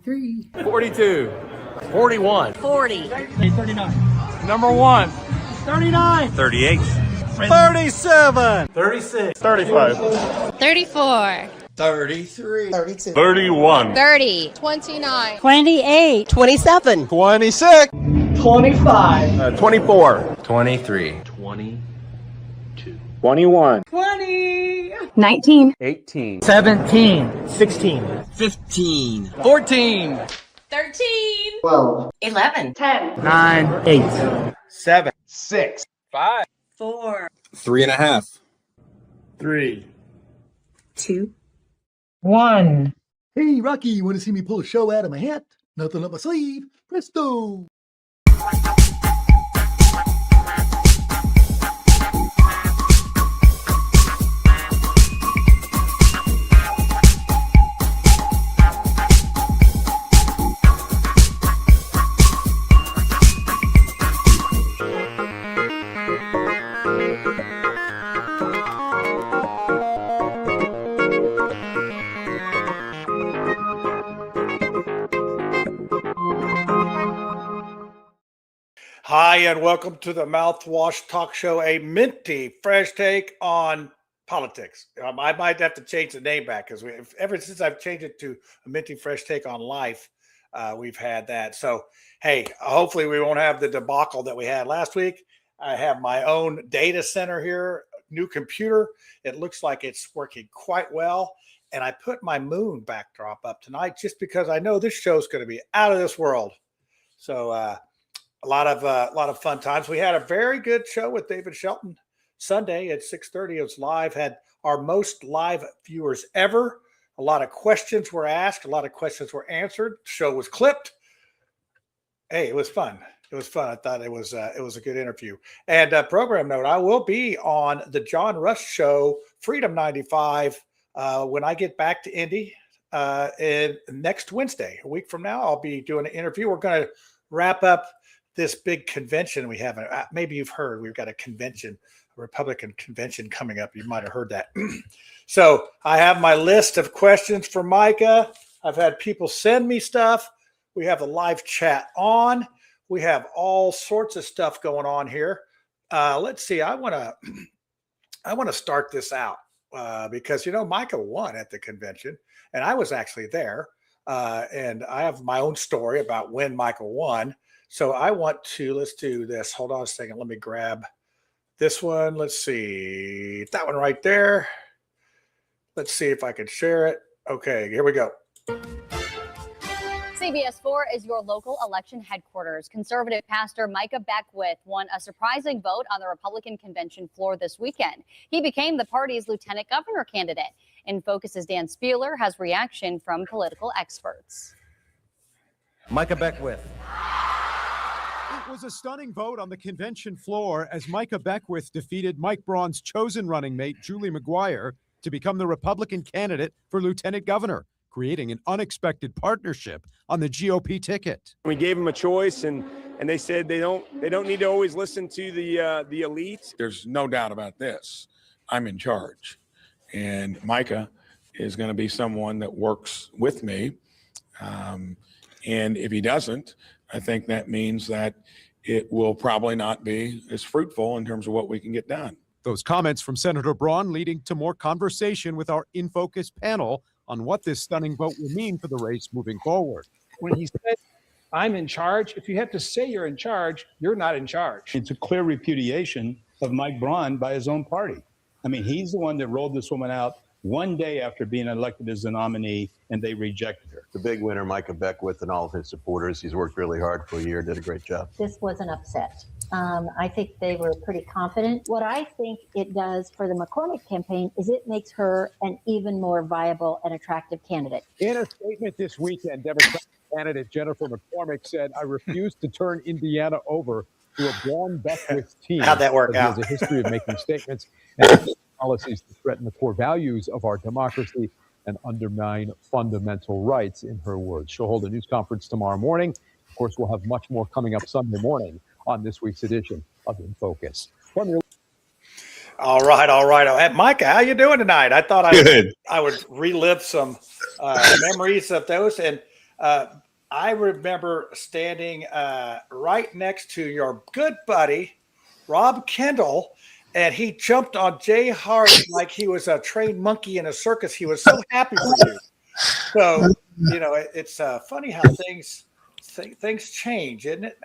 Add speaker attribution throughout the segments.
Speaker 1: 43.
Speaker 2: 42. 41.
Speaker 3: 40.
Speaker 4: 39.
Speaker 2: Number 1.
Speaker 4: 39.
Speaker 2: 38.
Speaker 1: 37.
Speaker 2: 36.
Speaker 5: 35.
Speaker 3: 34.
Speaker 1: 33. 32.
Speaker 5: 31.
Speaker 3: 30. 29.
Speaker 6: 28. 27.
Speaker 1: 26.
Speaker 4: 25.
Speaker 2: 24.
Speaker 7: 23.
Speaker 5: 21.
Speaker 4: 20.
Speaker 6: 19.
Speaker 2: 18.
Speaker 4: 17. 16.
Speaker 1: 15.
Speaker 2: 14.
Speaker 3: 13.
Speaker 4: 12.
Speaker 6: 11.
Speaker 3: 10.
Speaker 4: 9. 8.
Speaker 2: 7.
Speaker 4: 6.
Speaker 2: 5.
Speaker 3: 4.
Speaker 2: 3.5.
Speaker 4: 3.
Speaker 6: 2.
Speaker 4: 1.
Speaker 1: Hey, Rocky, you want to see me pull a show out of my hat? Nothing up my sleeve. Presto.
Speaker 8: Hi, and welcome to the Mouthwash Talk Show, a minty, fresh take on politics. I might have to change the name back because ever since I've changed it to a minty, fresh take on life, we've had that. So, hey, hopefully we won't have the debacle that we had last week. I have my own data center here, new computer. It looks like it's working quite well. And I put my moon backdrop up tonight just because I know this show's going to be out of this world. So, a lot of fun times. We had a very good show with David Shelton Sunday at 6:30. It was live, had our most live viewers ever. A lot of questions were asked. A lot of questions were answered. The show was clipped. Hey, it was fun. It was fun. I thought it was a good interview. And program note, I will be on the John Rush Show, Freedom 95, when I get back to Indy next Wednesday. A week from now, I'll be doing an interview. We're going to wrap up this big convention we have. Maybe you've heard we've got a convention, a Republican convention coming up. You might have heard that. So I have my list of questions for Micah. I've had people send me stuff. We have a live chat on. We have all sorts of stuff going on here. Let's see. I want to start this out because, Micah won at the convention and I was actually there. And I have my own story about when Micah won. So let's do this. Hold on a second. Let me grab this one. Let's see. That one right there. Let's see if I can share it. Okay, here we go.
Speaker 9: CBS 4 is your local election headquarters. Conservative pastor Micah Beckwith won a surprising vote on the Republican convention floor this weekend. He became the party's lieutenant governor candidate. In Focus's Dan Spieler has reaction from political experts.
Speaker 7: Micah Beckwith.
Speaker 10: It was a stunning vote on the convention floor as Micah Beckwith defeated Mike Braun's chosen running mate, Julie McGuire, to become the Republican candidate for lieutenant governor, creating an unexpected partnership on the GOP ticket.
Speaker 11: We gave them a choice, and they said they don't need to always listen to the elite.
Speaker 12: There's no doubt about this. I'm in charge, and Micah is going to be someone that works with me. And if he doesn't, I think that means that it will probably not be as fruitful in terms of what we can get done.
Speaker 10: Those comments from Senator Braun leading to more conversation with our In Focus panel on what this stunning vote will mean for the race moving forward.
Speaker 4: When he said, I'm in charge, if you have to say you're in charge, you're not in charge.
Speaker 13: It's a clear repudiation of Mike Braun by his own party. I mean, he's the one that rolled this woman out one day after being elected as the nominee, and they rejected her.
Speaker 7: The big winner, Micah Beckwith, and all of his supporters. He's worked really hard for a year, did a great job.
Speaker 14: This was an upset. I think they were pretty confident. What I think it does for the McCormick campaign is it makes her an even more viable and attractive candidate.
Speaker 10: In a statement this weekend, Democratic candidate Jennifer McCormick said, I refuse to turn Indiana over to a Braun Beckwith team.
Speaker 8: How'd that work out?
Speaker 10: He has a history of making statements and policies that threaten the core values of our democracy and undermine fundamental rights, in her words. She'll hold a news conference tomorrow morning. Of course, we'll have much more coming up Sunday morning on this week's edition of In Focus.
Speaker 8: All right. Hey, Micah, how you doing tonight? I thought I would relive some memories of those. And I remember standing right next to your good buddy, Rob Kendall, and he jumped on Jay Hart like he was a trained monkey in a circus. He was so happy for you. So, it's funny how things change, isn't it?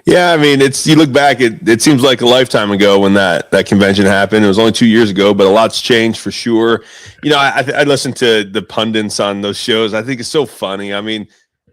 Speaker 5: Yeah, I mean, you look back, it seems like a lifetime ago when that convention happened. It was only 2 years ago, but a lot's changed for sure. I listened to the pundits on those shows. I think it's so funny. I mean,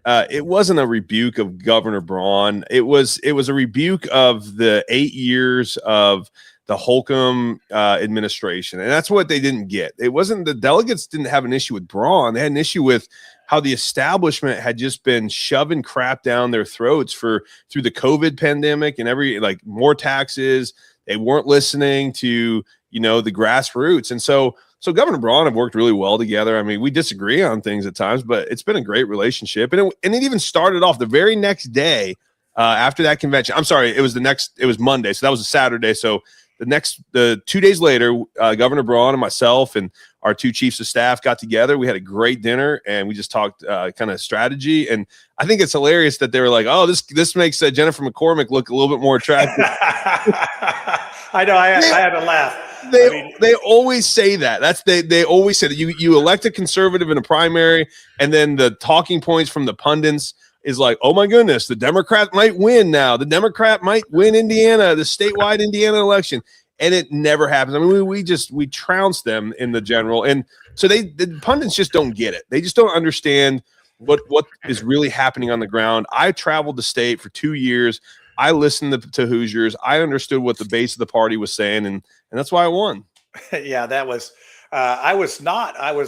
Speaker 5: it wasn't a rebuke of Governor Braun. It was a rebuke of the 8 years of the Holcomb administration, and that's what they didn't get. It wasn't the delegates didn't have an issue with Braun; they had an issue with how the establishment had just been shoving crap down their throats through the COVID pandemic and more taxes. They weren't listening to the grassroots, and so Governor Braun have worked really well together. I mean, we disagree on things at times, but it's been a great relationship, and it even started off the very next day after that convention. I'm sorry, it was Monday, so that was a Saturday. So the 2 days later, Governor Braun and myself and our two chiefs of staff got together. We had a great dinner and we just talked kind of strategy. And I think it's hilarious that they were like, "Oh, this makes Jennifer McCormick look a little bit more attractive."
Speaker 8: I know. I had to laugh.
Speaker 5: They always say that. They always say that you elect a conservative in a primary, and then the talking points from the pundits is like, "Oh my goodness, the Democrat might win now. The Democrat might win Indiana, the statewide Indiana election," and it never happens. I mean, we trounce them in the general, and so the pundits just don't get it. They just don't understand what is really happening on the ground. I traveled the state for 2 years. I listened to Hoosiers. I understood what the base of the party was saying, and that's why I won.
Speaker 8: Yeah, that was. I was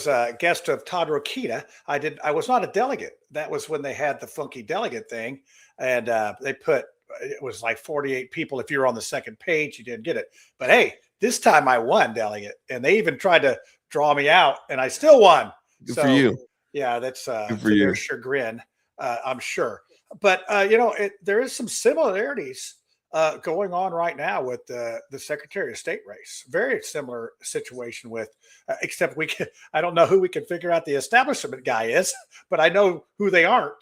Speaker 8: a guest of Todd Rokita. I was not a delegate. That was when they had the funky delegate thing, and they put it was like 48 people. If you were on the second page, you didn't get it. But hey, this time I won delegate, and they even tried to draw me out, and I still won.
Speaker 5: Good for you.
Speaker 8: Yeah, that's to their chagrin, I'm sure. But there is some similarities going on right now with the Secretary of State race. Very similar situation with, except I don't know who we can figure out the establishment guy is, but I know who they aren't.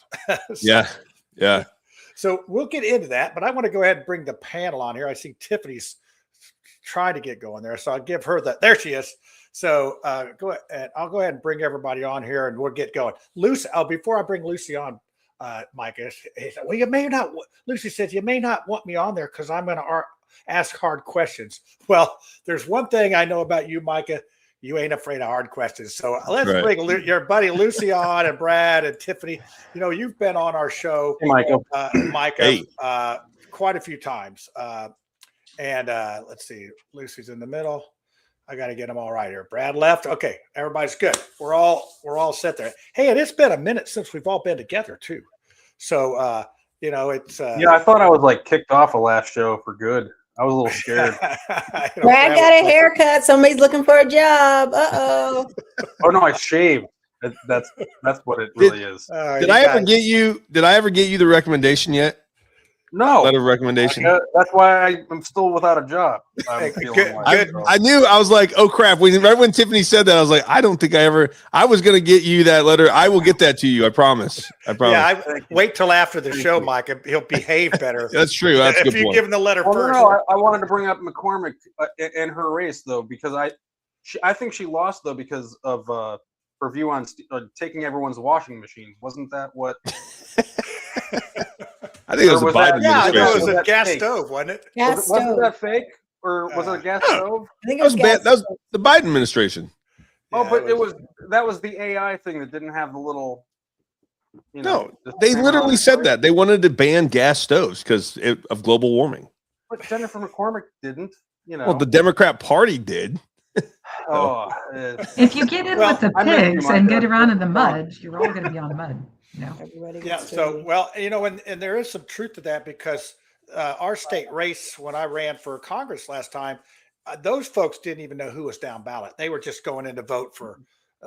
Speaker 5: Yeah.
Speaker 8: So we'll get into that, but I want to go ahead and bring the panel on here. I see Tiffany's trying to get going there, so I'll give her that. There she is. So go ahead. I'll go ahead and bring everybody on here, and we'll get going. Lucy, before I bring Lucy on, Micah, well, you may not. Lucy says you may not want me on there because I'm going to ask hard questions. Well, there's one thing I know about you, Micah. You ain't afraid of hard questions. So let's bring your buddy Lucy on, and Brad and Tiffany. You've been on our show,
Speaker 15: hey, Micah.
Speaker 8: Micah, quite a few times. And let's see, Lucy's in the middle. I got to get them all right here. Brad left. Okay, everybody's good. We're all set there. Hey, and it's been a minute since we've all been together too. So it's
Speaker 15: I thought I was like kicked off of last show for good. I was a little scared.
Speaker 6: Brad got a haircut. Somebody's looking for a job. Uh-oh.
Speaker 15: Oh no, I shaved. That's what it really is.
Speaker 5: Did I ever get you the recommendation yet?
Speaker 15: No.
Speaker 5: Letter of recommendation.
Speaker 15: That's why I'm still without a job.
Speaker 5: I knew. I was like, oh crap. Right when Tiffany said that, I was like, I don't think I was going to get you that letter. I will get that to you. I promise.
Speaker 8: Yeah, wait till after the show, Mike. He'll behave better.
Speaker 5: That's true. That's a good point.
Speaker 8: If you give him the letter first.
Speaker 15: No, I wanted to bring up McCormick in her race, though, because I think she lost, though, because of her view on taking everyone's washing machine. Wasn't that what?
Speaker 5: I think it was a Biden administration.
Speaker 8: Yeah, it was a gas stove, wasn't it?
Speaker 15: Wasn't that fake? Or was it a gas stove?
Speaker 6: I think it was
Speaker 5: that was the Biden administration.
Speaker 15: Oh, but that was the AI thing that didn't have the little.
Speaker 5: No, they literally said that they wanted to ban gas stoves because of global warming.
Speaker 15: But Jennifer McCormick didn't.
Speaker 5: Well, the Democrat Party did.
Speaker 16: If you get in with the pigs and get around in the mud, you're all going to be on mud.
Speaker 6: Everybody
Speaker 8: gets and there is some truth to that because our state race, when I ran for Congress last time, those folks didn't even know who was down ballot. They were just going in to vote for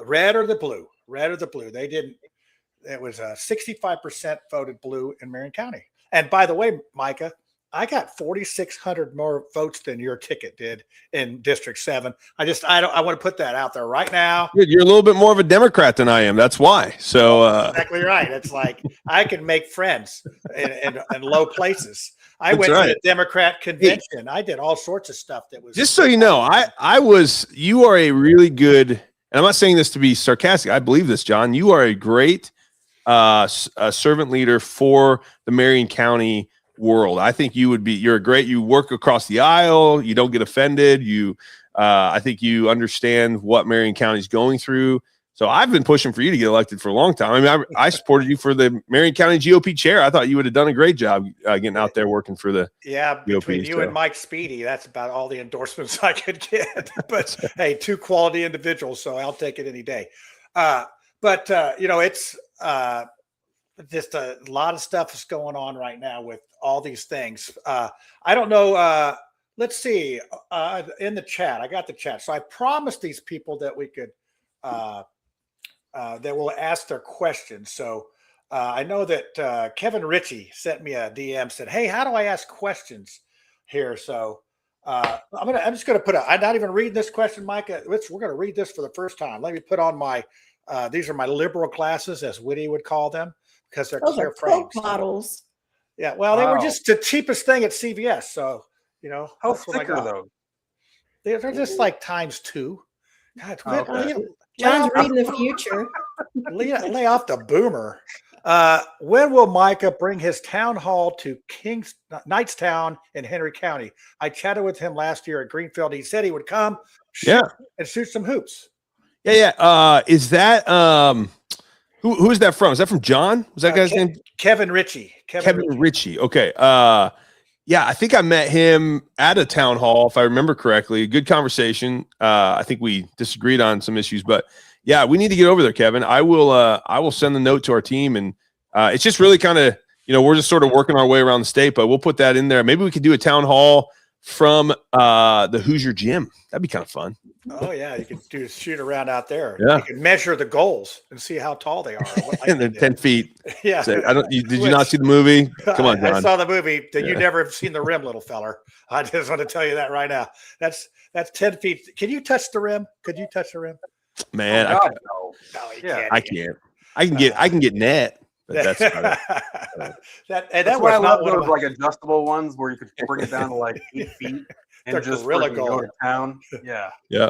Speaker 8: red or the blue. They didn't. It was 65% voted blue in Marion County. And by the way, Micah, I got 4,600 more votes than your ticket did in District 7. I want to put that out there right now.
Speaker 5: You're a little bit more of a Democrat than I am. That's why. So
Speaker 8: exactly right. It's like I can make friends in low places. I
Speaker 5: That's
Speaker 8: went
Speaker 5: right.
Speaker 8: to the Democrat convention. I did all sorts of stuff that was
Speaker 5: just so you know, you are a really good, and I'm not saying this to be sarcastic. I believe this, John. You are a great servant leader for the Marion County world. I think you work across the aisle. You don't get offended. I think you understand what Marion County is going through. So I've been pushing for you to get elected for a long time. I mean, I supported you for the Marion County GOP chair. I thought you would have done a great job getting out there working for the
Speaker 8: between
Speaker 5: GOP,
Speaker 8: you and Mike Speedy, that's about all the endorsements I could get. But hey, two quality individuals, so I'll take it any day. It's just a lot of stuff is going on right now with all these things. I don't know. Let's see. In the chat, I got the chat. So I promised these people that we could that will ask their questions. So I know that Kevin Ritchie sent me a DM, said, "Hey, how do I ask questions here?" So I'm just gonna I'm not even reading this question, Micah. We're gonna read this for the first time. Let me put on my these are my liberal glasses, as Whitty would call them, because they're clear frames.
Speaker 6: Models.
Speaker 8: Yeah, well, they were just the cheapest thing at CVS. So
Speaker 15: how thick are those?
Speaker 8: They're just like ×2. God,
Speaker 6: John's reading the future.
Speaker 8: Lay off the boomer. When will Micah bring his town hall to Knightstown in Henry County? I chatted with him last year at Greenfield. He said he would come and shoot some hoops.
Speaker 5: Yeah. Is that who is that from? Is that from John? Was that guy's name?
Speaker 8: Kevin Ritchie.
Speaker 5: Kevin Ritchie. Okay. Yeah, I think I met him at a town hall, if I remember correctly. Good conversation. I think we disagreed on some issues, but yeah, we need to get over there, Kevin. I will send the note to our team, and it's just really kind of, we're just sort of working our way around the state, but we'll put that in there. Maybe we could do a town hall from the Hoosier Gym. That'd be kind of fun.
Speaker 8: Oh yeah, you could shoot around out there.
Speaker 5: Yeah.
Speaker 8: You can measure the goals and see how tall they are.
Speaker 5: And then 10 feet.
Speaker 8: Yeah.
Speaker 5: So, did you not see the movie? Come on, John.
Speaker 8: I saw the movie. You never have seen the rim, little feller. I just want to tell you that right now. That's 10 feet. Can you touch the rim? Could you touch the rim?
Speaker 5: Man,
Speaker 8: no,
Speaker 5: I can't. I can get net. But that's
Speaker 15: that's why I love those like adjustable ones where you could bring it down to like 8 feet and just go to town. Yeah.
Speaker 5: Yeah.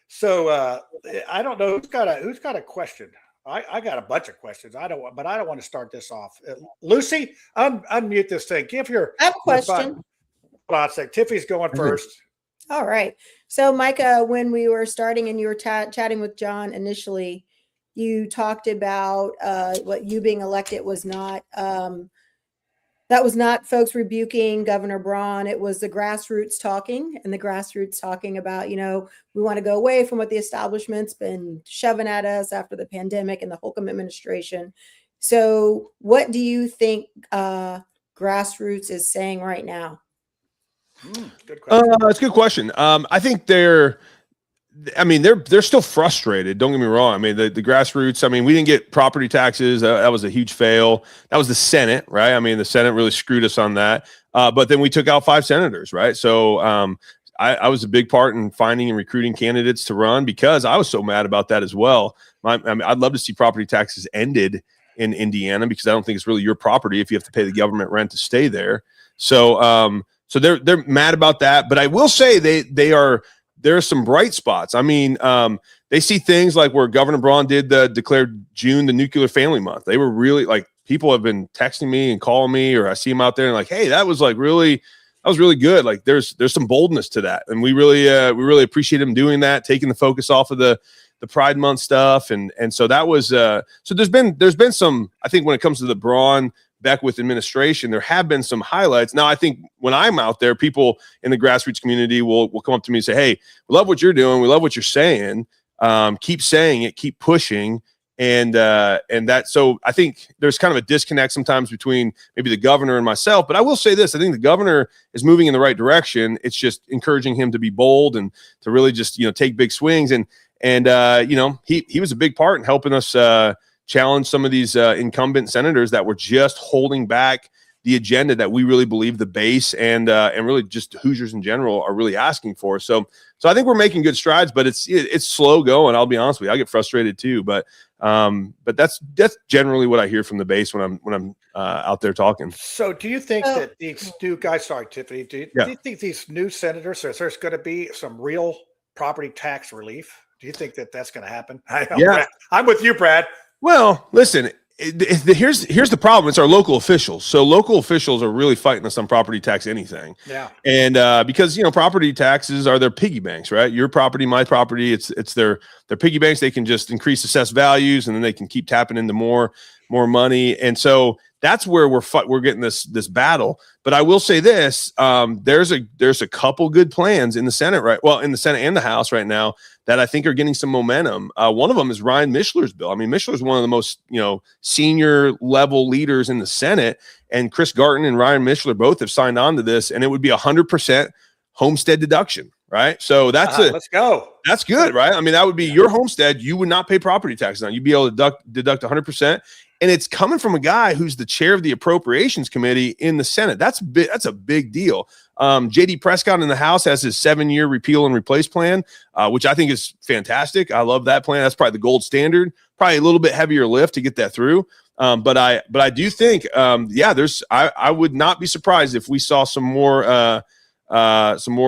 Speaker 8: So I don't know who's got a question. I got a bunch of questions. I don't want to start this off. Lucy, unmute this thing. Give your.
Speaker 6: I have a question.
Speaker 8: Hold on a sec. Tiffany's going first.
Speaker 6: All right. So Micah, when we were starting and you were chatting with John initially, you talked about what you being elected was not, that was not folks rebuking Governor Braun. It was the grassroots talking, and the grassroots talking about, we want to go away from what the establishment's been shoving at us after the pandemic and the Holcomb administration. So what do you think grassroots is saying right now?
Speaker 8: Good question.
Speaker 5: That's a good question. I think they're still frustrated. Don't get me wrong. I mean, the grassroots, we didn't get property taxes. That was a huge fail. That was the Senate, right? The Senate really screwed us on that. But then we took out 5 senators, right? So I was a big part in finding and recruiting candidates to run because I was so mad about that as well. I'd love to see property taxes ended in Indiana because I don't think it's really your property if you have to pay the government rent to stay there. So they're mad about that. But I will say there are some bright spots. They see things like where Governor Braun declared June the nuclear family month. They were really people have been texting me and calling me, or I see them out there and like, hey, that was really good. Like there's some boldness to that. And we really appreciate him doing that, taking the focus off of the Pride Month stuff. And so that was, so there's been some, I think when it comes to the Braun Beckwith administration, there have been some highlights. Now, I think when I'm out there, people in the grassroots community will come up to me and say, hey, we love what you're doing. We love what you're saying. Keep saying it, keep pushing. And that, so I think there's kind of a disconnect sometimes between maybe the governor and myself, but I will say this, I think the governor is moving in the right direction. It's just encouraging him to be bold and to really just, take big swings. And he was a big part in helping us, challenge some of these incumbent senators that were just holding back the agenda that we really believe the base and really just Hoosiers in general are really asking for. So I think we're making good strides, but it's slow going. I'll be honest with you. I get frustrated too, but that's generally what I hear from the base when I'm out there talking.
Speaker 8: So do you think that these new guys, sorry, Tiffany, do you think these new senators, there's going to be some real property tax relief? Do you think that that's going to happen? I know,
Speaker 5: Yeah.
Speaker 8: Brad. I'm with you, Brad.
Speaker 5: Well, listen, here's the problem. It's our local officials. So local officials are really fighting us on property tax anything.
Speaker 8: Yeah.
Speaker 5: And because property taxes are their piggy banks, right? Your property, my property. It's their piggy banks. They can just increase assessed values, and then they can keep tapping into more money. And so that's where we're getting this battle. But I will say this: there's a couple good plans in the Senate, right? Well, in the Senate and the House right now that I think are getting some momentum. One of them is Ryan Mishler's bill. I mean, Mishler's one of the most senior level leaders in the Senate, and Chris Garton and Ryan Mishler both have signed on to this, and it would be 100% homestead deduction, right? So
Speaker 8: let's go.
Speaker 5: That's good, right? I mean, that would be your homestead. You would not pay property taxes on. You'd be able to deduct 100%. And it's coming from a guy who's the chair of the Appropriations Committee in the Senate. That's a big deal. J.D. Prescott in the House has his 7-year repeal and replace plan, which I think is fantastic. I love that plan. That's probably the gold standard. Probably a little bit heavier lift to get that through. But I do think, I would not be surprised if we saw some more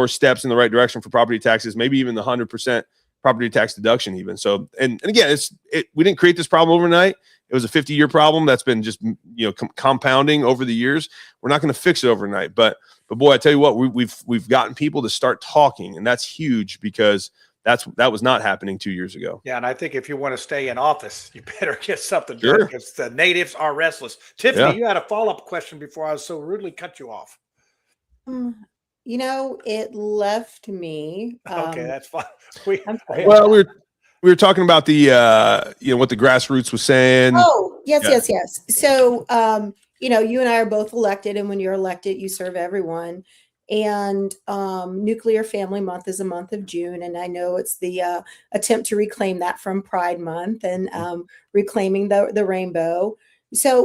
Speaker 5: steps in the right direction for property taxes, maybe even the 100% property tax deduction even. So, and again, we didn't create this problem overnight. It was a 50-year problem that's been just compounding over the years. We're not going to fix it overnight, but boy, I tell you what, we've gotten people to start talking, and that's huge because that was not happening 2 years ago.
Speaker 8: Yeah, and I think if you want to stay in office, you better get something
Speaker 5: Sure.
Speaker 8: done because the natives are restless. Tiffany, you had a follow-up question before I so rudely cut you off.
Speaker 6: It left me.
Speaker 8: Okay, that's fine.
Speaker 5: Well, we were talking about the what the grassroots was saying.
Speaker 6: Oh, yes,
Speaker 5: Yeah.
Speaker 6: yes. So, you and I are both elected, and when you're elected, you serve everyone. And Nuclear Family Month is a month of June, and I know it's the attempt to reclaim that from Pride Month and reclaiming the rainbow. So,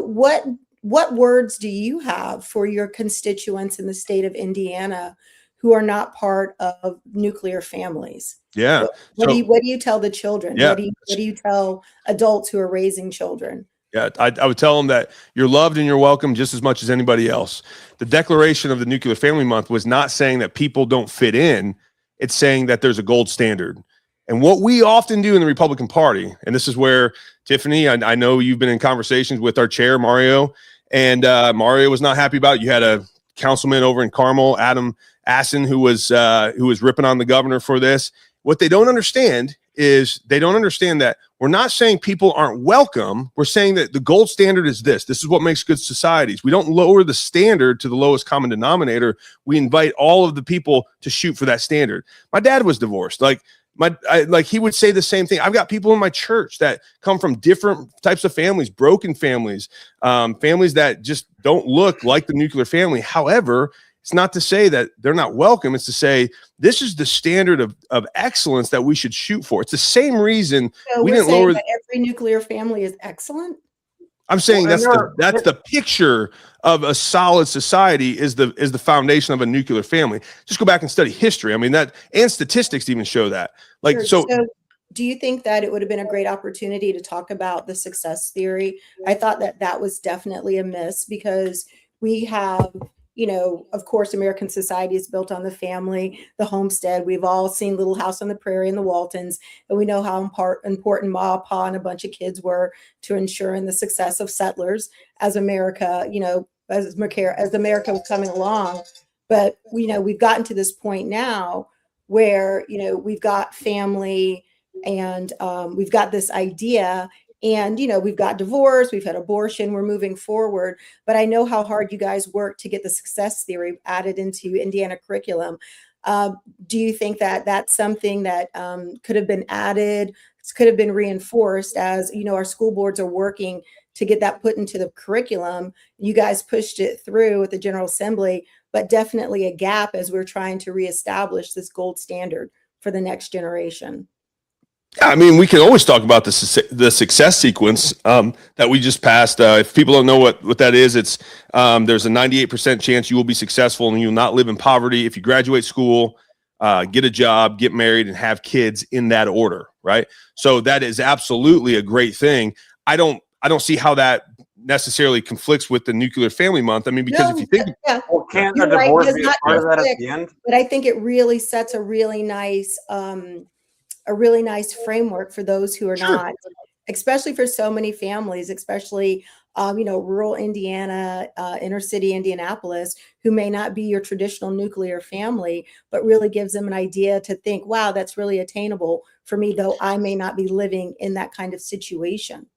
Speaker 6: what words do you have for your constituents in the state of Indiana who are not part of nuclear families?
Speaker 5: Yeah.
Speaker 6: What do you tell the children?
Speaker 5: Yeah.
Speaker 6: What do you tell adults who are raising children?
Speaker 5: Yeah, I would tell them that you're loved and you're welcome just as much as anybody else. The declaration of the Nuclear Family Month was not saying that people don't fit in. It's saying that there's a gold standard. And what we often do in the Republican Party, and this is where, Tiffany, I know you've been in conversations with our chair, Mario, and Mario was not happy about it. You had a councilman over in Carmel, Adam Assen, who was ripping on the governor for this. What they don't understand is they don't understand that we're not saying people aren't welcome. We're saying that the gold standard is this. This is what makes good societies. We don't lower the standard to the lowest common denominator. We invite all of the people to shoot for that standard. My dad was divorced. He would say the same thing. I've got people in my church that come from different types of families, broken families, families that just don't look like the nuclear family. However, it's not to say that they're not welcome. It's to say this is the standard of excellence that we should shoot for. It's the same reason we didn't lower.
Speaker 6: That every nuclear family is excellent.
Speaker 5: I'm saying that's the picture of a solid society is the foundation of a nuclear family. Just go back and study history. I mean and statistics even show that.
Speaker 6: So do you think that it would have been a great opportunity to talk about the success theory? I thought that was definitely a miss because we have, of course, American society is built on the family, the homestead. We've all seen Little House on the Prairie and the Waltons, and we know how important Ma, Pa, and a bunch of kids were to ensuring the success of settlers as America, as America was coming along. But, we've gotten to this point now where, we've got family and we've got this idea. And, we've got divorce, we've had abortion, we're moving forward. But I know how hard you guys work to get the success theory added into Indiana curriculum. Do you think that that's something that could have been added, could have been reinforced as, our school boards are working to get that put into the curriculum? You guys pushed it through at the General Assembly, but definitely a gap as we're trying to reestablish this gold standard for the next generation.
Speaker 5: I mean, we can always talk about the success sequence that we just passed. If people don't know what that is, it's there's a 98% chance you will be successful and you will not live in poverty if you graduate school, get a job, get married, and have kids in that order, right? So that is absolutely a great thing. I don't see how that necessarily conflicts with the nuclear family month. I mean, because if you think,
Speaker 15: well, can't a
Speaker 6: You're right,
Speaker 15: divorce
Speaker 6: does
Speaker 15: be a
Speaker 6: not
Speaker 15: part of that at
Speaker 6: conflict,
Speaker 15: the end?
Speaker 6: but I think it really sets a really nice framework for those who are not, especially for so many families, especially rural Indiana, inner city Indianapolis, who may not be your traditional nuclear family, but really gives them an idea to think, wow, that's really attainable for me, though I may not be living in that kind of situation.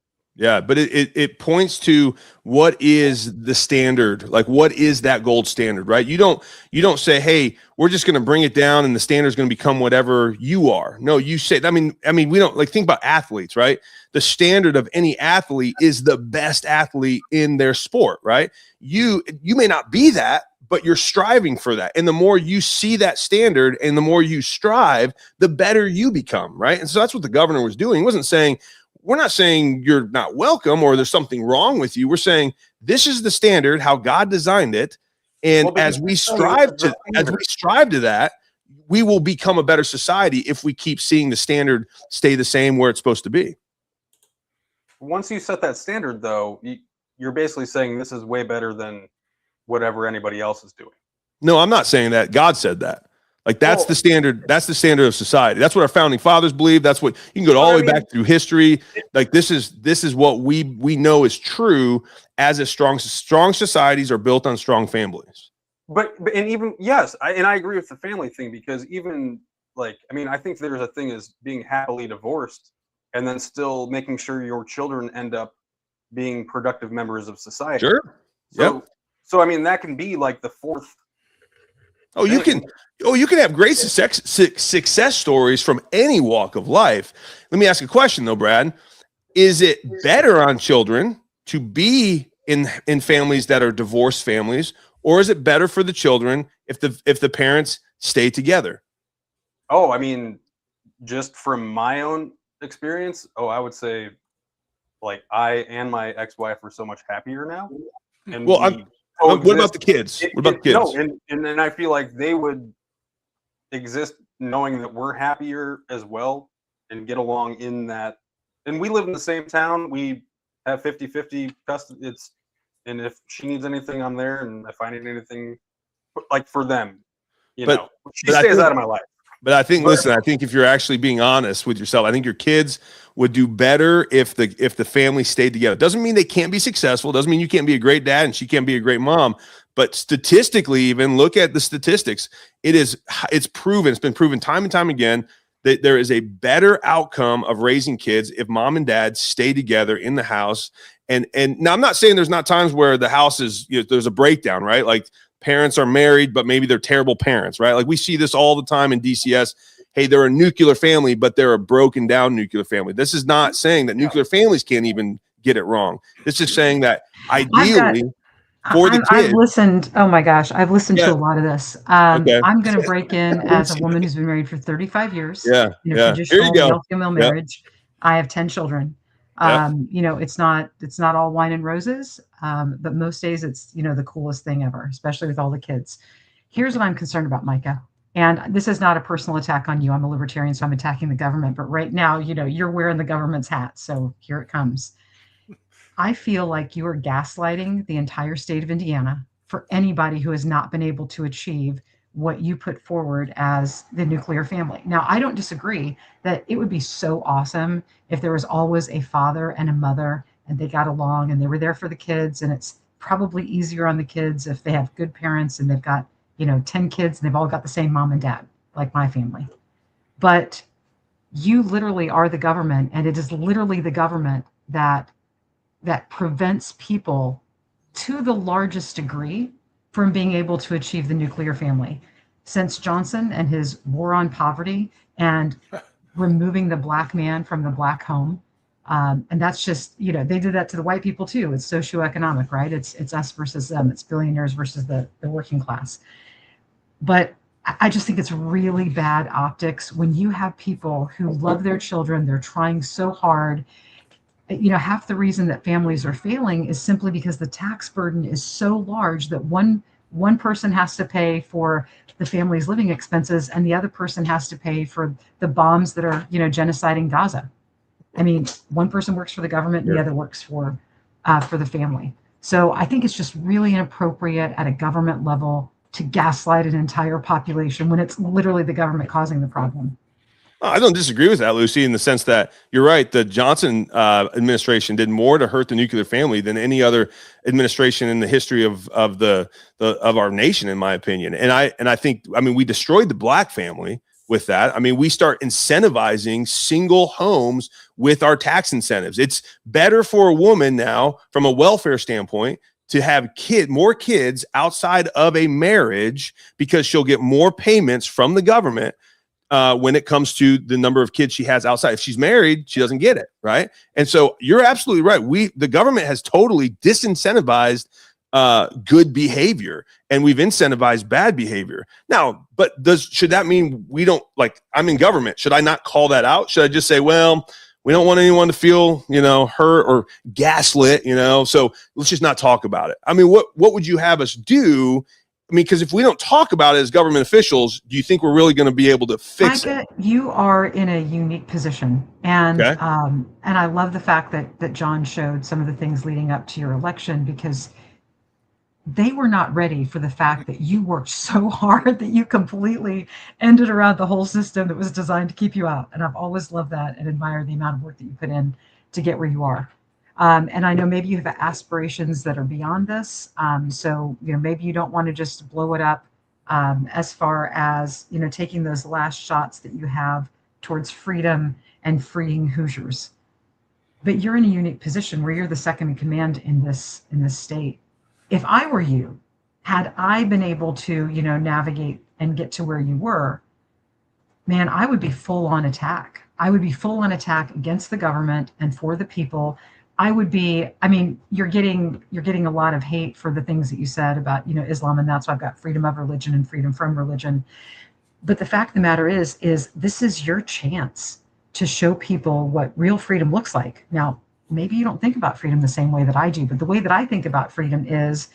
Speaker 5: yeah, but it points to what is the standard, like what is that gold standard, right? You don't say, hey, we're just going to bring it down and the standard is going to become whatever you are. No, you say, I mean, we don't think about athletes, right? The standard of any athlete is the best athlete in their sport, right? You may not be that, but you're striving for that. And the more you see that standard and the more you strive, the better you become, right? And so that's what the governor was doing. He wasn't saying, we're not saying you're not welcome or there's something wrong with you. We're saying this is the standard, how God designed it. And as we strive to that, we will become a better society if we keep seeing the standard stay the same where it's supposed to be.
Speaker 15: Once you set that standard, though, you're basically saying this is way better than whatever anybody else is doing.
Speaker 5: No, I'm not saying that. God said that. Like that's the standard. That's the standard of society. That's what our founding fathers believe. That's what you can go all the way back through history. Like this is what we know is true as a strong societies are built on strong families.
Speaker 15: But and even yes, I agree with the family thing because even I think there's a thing as being happily divorced and then still making sure your children end up being productive members of society.
Speaker 5: Sure.
Speaker 15: So I mean that can be like the fourth.
Speaker 5: You can have great success stories from any walk of life. Let me ask a question though, Brad. Is it better on children to be in families that are divorced families, or is it better for the children if the parents stay together?
Speaker 15: Oh, I mean, just from my own experience, I would say like I and my ex-wife are so much happier now. And
Speaker 5: what about the kids? What about the kids?
Speaker 15: No, and then I feel like they would exist knowing that we're happier as well and get along in that. And we live in the same town. We have 50-50 custody. And if she needs anything, I'm there. And if I need anything, like for them, she stays out of my life.
Speaker 5: But I think, listen, I think if you're actually being honest with yourself, I think your kids would do better if the family stayed together. Doesn't mean they can't be successful. Doesn't mean you can't be a great dad and she can't be a great mom. But statistically, even look at the statistics. It's proven. It's been proven time and time again that there is a better outcome of raising kids if mom and dad stay together in the house. And now I'm not saying there's not times where the house is, there's a breakdown, right? Like parents are married, but maybe they're terrible parents, right? Like we see this all the time in DCS. Hey, they're a nuclear family, but they're a broken down nuclear family. This is not saying that nuclear families can't even get it wrong. This is saying that ideally for the kids.
Speaker 16: I've listened. Oh my gosh. I've listened to a lot of this. I'm going to break in as a woman who's been married for 35 years. In a traditional male-female marriage. I have 10 children. It's not all wine and roses. But most days it's, the coolest thing ever, especially with all the kids. Here's what I'm concerned about, Micah. And this is not a personal attack on you. I'm a libertarian, so I'm attacking the government. But right now, you're wearing the government's hat. So here it comes. I feel like you are gaslighting the entire state of Indiana for anybody who has not been able to achieve what you put forward as the nuclear family. Now, I don't disagree that it would be so awesome if there was always a father and a mother and they got along and they were there for the kids. And it's probably easier on the kids if they have good parents and they've got 10 kids and they've all got the same mom and dad, like my family. But you literally are the government, and it is literally the government that prevents people to the largest degree from being able to achieve the nuclear family. Since Johnson and his war on poverty and removing the black man from the black home, and that's just, they did that to the white people too. It's socioeconomic, right? It's us versus them. It's billionaires versus the working class. But I just think it's really bad optics when you have people who love their children. They're trying so hard. Half the reason that families are failing is simply because the tax burden is so large that one person has to pay for the family's living expenses and the other person has to pay for the bombs that are, genociding Gaza. I mean, one person works for the government and the other works for the family. So I think it's just really inappropriate at a government level to gaslight an entire population when it's literally the government causing the problem.
Speaker 5: I don't disagree with that, Lucy, in the sense that you're right. The Johnson administration did more to hurt the nuclear family than any other administration in the history of our nation, in my opinion. And I think, we destroyed the black family with that. We start incentivizing single homes with our tax incentives. It's better for a woman now, from a welfare standpoint, to have more kids outside of a marriage because she'll get more payments from the government when it comes to the number of kids she has outside. If she's married, she doesn't get it, right? And so you're absolutely right. The government has totally disincentivized good behavior, and we've incentivized bad behavior. Now, but should that mean we don't, I'm in government, should I not call that out? Should I just say, well, we don't want anyone to feel, hurt or gaslit, so let's just not talk about it. What would you have us do? Because if we don't talk about it as government officials, do you think we're really going to be able to fix it?
Speaker 16: You are in a unique position. And and I love the fact that John showed some of the things leading up to your election, because they were not ready for the fact that you worked so hard that you completely ended around the whole system that was designed to keep you out. And I've always loved that and admired the amount of work that you put in to get where you are. And I know maybe you have aspirations that are beyond this. So, maybe you don't want to just blow it up as far as, taking those last shots that you have towards freedom and freeing Hoosiers. But you're in a unique position where you're the second in command in this state. If I were you, had I been able to, navigate and get to where you were, man, I would be full on attack. I would be full on attack against the government and for the people. I would be, you're getting a lot of hate for the things that you said about, Islam, and that's why I've got freedom of religion and freedom from religion. But the fact of the matter is this is your chance to show people what real freedom looks like. Now, maybe you don't think about freedom the same way that I do, but the way that I think about freedom is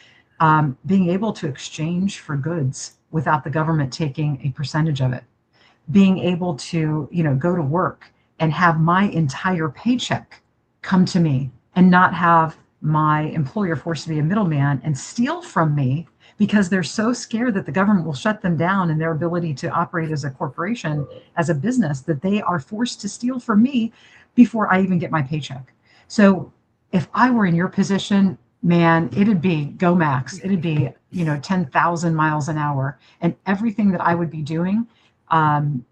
Speaker 16: being able to exchange for goods without the government taking a percentage of it. Being able to, go to work and have my entire paycheck come to me and not have my employer forced to be a middleman and steal from me because they're so scared that the government will shut them down in their ability to operate as a corporation, as a business, that they are forced to steal from me before I even get my paycheck. So if I were in your position, man, it'd be go max. It'd be, 10,000 miles an hour. And everything that I would be doing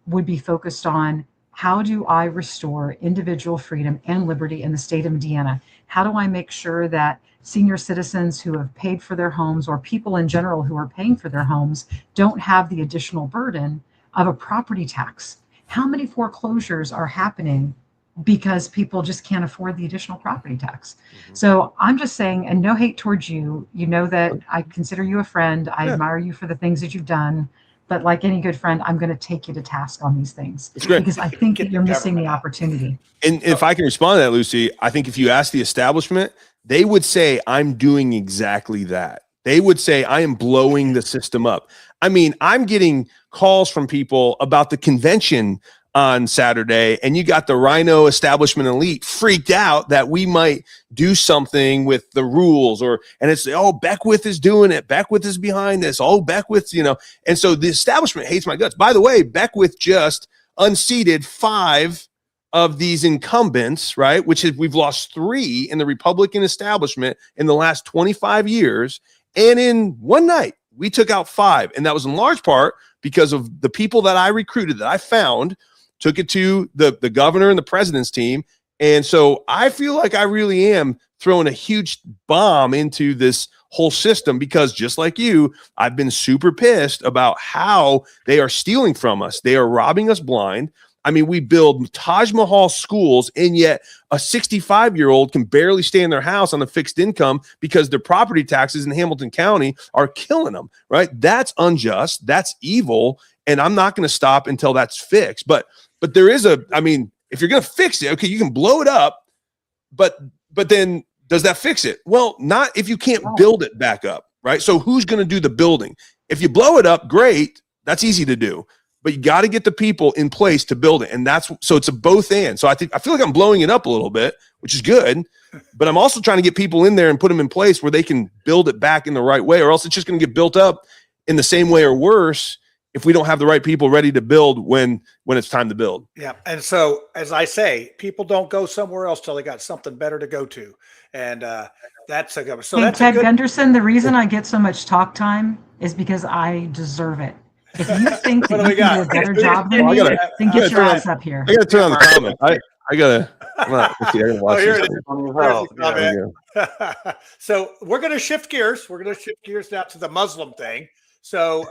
Speaker 16: would be focused on, how do I restore individual freedom and liberty in the state of Indiana? How do I make sure that senior citizens who have paid for their homes, or people in general who are paying for their homes, don't have the additional burden of a property tax? How many foreclosures are happening because people just can't afford the additional property tax? So I'm just saying, and no hate towards you, that I consider you a friend. I admire you for the things that you've done. But like any good friend, I'm going to take you to task on these things because I think that you're missing the opportunity.
Speaker 5: And if I can respond to that, Lucy, I think if you ask the establishment, they would say, I'm doing exactly that. They would say, I am blowing the system up. I'm getting calls from people about the convention on Saturday, and you got the Rhino establishment elite freaked out that we might do something with the rules, and it's, Beckwith is doing it. Beckwith is behind this. Beckwith's, and so the establishment hates my guts. By the way, Beckwith just unseated 5 of these incumbents, right? Which is, we've lost 3 in the Republican establishment in the last 25 years. And in one night, we took out 5. And that was in large part because of the people that I recruited, that I found, took it to the governor and the president's team. And so I feel like I really am throwing a huge bomb into this whole system because, just like you, I've been super pissed about how they are stealing from us. They are robbing us blind. We build Taj Mahal schools, and yet a 65-year-old can barely stay in their house on a fixed income because their property taxes in Hamilton County are killing them, right? That's unjust. That's evil. and I'm not going to stop until that's fixed. But there is I mean, if you're going to fix it, okay, you can blow it up, but then does that fix it? Well, not if you can't build it back up, right? So who's going to do the building? If you blow it up, great, that's easy to do. But you got to get the people in place to build it. And so it's a both and. So I feel like I'm blowing it up a little bit, which is good, but I'm also trying to get people in there and put them in place where they can build it back in the right way, or else it's just going to get built up in the same way or worse if we don't have the right people ready to build when it's time to build.
Speaker 8: Yeah. And so, as I say, people don't go somewhere else till they got something better to go to. And that's a good. So
Speaker 16: hey,
Speaker 8: that's
Speaker 16: Ted Gunderson, the reason I get so much talk time is because I deserve it. If you think that you can do a better job than me, then get your ass up here.
Speaker 5: I got to turn on the comment. I got to. Let's see. I got to watch
Speaker 8: this. So we're going to shift gears. We're going to shift gears now to the Muslim thing. So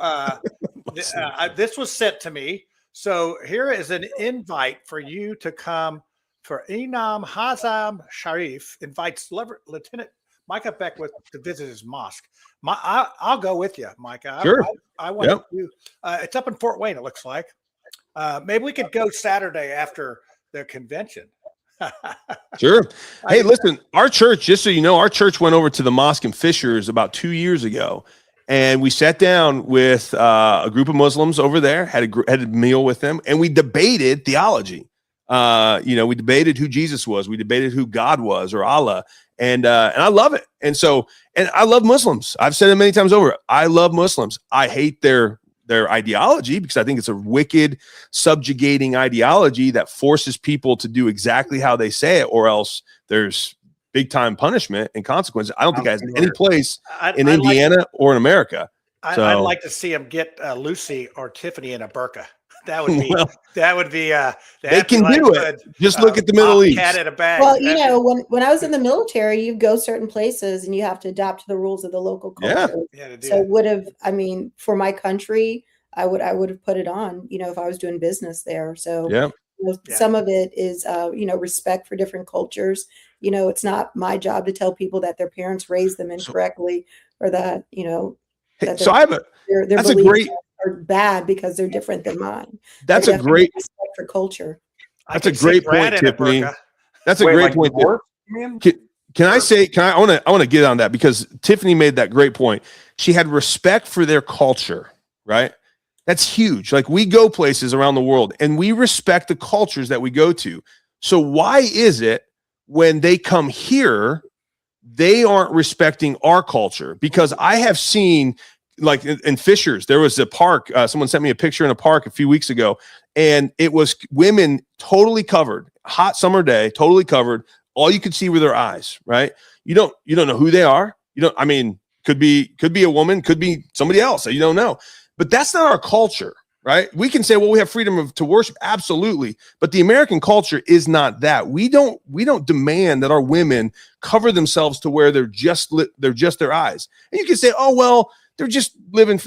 Speaker 8: this was sent to me. So here is an invite for you to come. For Imam Hazam Sharif invites Lieutenant Micah Beckwith to visit his mosque. I'll go with you, Micah.
Speaker 5: Sure.
Speaker 8: I want to. It's up in Fort Wayne, it looks like. Maybe we could go Saturday after the convention.
Speaker 5: Sure. Hey, listen, our church, just so you know, our church went over to the mosque in Fishers about 2 years ago. And we sat down with a group of Muslims over there, had a meal with them, and we debated theology. We debated who Jesus was. We debated who God was, or Allah. And I love it. And I love Muslims. I've said it many times over. I love Muslims. I hate their ideology because I think it's a wicked, subjugating ideology that forces people to do exactly how they say it, or else there's big time punishment and consequences. I don't think it has any place in Indiana or in America.
Speaker 8: I'd like to see him get Lucy or Tiffany in a burqa. That would be.
Speaker 5: They can do it. Just look at the Middle East.
Speaker 8: Cat in a bag.
Speaker 6: Well, when I was in the military, you go certain places and you have to adapt to the rules of the local culture.
Speaker 8: Yeah.
Speaker 6: So for my country, I would have put it on. If I was doing business there. So some of it is respect for different cultures. It's not my job to tell people that their parents raised them incorrectly, or that their beliefs are bad because they're different than mine.
Speaker 5: That's a great
Speaker 6: respect for culture.
Speaker 5: That's a great point, Tiffany. That's a great point. I want to get on that because Tiffany made that great point. She had respect for their culture, right? That's huge. Like, we go places around the world and we respect the cultures that we go to. So why is it when they come here, they aren't respecting our culture? Because I have seen, like in Fishers, there was a park. Someone sent me a picture in a park a few weeks ago, and it was women totally covered, hot summer day, totally covered. All you could see were their eyes, right? You don't know who they are. Could be a woman, could be somebody else that you don't know. But that's not our culture, right? We can say, well, we have freedom to worship, absolutely. But the American culture is not that. We don't demand that our women cover themselves to where they're just their eyes. And you can say, oh, well, they're just living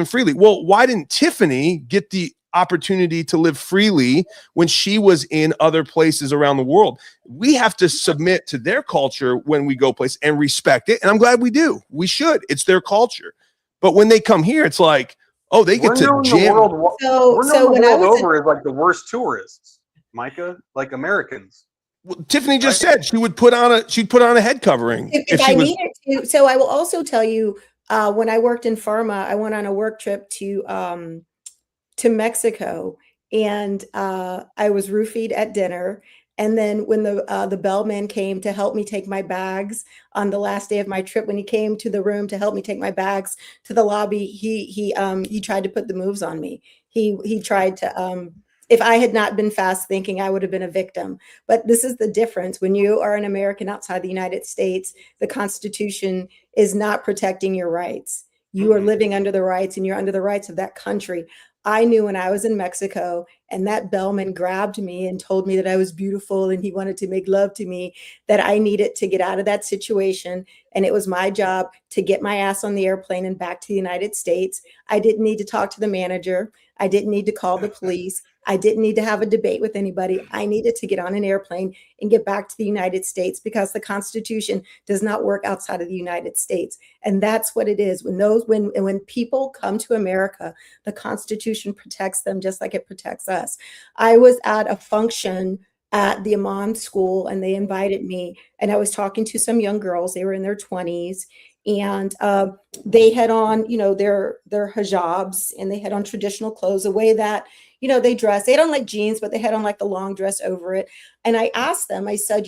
Speaker 5: freely. Well, why didn't Tiffany get the opportunity to live freely when she was in other places around the world? We have to submit to their culture when we go places and respect it. And I'm glad we do. We should. It's their culture. But when they come here, it's like, oh, they get to jam.
Speaker 15: So when I was over is like the worst tourists, Micah, like Americans.
Speaker 5: Well, Tiffany just said she would put on a head covering
Speaker 6: if I needed to. So I will also tell you, when I worked in pharma, I went on a work trip to Mexico, and I was roofied at dinner. And then when the bellman came to help me take my bags on the last day of my trip, when he came to the room to help me take my bags to the lobby, he tried to put the moves on me. He tried to. If I had not been fast thinking, I would have been a victim. But this is the difference. When you are an American outside the United States, the Constitution is not protecting your rights. You are living under the rights, and you're under the rights of that country. I knew when I was in Mexico and that bellman grabbed me and told me that I was beautiful and he wanted to make love to me, that I needed to get out of that situation. And it was my job to get my ass on the airplane and back to the United States. I didn't need to talk to the manager. I didn't need to call the police. I didn't need to have a debate with anybody. I needed to get on an airplane and get back to the United States because the Constitution does not work outside of the United States. And that's what it is. When people come to America, the Constitution protects them just like it protects us. I was at a function at the Imam school and they invited me, and I was talking to some young girls. They were in their 20s, and they had on, their hijabs, and they had on traditional clothes, the way that, they dress. They had on like jeans, but they had on like the long dress over it. And I asked them, I said,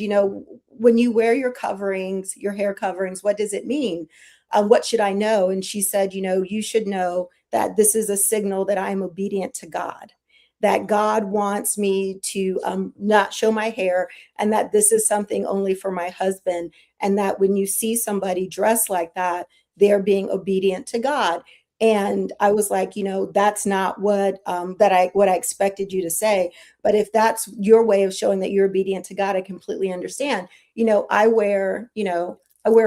Speaker 6: when you wear your coverings, your hair coverings, what does it mean? What should I know? And she said, you should know that this is a signal that I'm obedient to God, that God wants me to not show my hair, and that this is something only for my husband. And that when you see somebody dressed like that, they're being obedient to God. And I was like, that's not what I expected you to say. But if that's your way of showing that you're obedient to God, I completely understand. I wear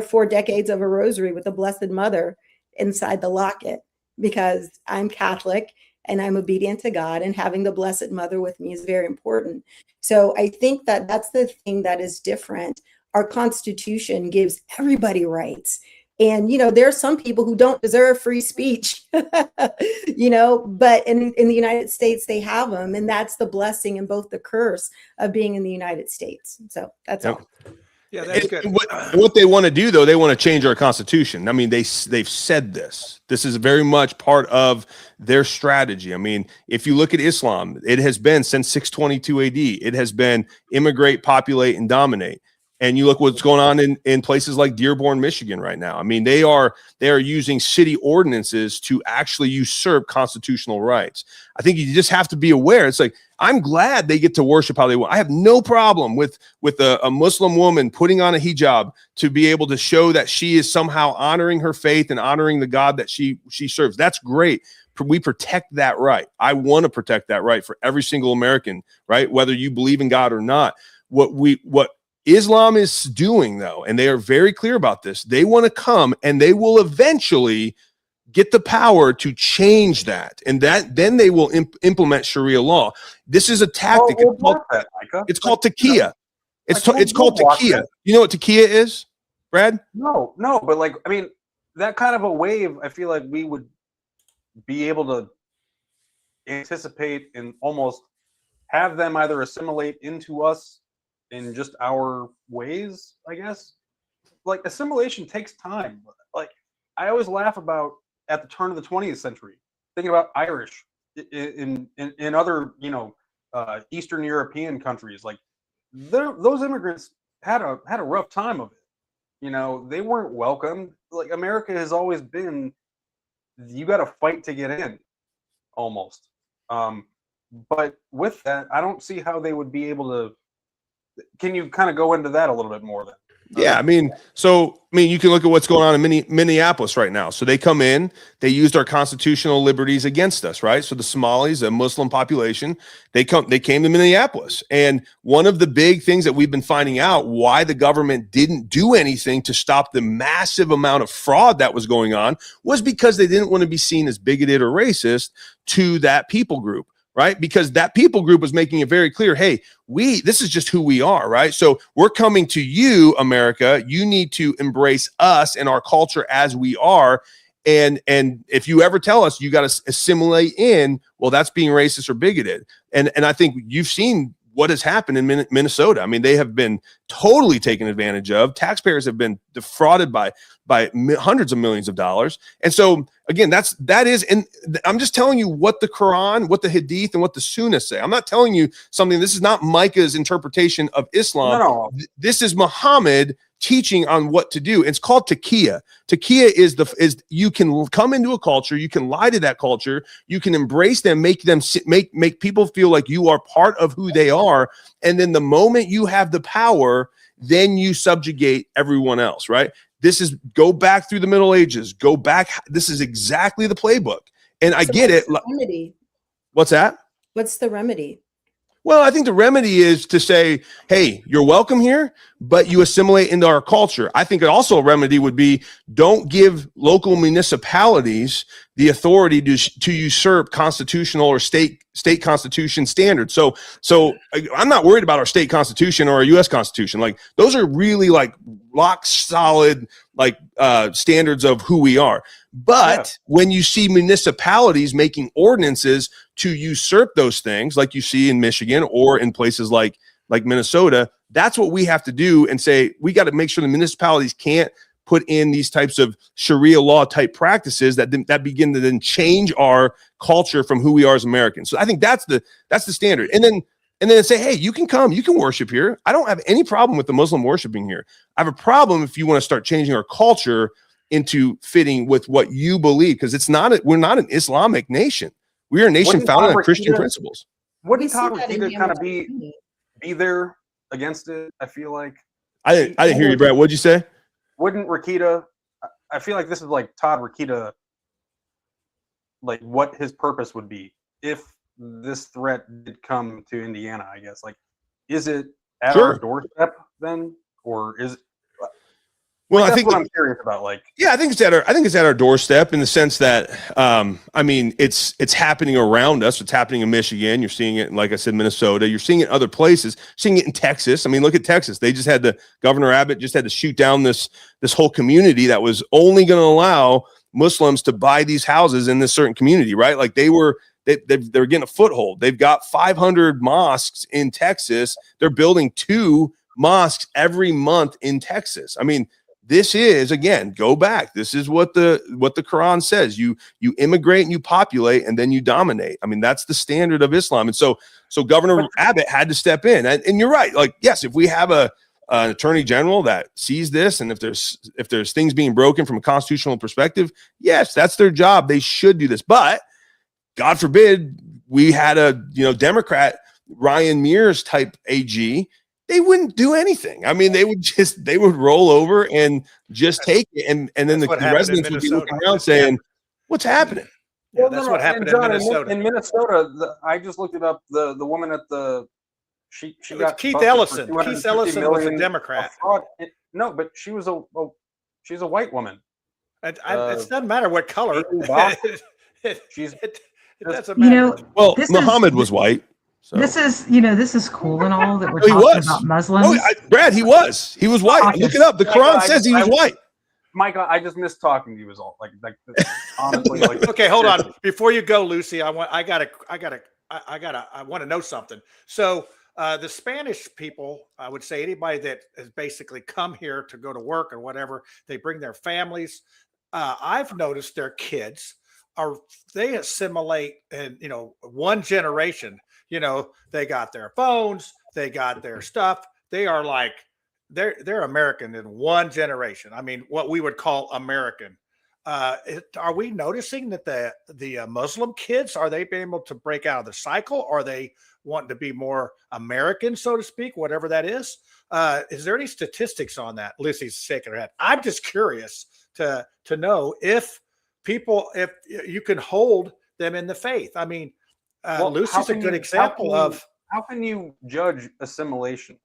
Speaker 6: 4 decades of a rosary with the Blessed Mother inside the locket because I'm Catholic and I'm obedient to God, and having the Blessed Mother with me is very important. So I think that that's the thing that is different. Our Constitution gives everybody rights. And, there are some people who don't deserve free speech, but in the United States, they have them. And that's the blessing and both the curse of being in the United States. So that's all.
Speaker 8: Yeah, that's good.
Speaker 5: What they want to do, though, they want to change our Constitution. I mean, they've said this. This is very much part of their strategy. I mean, if you look at Islam, it has been since 622 AD. It has been immigrate, populate, and dominate. And you look what's going on in places like Dearborn, Michigan right now. I mean, they are using city ordinances to actually usurp constitutional rights. I think you just have to be aware. It's like, I'm glad they get to worship how they want. I have no problem with a Muslim woman putting on a hijab to be able to show that she is somehow honoring her faith and honoring the God that she serves. That's great. We protect that right. I want to protect that right for every single American, right? Whether you believe in God or not. What Islam is doing, though, and they are very clear about this, they want to come and they will eventually get the power to change that, and then they will implement Sharia law. This is a tactic. It's called taqiyya. It's called taqiyya. You know what taqiyya is, Brad?
Speaker 15: No, but that kind of a wave, I feel like we would be able to anticipate and almost have them either assimilate into us in just our ways, I guess. Like, assimilation takes time. Like, I always laugh about at the turn of the 20th century, thinking about Irish in other, Eastern European countries. Like, those immigrants had a rough time of it. They weren't welcomed. Like, America has always been, you got to fight to get in, almost. But with that, I don't see how they would be able to. Can you kind of go into that a little bit more then?
Speaker 5: Yeah, I mean, you can look at what's going on in Minneapolis right now. So they come in, they used our constitutional liberties against us, right? So the Somalis, a Muslim population, they came to Minneapolis. And one of the big things that we've been finding out why the government didn't do anything to stop the massive amount of fraud that was going on was because they didn't want to be seen as bigoted or racist to that people group. Right? Because that people group was making it very clear, hey, this is just who we are, right? So we're coming to you, America. You need to embrace us and our culture as we are. And if you ever tell us you got to assimilate in, well, that's being racist or bigoted. And I think you've seen what has happened in Minnesota. I mean, they have been totally taken advantage of. Taxpayers have been defrauded by hundreds of millions of dollars. And so again, that is, and I'm just telling you what the Quran, what the Hadith, and what the Sunnah say. I'm not telling you something. This is not Micah's interpretation of Islam.
Speaker 15: No.
Speaker 5: This is Muhammad teaching on what to do. It's called taqiyya. Taqiyya is you can come into a culture, you can lie to that culture, you can embrace them, make people feel like you are part of who they are, and then the moment you have the power, then you subjugate everyone else, right? This is go back through the Middle Ages, go back. This is exactly the playbook. And I get it.
Speaker 6: Remedy.
Speaker 5: What's that?
Speaker 6: What's the remedy?
Speaker 5: Well, I think the remedy is to say, hey, you're welcome here, but you assimilate into our culture. I think also a remedy would be don't give local municipalities the authority to usurp constitutional or state state constitution standards. So I'm not worried about our state constitution or our U.S. Constitution. Like those are really like rock solid like standards of who we are. But when you see municipalities making ordinances to usurp those things, like you see in Michigan or in places like Minnesota, that's what we have to do and say, we got to make sure the municipalities can't put in these types of Sharia law type practices that begin to then change our culture from who we are as Americans. So I think that's the standard. And then say, hey, you can come, you can worship here. I don't have any problem with the Muslim worshiping here. I have a problem if you want to start changing our culture into fitting with what you believe, because we're not an Islamic nation. We are a nation founded on Christian principles.
Speaker 15: Wouldn't Todd Rokita kind of be there against it? I feel like
Speaker 5: I didn't hear you, Brad. What'd you say?
Speaker 15: Wouldn't Rokita? I feel like this is like Todd Rokita, like what his purpose would be if this threat did come to Indiana. I guess, like, is it at our doorstep then, or is it? Well, I think what I'm curious about, like,
Speaker 5: yeah, I think it's at our doorstep in the sense that, I mean, it's happening around us. It's happening in Michigan. You're seeing it, like I said, Minnesota. You're seeing it in other places. Seeing it in Texas. I mean, look at Texas. They just had Governor Abbott just had to shoot down this whole community that was only going to allow Muslims to buy these houses in this certain community, right? Like they're getting a foothold. They've got 500 mosques in Texas. They're building 2 mosques every month in Texas. I mean, this is, again, go back. This is what the Quran says. You immigrate and you populate and then you dominate. I mean, that's the standard of Islam. And so Governor Abbott had to step in. And you're right. Like, yes, if we have an attorney general that sees this, and if there's things being broken from a constitutional perspective, yes, that's their job. They should do this. But God forbid we had a Democrat Ryan Mears type AG. They wouldn't do anything. I mean, they would roll over and just take it, and then the residents would be looking around saying, "What's happening?"
Speaker 8: Yeah, that's what happened in Minnesota.
Speaker 15: In Minnesota, I just looked it up. The woman at she got
Speaker 8: Keith Ellison. Keith Ellison was a Democrat.
Speaker 15: No, but she's a white woman.
Speaker 8: It doesn't matter what color. It doesn't
Speaker 16: matter.
Speaker 5: Well, Muhammad was white. So.
Speaker 16: This is cool and all that we're talking about Muslims.
Speaker 5: Oh, Brad, he was white. Look it up. The Quran says he was white.
Speaker 15: Michael, I just missed talking to you. Was all like honestly. Like,
Speaker 8: okay, hold on. Before you go, Lucy, I want to know something. So the Spanish people, I would say anybody that has basically come here to go to work or whatever, they bring their families. I've noticed their kids they assimilate in one generation. They got their phones, they got their stuff. They are like, they're American in one generation. I mean, what we would call American. Are we noticing that the Muslim kids, are they being able to break out of the cycle? Are they wanting to be more American, so to speak, whatever that is? Is there any statistics on that? Lucy's shaking her head. I'm just curious to know if you can hold them in the faith. I mean, Lucy's a good example of
Speaker 15: how can you judge assimilation?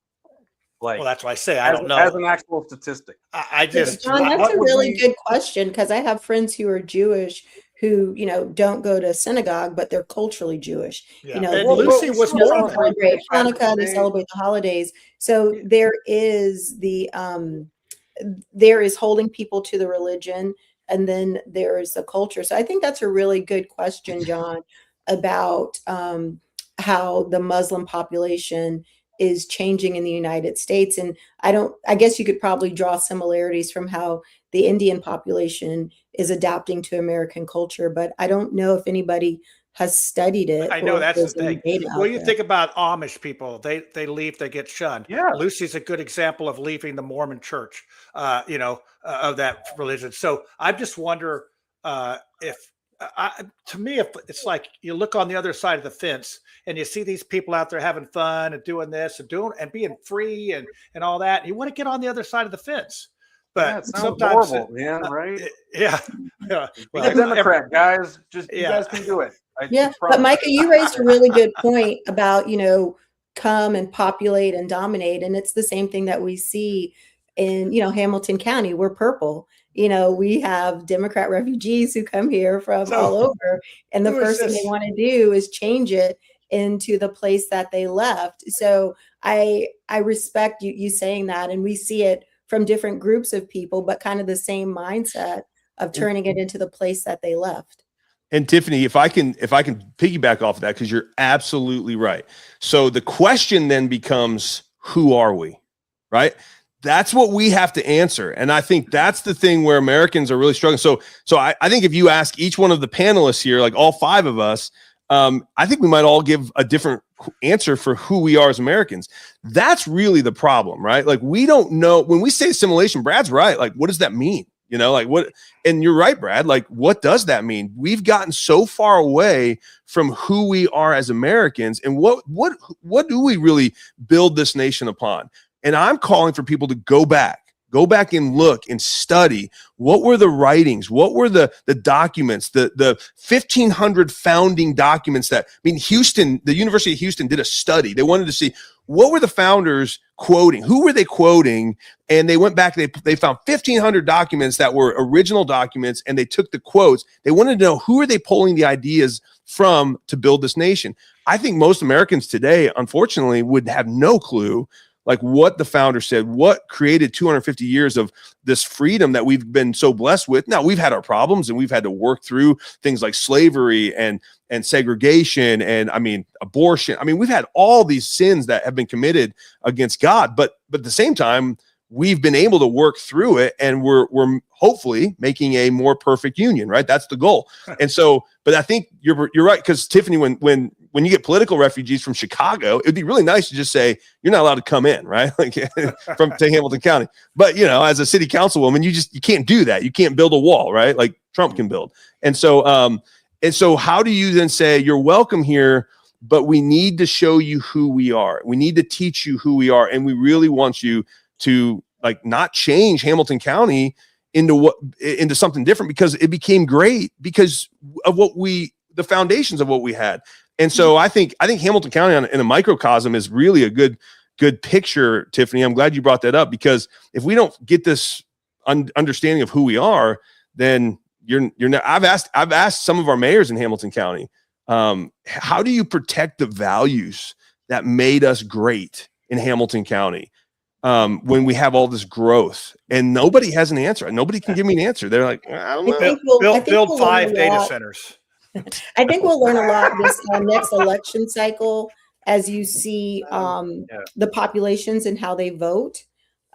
Speaker 15: Like,
Speaker 8: well, that's why I say I don't know
Speaker 15: as an actual statistic.
Speaker 8: I just
Speaker 6: John, that's a really good question, because I have friends who are Jewish who don't go to synagogue, but they're culturally Jewish.
Speaker 8: Yeah. Lucy was
Speaker 6: they celebrate Hanukkah, they celebrate the holidays. So there is there is holding people to the religion, and then there is the culture. So I think that's a really good question, John, about how the Muslim population is changing in the United States. And I guess you could probably draw similarities from how the Indian population is adapting to American culture, but I don't know if anybody has studied it.
Speaker 8: I know that's the thing. Well, you think about Amish people, they leave, they get shunned.
Speaker 15: Yeah.
Speaker 8: Lucy's a good example of leaving the Mormon church, of that religion. So I just wonder to me, if it's like you look on the other side of the fence and you see these people out there having fun and doing this and being free and all that, you want to get on the other side of the fence. But sometimes,
Speaker 15: horrible, man, right?
Speaker 8: Yeah.
Speaker 15: Well, be a Democrat, guys. Just you guys can do it.
Speaker 6: But Micah, you raised a really good point about come and populate and dominate, and it's the same thing that we see in Hamilton County. We're purple, we have Democrat refugees who come here from all over, and the first thing they want to do is change it into the place that they left. So I respect you saying that, and we see it from different groups of people, but kind of the same mindset of turning it into the place that they left.
Speaker 5: And Tiffany, if I can piggyback off of that, because you're absolutely right. So the question then becomes, who are we? Right? That's what we have to answer. And I think that's the thing where Americans are really struggling. So I think if you ask each one of the panelists here, like all five of us, I think we might all give a different answer for who we are as Americans. That's really the problem, right? Like, we don't know. When we say assimilation, Brad's right. Like, what does that mean? Like what? And you're right, Brad. Like, what does that mean? We've gotten so far away from who we are as Americans, and what do we really build this nation upon? And I'm calling for people to go back and look and study. What were the writings? What were the documents, the 1,500 founding documents that, Houston, the University of Houston did a study. They wanted to see, what were the founders quoting? Who were they quoting? And they went back, they found 1,500 documents that were original documents, and they took the quotes. They wanted to know, who are they pulling the ideas from to build this nation? I think most Americans today, unfortunately, would have no clue like what the founder said, what created 250 years of this freedom that we've been so blessed with. Now, we've had our problems, and we've had to work through things like slavery and segregation and abortion. We've had all these sins that have been committed against God, but at the same time, we've been able to work through it, and we're hopefully making a more perfect union, right? That's the goal. And so, but I think you're right, because Tiffany, when you get political refugees from Chicago, it'd be really nice to just say, you're not allowed to come in, right? Like from Hamilton County. But as a city councilwoman, you can't do that. You can't build a wall, right? Like Trump can build. And so how do you then say, you're welcome here, but we need to show you who we are. We need to teach you who we are, and we really want you to not change Hamilton County into something different, because it became great because of the foundations of what we had. And so I think Hamilton County in a microcosm is really a good picture, Tiffany. I'm glad you brought that up, because if we don't get this understanding of who we are, then you're not. I've asked some of our mayors in Hamilton County, how do you protect the values that made us great in Hamilton County when we have all this growth? And nobody has an answer. Nobody can give me an answer. They're like, I don't know.
Speaker 8: Build 5 data centers.
Speaker 6: I think we'll learn a lot this next election cycle as you see the populations and how they vote.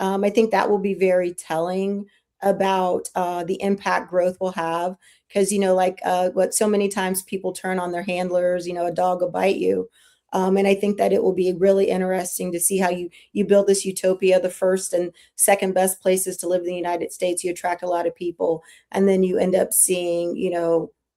Speaker 6: I think that will be very telling about the impact growth will have, because what so many times people turn on their handlers, a dog will bite you. And I think that it will be really interesting to see how you build this utopia, the first and second best places to live in the United States. You attract a lot of people, and then you end up seeing,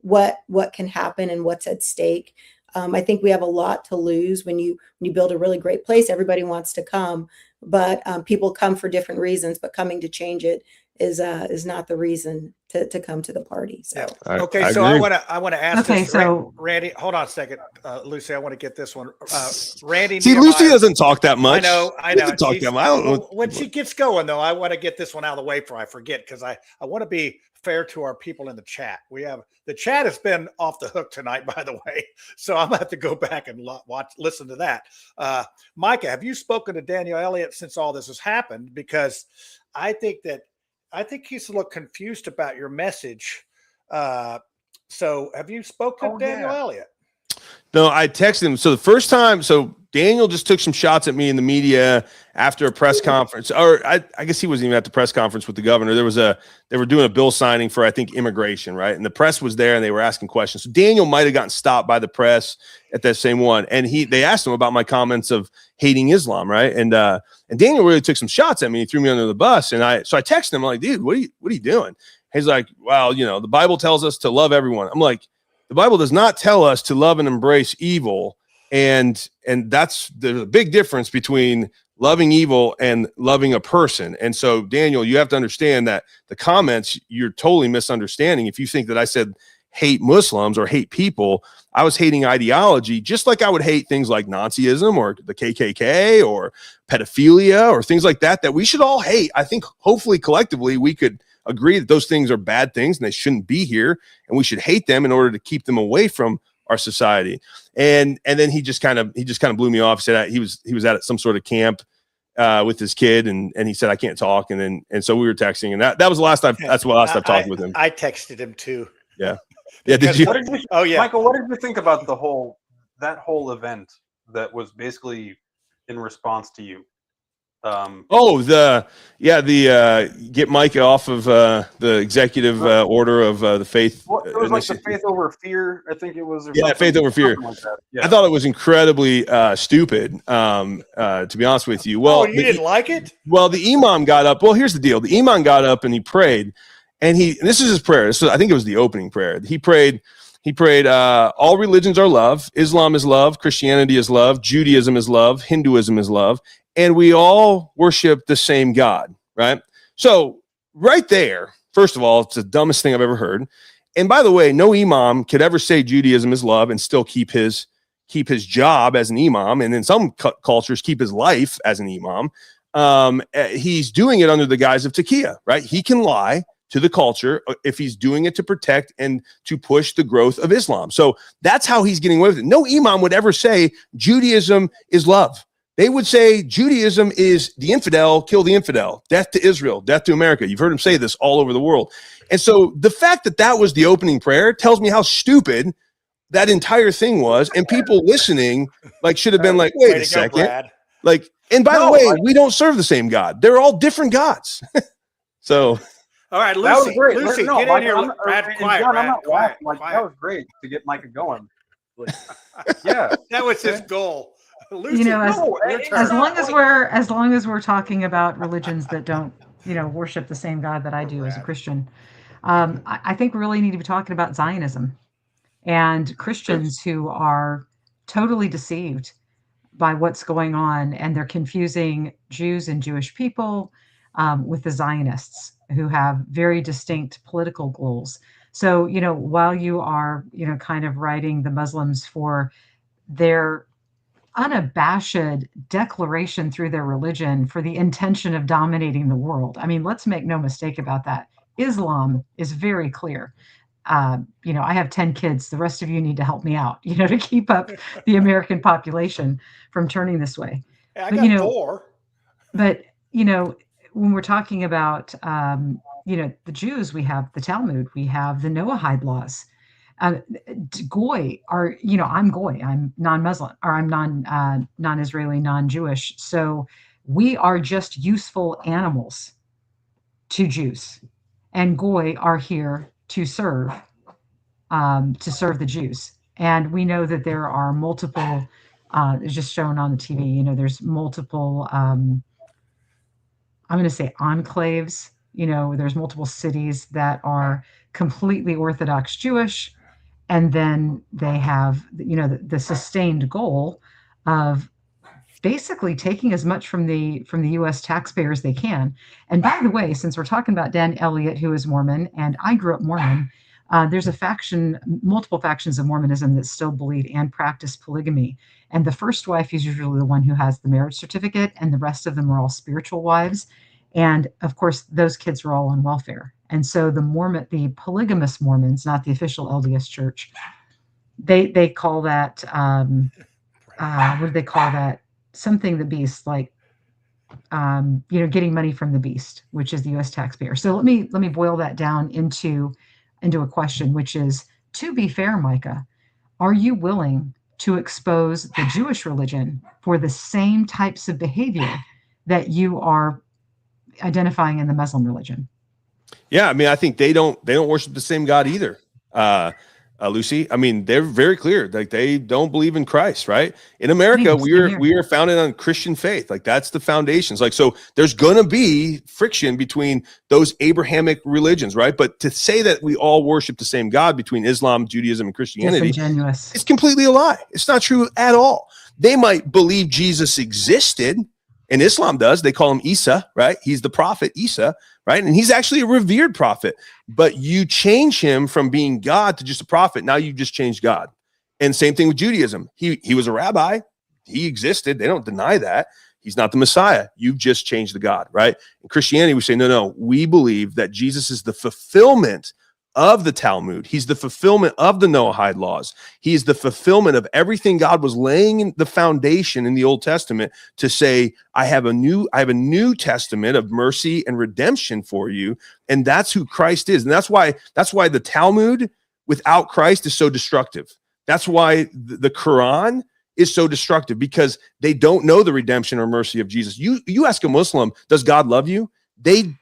Speaker 6: what can happen and what's at stake. I think we have a lot to lose when you build a really great place. Everybody wants to come, but people come for different reasons. But coming to change it is not the reason to come to the party. So
Speaker 8: okay, so I want to ask. Okay, so Randy, hold on a second, Lucy. I want to get this one. Randy,
Speaker 5: see, Nehemiah, Lucy doesn't talk that much.
Speaker 8: I know.
Speaker 5: Talk that much. I don't know.
Speaker 8: When she gets going, though, I want to get this one out of the way before I forget, because I want to be fair to our people in the chat. The chat has been off the hook tonight, by the way, so I'm gonna have to go back and listen to that. Micah, have you spoken to Daniel Elliott since all this has happened? Because I think he's a little confused about your message. So have you spoken to Daniel Elliott?
Speaker 5: No, I texted him. So the first time, Daniel just took some shots at me in the media after a press conference, or I guess he wasn't even at the press conference with the governor. They were doing a bill signing for, I think, immigration, right? And the press was there, and they were asking questions. So Daniel might have gotten stopped by the press at that same one, and they asked him about my comments of hating Islam, right? And Daniel really took some shots at me. He threw me under the bus, and I texted him, I'm like, dude, what are you doing? He's like, well, the Bible tells us to love everyone. I'm like, the Bible does not tell us to love and embrace evil. And there's a big difference between loving evil and loving a person. And so, Daniel, you have to understand that the comments, you're totally misunderstanding. If you think that I said hate Muslims or hate people, I was hating ideology, just like I would hate things like Nazism or the KKK or pedophilia or things like that we should all hate. I think hopefully collectively we could agree that those things are bad things and they shouldn't be here, and we should hate them in order to keep them away from our society. And then he just kind of blew me off. He said he was at some sort of camp with his kid, and he said, I can't talk. And so we were texting, and that was the last time. That's the last I've talked with him.
Speaker 8: I texted him too.
Speaker 5: Yeah. Yeah. Did you?
Speaker 15: Michael, what did you think about that whole event that was basically in response to you?
Speaker 5: Get Micah off of the executive order of the faith.
Speaker 15: It was like the faith over fear, I think it was.
Speaker 5: Faith over fear.
Speaker 15: Like yeah.
Speaker 5: I thought it was incredibly stupid, to be honest with you. Well,
Speaker 8: you didn't like it?
Speaker 5: Well, the imam got up. Well, here's the deal. The imam got up and he prayed, and this is his prayer. I think it was the opening prayer. He prayed, all religions are love. Islam is love. Christianity is love. Judaism is love. Hinduism is love. And we all worship the same God, right? So right there, first of all, it's the dumbest thing I've ever heard. And by the way, no imam could ever say Judaism is love and still keep his job as an imam, and in some cultures keep his life as an imam. He's doing it under the guise of taqiyya, right? He can lie to the culture if he's doing it to protect and to push the growth of Islam. So that's how he's getting away with it. No imam would ever say Judaism is love. They would say Judaism is the infidel, kill the infidel, death to Israel, death to America. You've heard him say this all over the world. And so the fact that was the opening prayer tells me how stupid that entire thing was. And people listening should have been like, wait a second. And by the way, we don't serve the same God. They're all different gods. So.
Speaker 8: All right, Lucy,
Speaker 15: that was great.
Speaker 8: Lucy,
Speaker 15: no,
Speaker 8: get in here. Brad, quiet,
Speaker 15: John,
Speaker 8: Brad,
Speaker 15: I'm not
Speaker 8: quiet,
Speaker 15: laughing.
Speaker 8: quiet.
Speaker 15: That was great to get Micah going. Yeah.
Speaker 8: That was his goal. Lucy,
Speaker 16: as long as we're talking about religions that don't, worship the same God that I do as a Christian, I think we really need to be talking about Zionism and Christians who are totally deceived by what's going on, and they're confusing Jews and Jewish people with the Zionists, who have very distinct political goals. So, while you are, kind of writing the Muslims for their unabashed declaration through their religion for the intention of dominating the world. I mean, let's make no mistake about that. Islam is very clear. I have 10 kids. The rest of you need to help me out, to keep up the American population from turning this way.
Speaker 8: I got 4.
Speaker 16: But, when we're talking about, the Jews, we have the Talmud, we have the Noahide laws. Goy are, I'm Goy, I'm non-Muslim, or I'm non-Israeli, non-Jewish. So we are just useful animals to Jews, and Goy are here to serve the Jews. And we know that there are multiple, just shown on the TV, there's multiple, I'm going to say enclaves, there's multiple cities that are completely Orthodox Jewish. And then they have, the sustained goal of basically taking as much from the U.S. taxpayer as they can. And by the way, since we're talking about Dan Elliott, who is Mormon, and I grew up Mormon, there's multiple factions of Mormonism that still believe and practice polygamy. And the first wife is usually the one who has the marriage certificate, and the rest of them are all spiritual wives. And of course, those kids are all on welfare. And so the polygamous Mormons, not the official LDS Church, they call that, what do they call that? Something the beast, like, getting money from the beast, which is the U.S. taxpayer. So let me boil that down into a question, which is, to be fair, Micah, are you willing to expose the Jewish religion for the same types of behavior that you are identifying in the Muslim religion?
Speaker 5: Yeah, I mean, I think they don't worship the same God either. Lucy, I mean, they're very clear. Like, they don't believe in Christ, right? In America, we are founded on Christian faith. Like, that's the foundations. Like, so there's gonna be friction between those Abrahamic religions, right? But to say that we all worship the same God between Islam, Judaism, and Christianity, it's completely a lie. It's not true at all. They might believe Jesus existed, and Islam does. They call him Isa, right? He's the prophet Isa, right? And he's actually a revered prophet. But you change him from being God to just a prophet. Now you just changed God. And same thing with Judaism. He was a rabbi. He existed. They don't deny that. He's not the Messiah. You've just changed the God, right? In Christianity, we say, no, we believe that Jesus is the fulfillment of the Talmud. He's the fulfillment of the Noahide laws. He is the fulfillment of everything God was laying in the foundation in the Old Testament to say, I have a new testament of mercy and redemption for you. And that's who Christ is. And that's why the Talmud without Christ is so destructive. That's why the Quran is so destructive, because they don't know the redemption or mercy of Jesus. You ask a Muslim, does God love you? They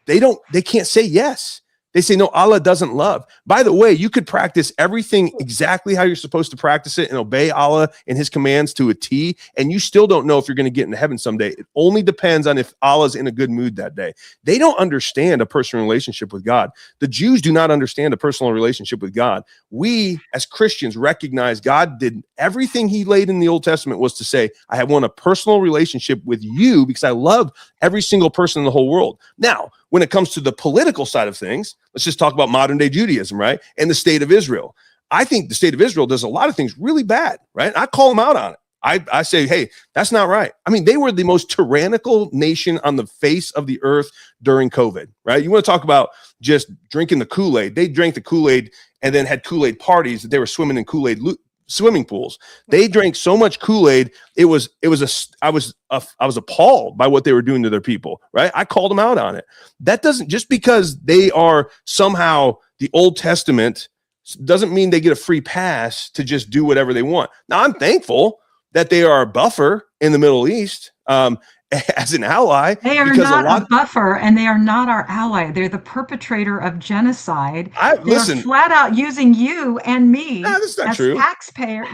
Speaker 5: can't say yes. They say, no, Allah doesn't love. By the way, you could practice everything exactly how you're supposed to practice it and obey Allah and his commands to a T, and you still don't know if you're going to get into heaven someday. It only depends on if Allah's in a good mood that day. They don't understand a personal relationship with God. The Jews do not understand a personal relationship with God. We, as Christians, recognize God did everything he laid in the Old Testament was to say, I want a personal relationship with you because I love every single person in the whole world. Now, when it comes to the political side of things, let's just talk about modern day Judaism, right? And the state of Israel. I think the state of Israel does a lot of things really bad, right? I call them out on it. I say, hey, that's not right. I mean, they were the most tyrannical nation on the face of the earth during COVID, right? You want to talk about just drinking the Kool-Aid. They drank the Kool-Aid and then had Kool-Aid parties that they were swimming in Kool-Aid swimming pools. They drank so much Kool-Aid. I was appalled by what they were doing to their people, right? I called them out on it. That doesn't, just because they are somehow the Old Testament doesn't mean they get a free pass to just do whatever they want. Now, I'm thankful that they are a buffer in the Middle East as an ally.
Speaker 16: They are not a buffer, and they are not our ally. They're the perpetrator of genocide. They're flat out using you and me as taxpayers.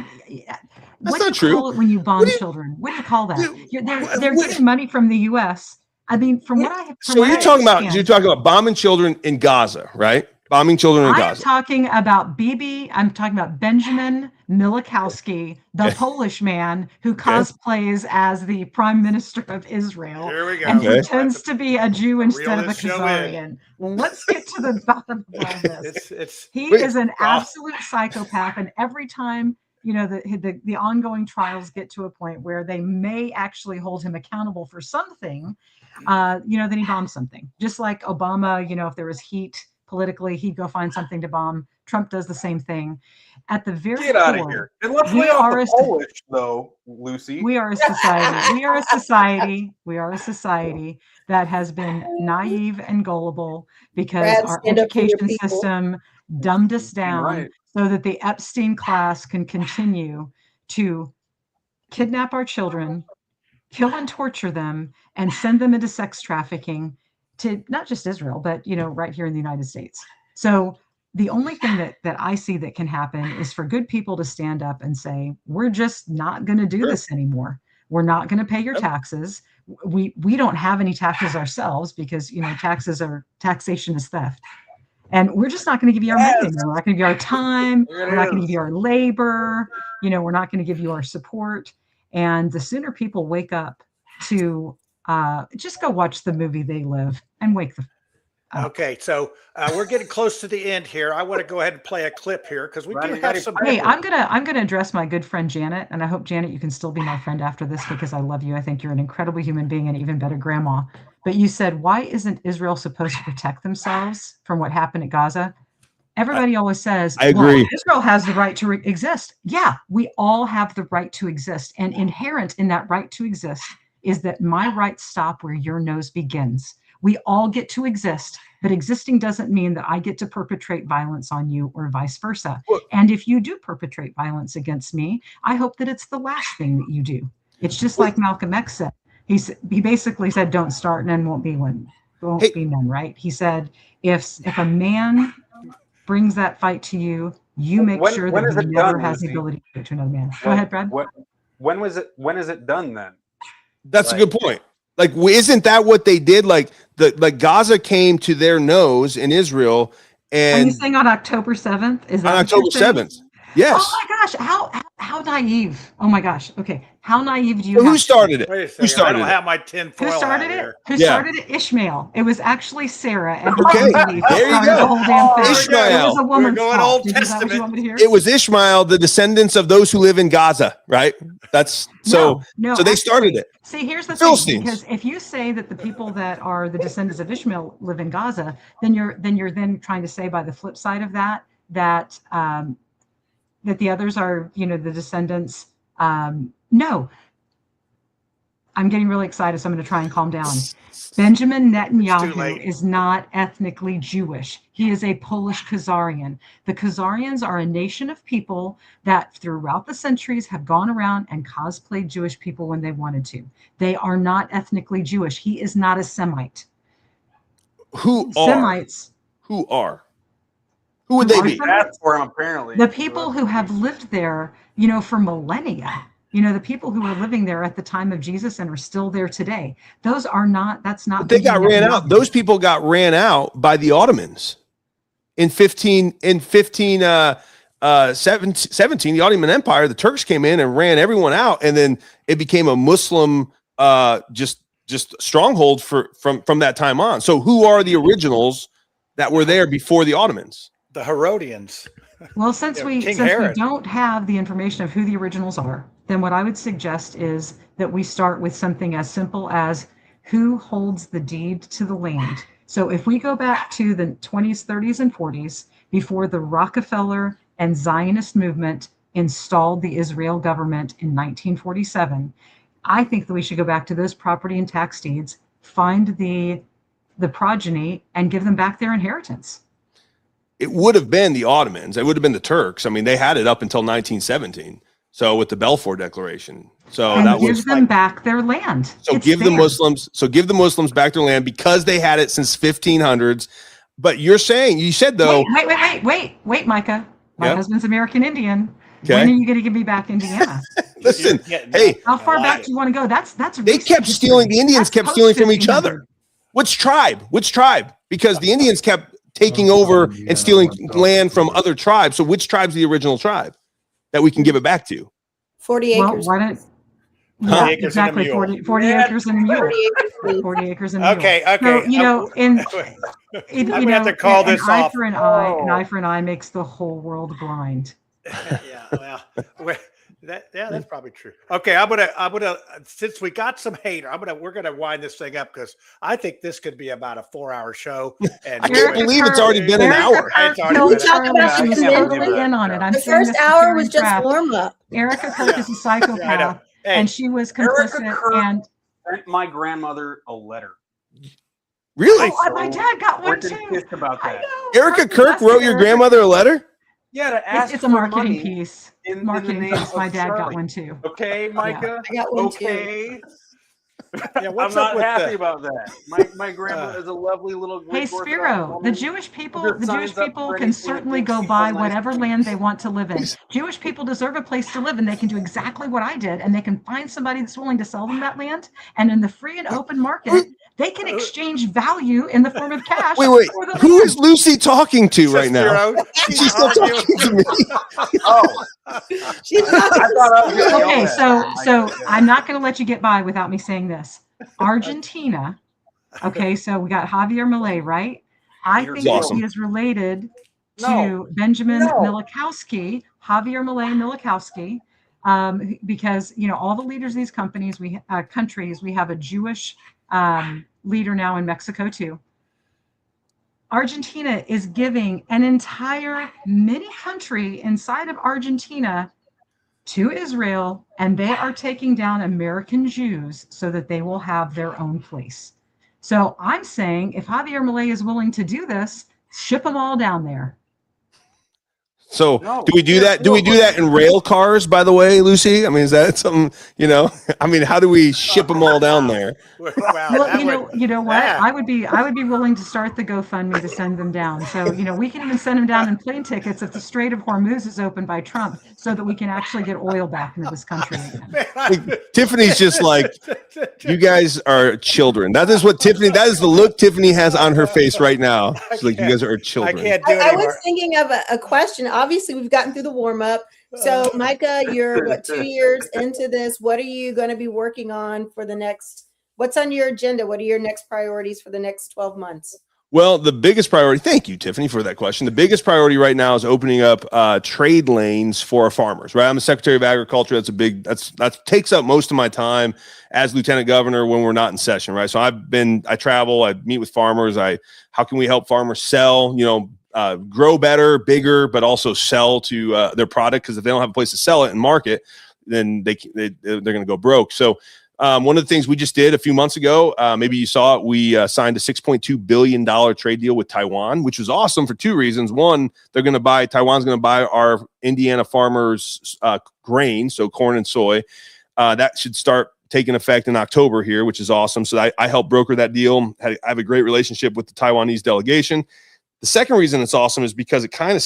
Speaker 16: What do you call it when you bomb children? What do you call that? They're getting money from the U.S. I mean, from what I have.
Speaker 5: So you're talking about bombing children in Gaza, right? Bombing children in Gaza.
Speaker 16: I'm talking about I'm talking about Benjamin Milikowski, the Polish man who cosplays as the Prime Minister of Israel.
Speaker 8: Here we go.
Speaker 16: And pretends to be a Jew instead of a Khazarian. Well, let's get to the bottom of all this. He is an absolute psychopath, and every time the ongoing trials get to a point where they may actually hold him accountable for something, then he bombs something. Just like Obama, if there was heat politically, he'd go find something to bomb. Trump does the same thing. At the very
Speaker 15: Get out of here. And let's lay off the Polish, though, Lucy.
Speaker 16: We are a society. We are a society that has been naive and gullible because our education system dumbed us down so that the Epstein class can continue to kidnap our children, kill and torture them, and send them into sex trafficking to not just Israel, but right here in the United States. So the only thing that I see that can happen is for good people to stand up and say, we're just not going to do this anymore. We're not going to pay your taxes. We don't have any taxes ourselves because taxation is theft. And we're just not going to give you our money anymore. We're not going to give you our time. We're not going to give you our labor. We're not going to give you our support. And the sooner people wake up to just go watch the movie They Live and wake the
Speaker 8: Okay, so we're getting close to the end here. I want to go ahead and play a clip here because we do have some.
Speaker 16: Hey, I'm gonna address my good friend Janet, and I hope Janet, you can still be my friend after this because I love you. I think you're an incredible human being and even better grandma. But you said, why isn't Israel supposed to protect themselves from what happened at Gaza? Everybody always says,
Speaker 5: I agree.
Speaker 16: Well, Israel has the right to exist. Yeah, we all have the right to exist, and inherent in that right to exist is that my rights stop where your nose begins. We all get to exist, but existing doesn't mean that I get to perpetrate violence on you or vice versa. And if you do perpetrate violence against me, I hope that it's the last thing that you do. It's just like Malcolm X said. He basically said, don't start and then won't be none, right? He said, if a man brings that fight to you, you make sure that he never has the ability to do it to another man. Go ahead, Brad.
Speaker 15: When is it done then?
Speaker 5: That's a good point. Like, isn't that what they did? Like Gaza came to their nose in Israel, and
Speaker 16: are you saying on October 7th? Is that
Speaker 5: on October 7th? Yes.
Speaker 16: Oh my gosh, how naive. Oh my gosh. Okay. How naive do you
Speaker 5: Well,
Speaker 16: have
Speaker 5: who started it?
Speaker 8: Wait a second.
Speaker 5: Who started
Speaker 8: I don't
Speaker 5: it?
Speaker 8: have my tinfoil
Speaker 16: Who started
Speaker 8: hat
Speaker 16: it?
Speaker 8: here.
Speaker 16: Who
Speaker 5: Yeah.
Speaker 16: started it? Ishmael. It was actually Sarah and her
Speaker 5: Okay,
Speaker 16: unbelief
Speaker 5: there you
Speaker 16: started
Speaker 5: go.
Speaker 16: the whole damn thing.
Speaker 5: Ishmael.
Speaker 16: It was a woman's
Speaker 8: going
Speaker 16: fault.
Speaker 8: Old
Speaker 16: Is that what you want me to hear?
Speaker 5: It was Ishmael, the descendants of those who live in Gaza, right? That's so.
Speaker 16: No,
Speaker 5: so they
Speaker 16: actually,
Speaker 5: started it.
Speaker 16: See, here's the
Speaker 5: Philistines.
Speaker 16: thing, because if you say that the people that are the descendants of Ishmael live in Gaza, then you're trying to say by the flip side of that that the others are, the descendants. No, I'm getting really excited, so I'm going to try and calm down. Benjamin Netanyahu is not ethnically Jewish. He is a Polish Khazarian. The Khazarians are a nation of people that throughout the centuries have gone around and cosplayed Jewish people when they wanted to. They are not ethnically Jewish. He is not a Semite.
Speaker 5: Who
Speaker 16: Semites?
Speaker 5: Who are? Who would they be?
Speaker 15: That's for him, apparently.
Speaker 16: The people who have lived there, for millennia. The people who were living there at the time of Jesus and are still there today. Those are not. That's not.
Speaker 5: They got ran out. Those people got ran out by the Ottomans in 1517. The Ottoman Empire. The Turks came in and ran everyone out, and then it became a Muslim just stronghold from that time on. So who are the originals that were there before the Ottomans?
Speaker 8: The Herodians.
Speaker 16: Well, since we don't have the information of who the originals are, then what I would suggest is that we start with something as simple as who holds the deed to the land. So if we go back to the 20s, 30s, and 40s, before the Rockefeller and Zionist movement installed the Israel government in 1947, I think that we should go back to those property and tax deeds, find the progeny, and give them back their inheritance.
Speaker 5: It would have been the Ottomans. It would have been the Turks. I mean, they had it up until 1917. So with the Balfour Declaration. So
Speaker 16: and
Speaker 5: that
Speaker 16: give
Speaker 5: was
Speaker 16: them back their land.
Speaker 5: So give the Muslims back their land because they had it since 1500s. But you said though.
Speaker 16: Wait, Micah. My husband's American Indian.
Speaker 5: Okay.
Speaker 16: When are you going to give me back Indiana?
Speaker 5: Listen, hey,
Speaker 16: how far back do you want to go? That's
Speaker 5: they kept stealing. The Indians kept stealing from each other. Which tribe? Because the Indians kept taking over and stealing land from other tribes. So which tribe's the original tribe that we can give it back to?
Speaker 6: 40 acres.
Speaker 16: Why don't? Yeah, exactly. 40 acres and a mule. 40 acres and a mule.
Speaker 8: Okay.
Speaker 16: So,
Speaker 8: I'm gonna have to call this off.
Speaker 16: An eye for an eye makes the whole world blind.
Speaker 8: Yeah, well, that's probably true. Okay, I'm gonna since we got some hate, we're gonna wind this thing up because I think this could be about a 4-hour show. And
Speaker 5: I can't believe it's already been an hour.
Speaker 16: Totally in on it.
Speaker 6: The first hour was just warm up.
Speaker 16: Erica Kirk is a psychopath, and she was complicit. And
Speaker 15: sent my grandmother a letter.
Speaker 5: Really?
Speaker 16: Oh, my dad got one too.
Speaker 15: About that.
Speaker 5: Erica Kirk wrote your grandmother a letter?
Speaker 15: Yeah, to ask
Speaker 16: it's a marketing
Speaker 15: for
Speaker 16: piece.
Speaker 15: In
Speaker 16: marketing
Speaker 15: the
Speaker 16: piece. My dad got one too.
Speaker 15: Okay, Micah.
Speaker 6: I got one
Speaker 15: too.
Speaker 8: Yeah,
Speaker 15: I'm not happy about that. My grandmother is a lovely little.
Speaker 16: Hey, Spiro, the Jewish people can certainly go buy whatever land they want to live in. Jewish people deserve a place to live, and they can do exactly what I did, and they can find somebody that's willing to sell them that land. And in the free and open market, they can exchange value in the form of cash.
Speaker 5: Wait. Who is Lucy talking to right now? She's still talking to me.
Speaker 6: She's not.
Speaker 16: Okay, so I'm not going to let you get by without me saying this. Argentina. Okay, so we got Javier Milei, right? I think that he is related to Benjamin Milikowski, Javier Milei Milikowski, because all the leaders of these countries, we have a Jewish leader now in Mexico too. Argentina is giving an entire mini country inside of Argentina to Israel, and they are taking down American Jews so that they will have their own place. So I'm saying if Javier Milei is willing to do this, ship them all down there.
Speaker 5: So do we do that? Do we do that in rail cars, by the way, Lucy? I mean, is that something, I mean, how do we ship them all down there?
Speaker 16: Well, you know what? I would be willing to start the GoFundMe to send them down. So, we can even send them down in plane tickets if the Strait of Hormuz is opened by Trump so that we can actually get oil back into this country again.
Speaker 5: Tiffany's just like, you guys are children. That is the look Tiffany has on her face right now. She's like, you guys are children.
Speaker 8: I can't do it
Speaker 6: I was thinking of a question. obviously we've gotten through the warm up. So Micah, you're what, 2 years into this. What are you going to be working on for the next, what's on your agenda? What are your next priorities for the next 12 months?
Speaker 5: Well, the biggest priority, thank you, Tiffany, for that question. The biggest priority right now is opening up trade lanes for our farmers, right? I'm the Secretary of Agriculture. That takes up most of my time as Lieutenant Governor when we're not in session, right? So I travel, I meet with farmers. How can we help farmers sell, grow better, bigger, but also sell to their product? Because if they don't have a place to sell it and market, then they're going to go broke. So one of the things we just did a few months ago, maybe you saw it, we signed a $6.2 billion trade deal with Taiwan, which was awesome for two reasons. One, Taiwan's going to buy our Indiana farmers' grain, so corn and soy. That should start taking effect in October here, which is awesome. So I helped broker that deal. I have a great relationship with the Taiwanese delegation. The second reason it's awesome is because it kind of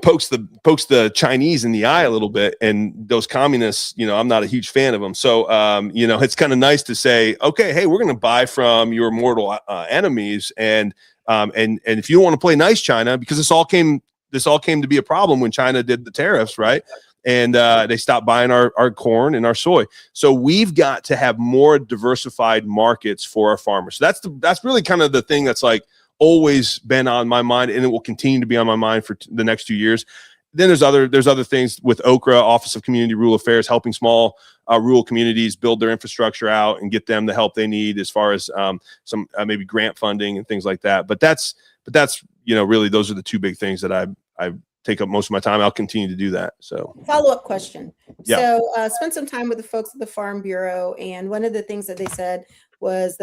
Speaker 5: pokes the Chinese in the eye a little bit, and those communists, I'm not a huge fan of them. So, it's kind of nice to say, okay, hey, we're going to buy from your mortal enemies. And if you don't want to play nice, China, because this all came to be a problem when China did the tariffs, right? And they stopped buying our corn and our soy. So we've got to have more diversified markets for our farmers. So that's really kind of the thing that's like always been on my mind, and it will continue to be on my mind for the next 2 years. Then there's other things with OCRA, Office of Community Rural Affairs, helping small rural communities build their infrastructure out and get them the help they need as far as some maybe grant funding and things like that. But that's really those are the two big things that I take up most of my time. I'll continue to do that. So
Speaker 6: follow-up question.
Speaker 5: Yeah.
Speaker 6: So spend some time with the folks at the Farm Bureau, and one of the things that they said was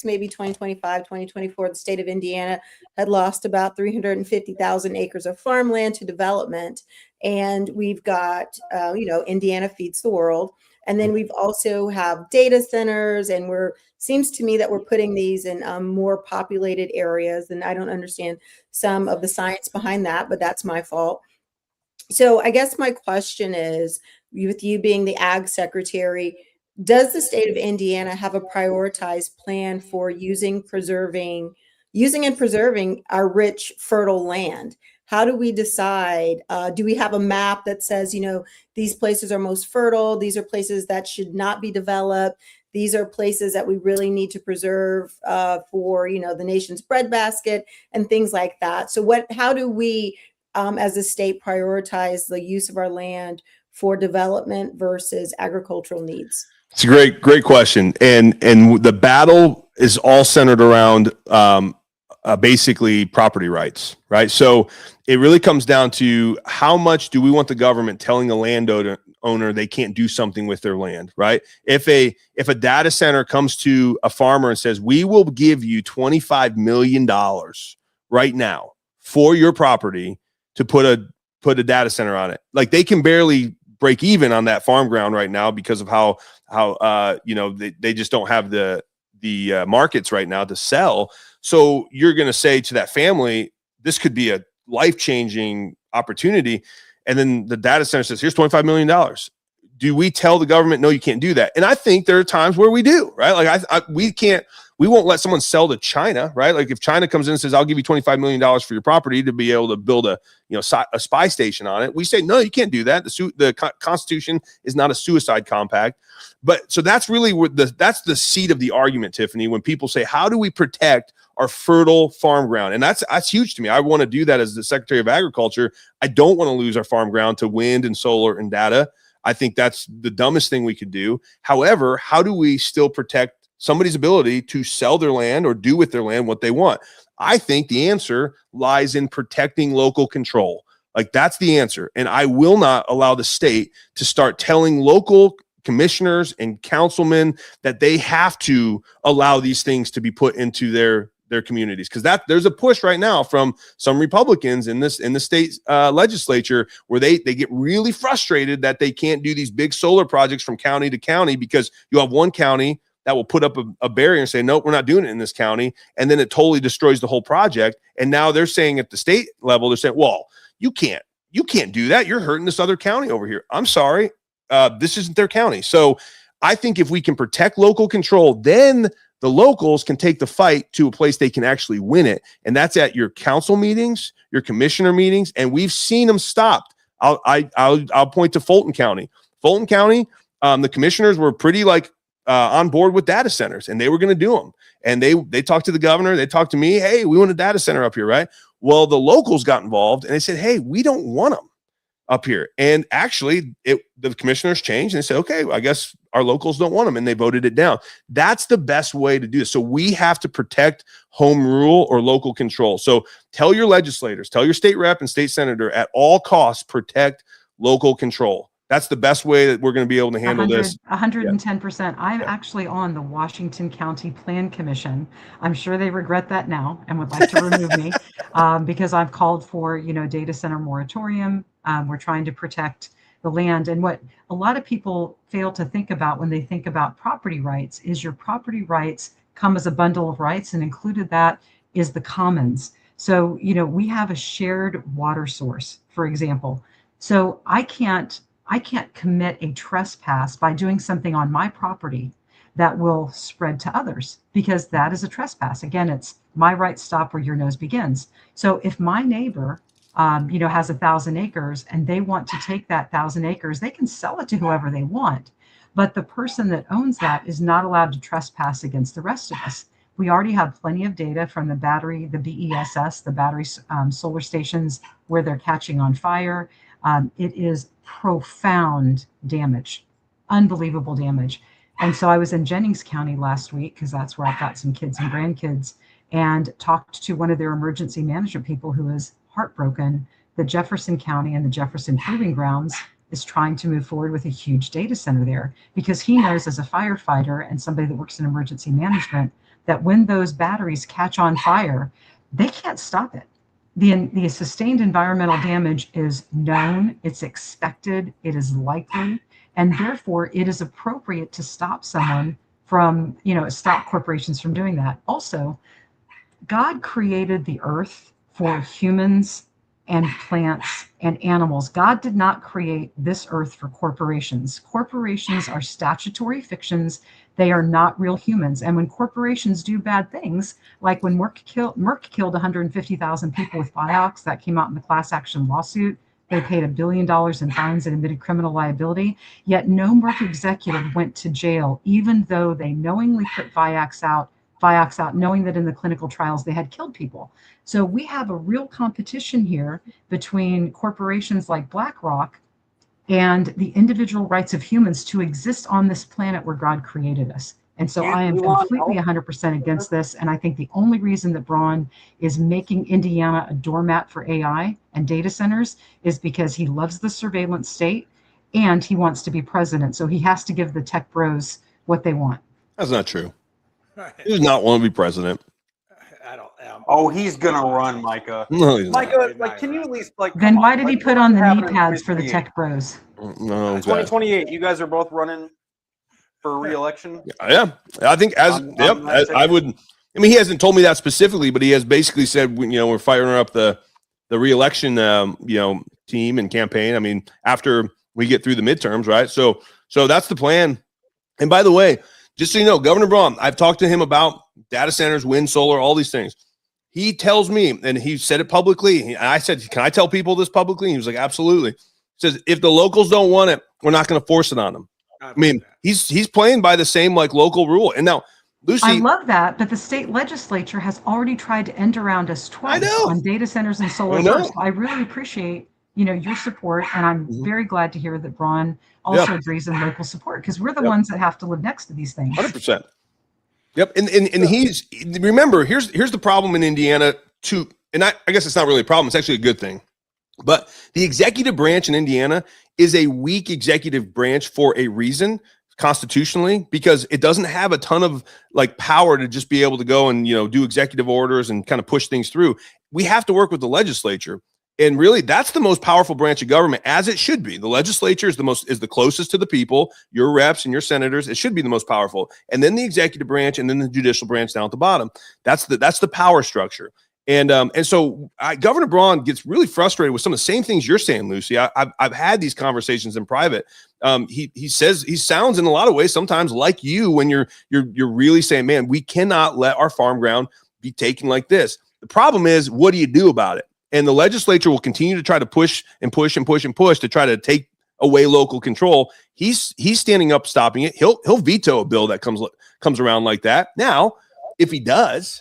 Speaker 6: maybe 2025, 2024, the state of Indiana had lost about 350,000 acres of farmland to development. And we've got, Indiana feeds the world. And then we've also have data centers, and seems to me that we're putting these in more populated areas. And I don't understand some of the science behind that, but that's my fault. So I guess my question is, with you being the Ag Secretary, does the state of Indiana have a prioritized plan for using and preserving our rich, fertile land? How do we decide? Do we have a map that says, these places are most fertile, these are places that should not be developed, these are places that we really need to preserve for, the nation's breadbasket and things like that? So how do we, as a state, prioritize the use of our land for development versus agricultural needs?
Speaker 5: It's a great question. And the battle is all centered around basically property rights, right? So it really comes down to how much do we want the government telling a landowner they can't do something with their land, right? If a data center comes to a farmer and says, we will give you $25 million right now for your property to put a data center on it. Like, they can barely break even on that farm ground right now because of how they just don't have the markets right now to sell. So you're going to say to that family, this could be a life-changing opportunity. And then the data center says, here's $25 million. Do we tell the government, no, you can't do that? And I think there are times where we do, right? Like we won't let someone sell to China, right? Like if China comes in and says, I'll give you $25 million for your property to be able to build a spy station on it, we say, no, you can't do that. The Constitution is not a suicide compact. But so that's really that's the seat of the argument, Tiffany, when people say, how do we protect our fertile farm ground? And that's huge to me. I want to do that as the Secretary of Agriculture. I don't want to lose our farm ground to wind and solar and data. I think that's the dumbest thing we could do. However, how do we still protect somebody's ability to sell their land or do with their land what they want? I think the answer lies in protecting local control. Like, that's the answer. And I will not allow the state to start telling local commissioners and councilmen that they have to allow these things to be put into their communities, because there's a push right now from some Republicans in the state legislature where they get really frustrated that they can't do these big solar projects from county to county, because you have one county that will put up a barrier and say, nope, we're not doing it in this county, and then it totally destroys the whole project. And now they're saying at the state level, they're saying, well, you can't do that, you're hurting this other county over here. I'm sorry, this isn't their county. So I think if we can protect local control, then the locals can take the fight to a place they can actually win it. And that's at your council meetings, your commissioner meetings, and we've seen them stopped. I'll point to Fulton County. Fulton County, the commissioners were pretty on board with data centers, and they were going to do them. And they talked to the governor. They talked to me. Hey, we want a data center up here, right? Well, the locals got involved, and they said, hey, we don't want them up here. And actually, the commissioners changed, and they said, okay, I guess our locals don't want them, and they voted it down. That's the best way to do this. So we have to protect home rule or local control. So tell your legislators, tell your state rep and state senator, at all costs, protect local control. That's the best way that we're going to be able to handle this.
Speaker 16: 110%. I'm actually on the Washington County Plan Commission. I'm sure they regret that now and would like to remove me because I've called for, data center moratorium. We're trying to protect the land. And what a lot of people fail to think about when they think about property rights is your property rights come as a bundle of rights, and included that is the commons. So, we have a shared water source, for example. So I can't commit a trespass by doing something on my property that will spread to others, because that is a trespass. Again, it's my rights stop where your nose begins. So if my neighbor, has 1,000 acres and they want to take that 1,000 acres, they can sell it to whoever they want. But the person that owns that is not allowed to trespass against the rest of us. We already have plenty of data from the BESS, the battery solar stations, where they're catching on fire. It is profound damage, unbelievable damage. And so I was in Jennings County last week, because that's where I've got some kids and grandkids, and talked to one of their emergency management people who is heartbroken that Jefferson County and the Jefferson Proving Grounds is trying to move forward with a huge data center there, because he knows, as a firefighter and somebody that works in emergency management, that when those batteries catch on fire, they can't stop it. The sustained environmental damage is known, it's expected, it is likely, and therefore it is appropriate to stop someone from, stop corporations from doing that. Also, God created the earth for humans and plants and animals. God did not create this earth for corporations. Corporations are statutory fictions. They are not real humans. And when corporations do bad things, like when Merck killed 150,000 people with Vioxx, that came out in the class action lawsuit. They paid $1 billion in fines and admitted criminal liability. Yet no Merck executive went to jail, even though they knowingly put Vioxx out, knowing that in the clinical trials they had killed people. So we have a real competition here between corporations like BlackRock and the individual rights of humans to exist on this planet where God created us. And so I am completely 100% against this. And I think the only reason that Braun is making Indiana a doormat for AI and data centers is because he loves the surveillance state and he wants to be president. So he has to give the tech bros what they want.
Speaker 5: That's not true. He does not want to be president.
Speaker 15: Oh, he's gonna run, Micah.
Speaker 5: No, he's not.
Speaker 15: Micah, can you at least
Speaker 16: Then why did he put on the knee pads for the tech bros?
Speaker 5: No,
Speaker 15: 2028. You guys are both running for re-election.
Speaker 5: Yeah, I think I would. I mean, he hasn't told me that specifically, but he has basically said, we're firing up the re-election, team and campaign. I mean, after we get through the midterms, right? So that's the plan. And by the way, just so you know, Governor Braun, I've talked to him about data centers, wind, solar, all these things. He tells me, and he said it publicly. I said, can I tell people this publicly? And he was like, absolutely. He says, if the locals don't want it, we're not going to force it on them. I mean, he's playing by the same local rule. And now, Lucy,
Speaker 16: I love that, but the state legislature has already tried to end around us twice on data centers and solar. So I really appreciate your support, and I'm very glad to hear that Braun also agrees in local support, because we're the ones that have to live next to these things.
Speaker 5: 100%. Yep, and he's remember here's the problem in Indiana too, and I guess it's not really a problem; it's actually a good thing. But the executive branch in Indiana is a weak executive branch for a reason, constitutionally, because it doesn't have a ton of power to just be able to go and do executive orders and kind of push things through. We have to work with the legislature. And really, that's the most powerful branch of government, as it should be. The legislature is the closest to the people, your reps and your senators. It should be the most powerful. And then the executive branch, and then the judicial branch down at the bottom. That's the power structure. And so Governor Braun gets really frustrated with some of the same things you're saying, Lucy. I've had these conversations in private. He says he sounds in a lot of ways sometimes like you when you're really saying, man, we cannot let our farm ground be taken like this. The problem is, what do you do about it? and the legislature will continue to try to push and push and push and push to try to take away local control. He's standing up, stopping it. He'll veto a bill that comes around like that. Now, if he does,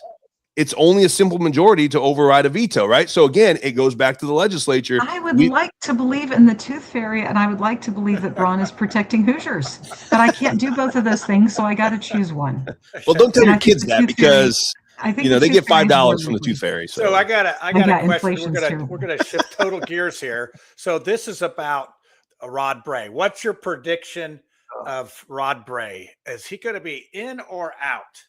Speaker 5: it's only a simple majority to override a veto, right? So again, it goes back to the legislature.
Speaker 16: I would like to believe in the tooth fairy, and I would like to believe that Braun is protecting Hoosiers, but I can't do both of those things, so I got to choose one.
Speaker 5: Well, don't tell your kids that, because they get $5 from the tooth fairy.
Speaker 8: So I got a question. We're gonna shift total gears here. So this is about Rod Bray. What's your prediction of Rod Bray? Is he going to be in or out?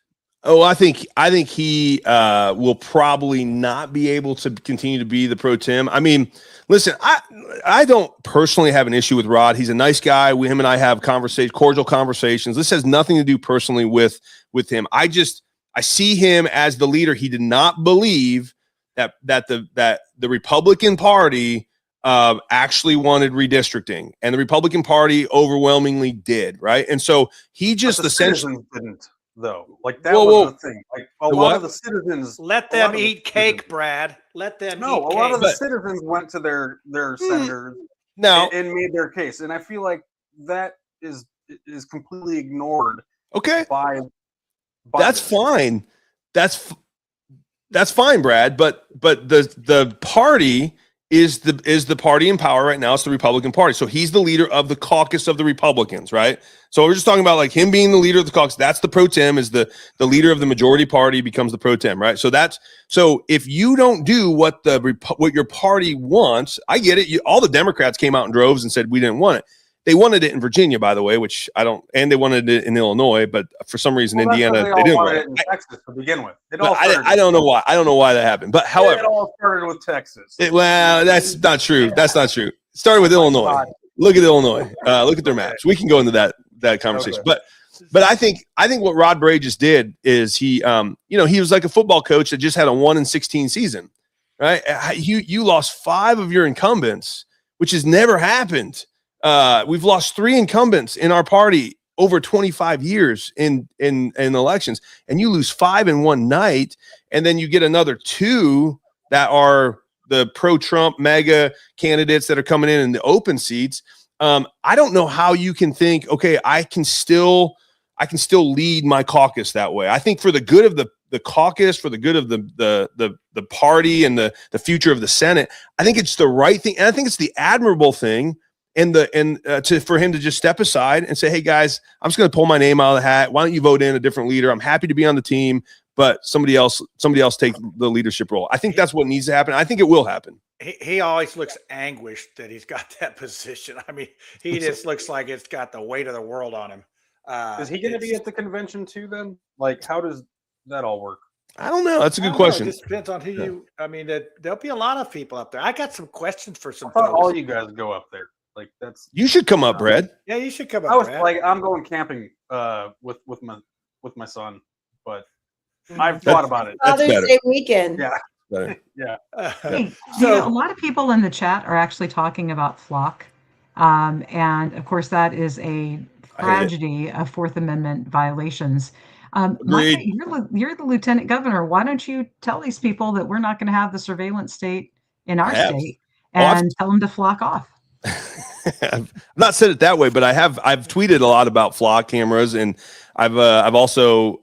Speaker 5: Oh, I think he will probably not be able to continue to be the pro tem. I mean, listen, I don't personally have an issue with Rod. He's a nice guy. Him and I have cordial conversations. This has nothing to do personally with him. I see him as the leader. He did not believe that the Republican Party actually wanted redistricting, and the Republican Party overwhelmingly did, right? And so he just essentially
Speaker 15: didn't. Though, like that was the thing. Like a lot of the citizens
Speaker 8: let them eat cake, Brad. Let them eat cake.
Speaker 15: A lot of the citizens went to their senators and made their case, and I feel like that is completely ignored.
Speaker 5: Okay,
Speaker 15: by
Speaker 5: that's fine. That's fine, Brad. But the party is the party in power right now. It's the Republican Party. So he's the leader of the caucus of the Republicans, right? So we're just talking about like him being the leader of the caucus. That's the pro tem, is the leader of the majority party becomes the pro tem, right? So if you don't do what your party wants, I get it. All the Democrats came out in droves and said we didn't want it. They wanted it in Virginia, by the way, which I don't, and they wanted it in Illinois, but for some reason, Indiana, they didn't want it
Speaker 15: in Texas to begin with.
Speaker 5: I don't know why. I don't know why that happened. But however,
Speaker 15: it all started with Texas.
Speaker 5: Well, that's not true. That's not true. It started with Illinois. Look at Illinois. Look at their maps. We can go into that conversation. Okay. But I think what Rod Bray just did is he was like a football coach that just had a 1-16 season, right? You lost 5 of your incumbents, which has never happened. We've lost 3 incumbents in our party over 25 years in elections, and you lose 5 in one night, and then you get another 2 that are the pro-Trump mega candidates that are coming in the open seats. I don't know how you can think, okay, I can still lead my caucus that way. I think for the good of the caucus, for the good of the party and the future of the Senate, I think it's the right thing, and I think it's the admirable thing. For him to just step aside and say, hey guys, I'm just going to pull my name out of the hat. Why don't you vote in a different leader? I'm happy to be on the team, but somebody else take the leadership role. I think that's what needs to happen. I think it will happen.
Speaker 8: He always looks anguished that he's got that position. I mean, he just looks like it's got the weight of the world on him.
Speaker 15: Is he going to be at the convention too then? Like, how does that all work?
Speaker 5: I don't know. That's a good question.
Speaker 8: It just depends on who there'll be a lot of people up there. I got some questions for some
Speaker 15: folks.
Speaker 8: folks.
Speaker 15: All you guys go up there. Like
Speaker 5: you should come up, Brad.
Speaker 8: Yeah, you should come up.
Speaker 15: I'm going camping with my son, but I've thought about it.
Speaker 6: Father's Day weekend.
Speaker 15: Yeah. Yeah.
Speaker 16: So a lot of people in the chat are actually talking about flock, and of course that is a tragedy of Fourth Amendment violations. Micah, you're the lieutenant governor. Why don't you tell these people that we're not going to have the surveillance state in our state and tell them to flock off?
Speaker 5: I've not said it that way, but I've tweeted a lot about flock cameras, and I've also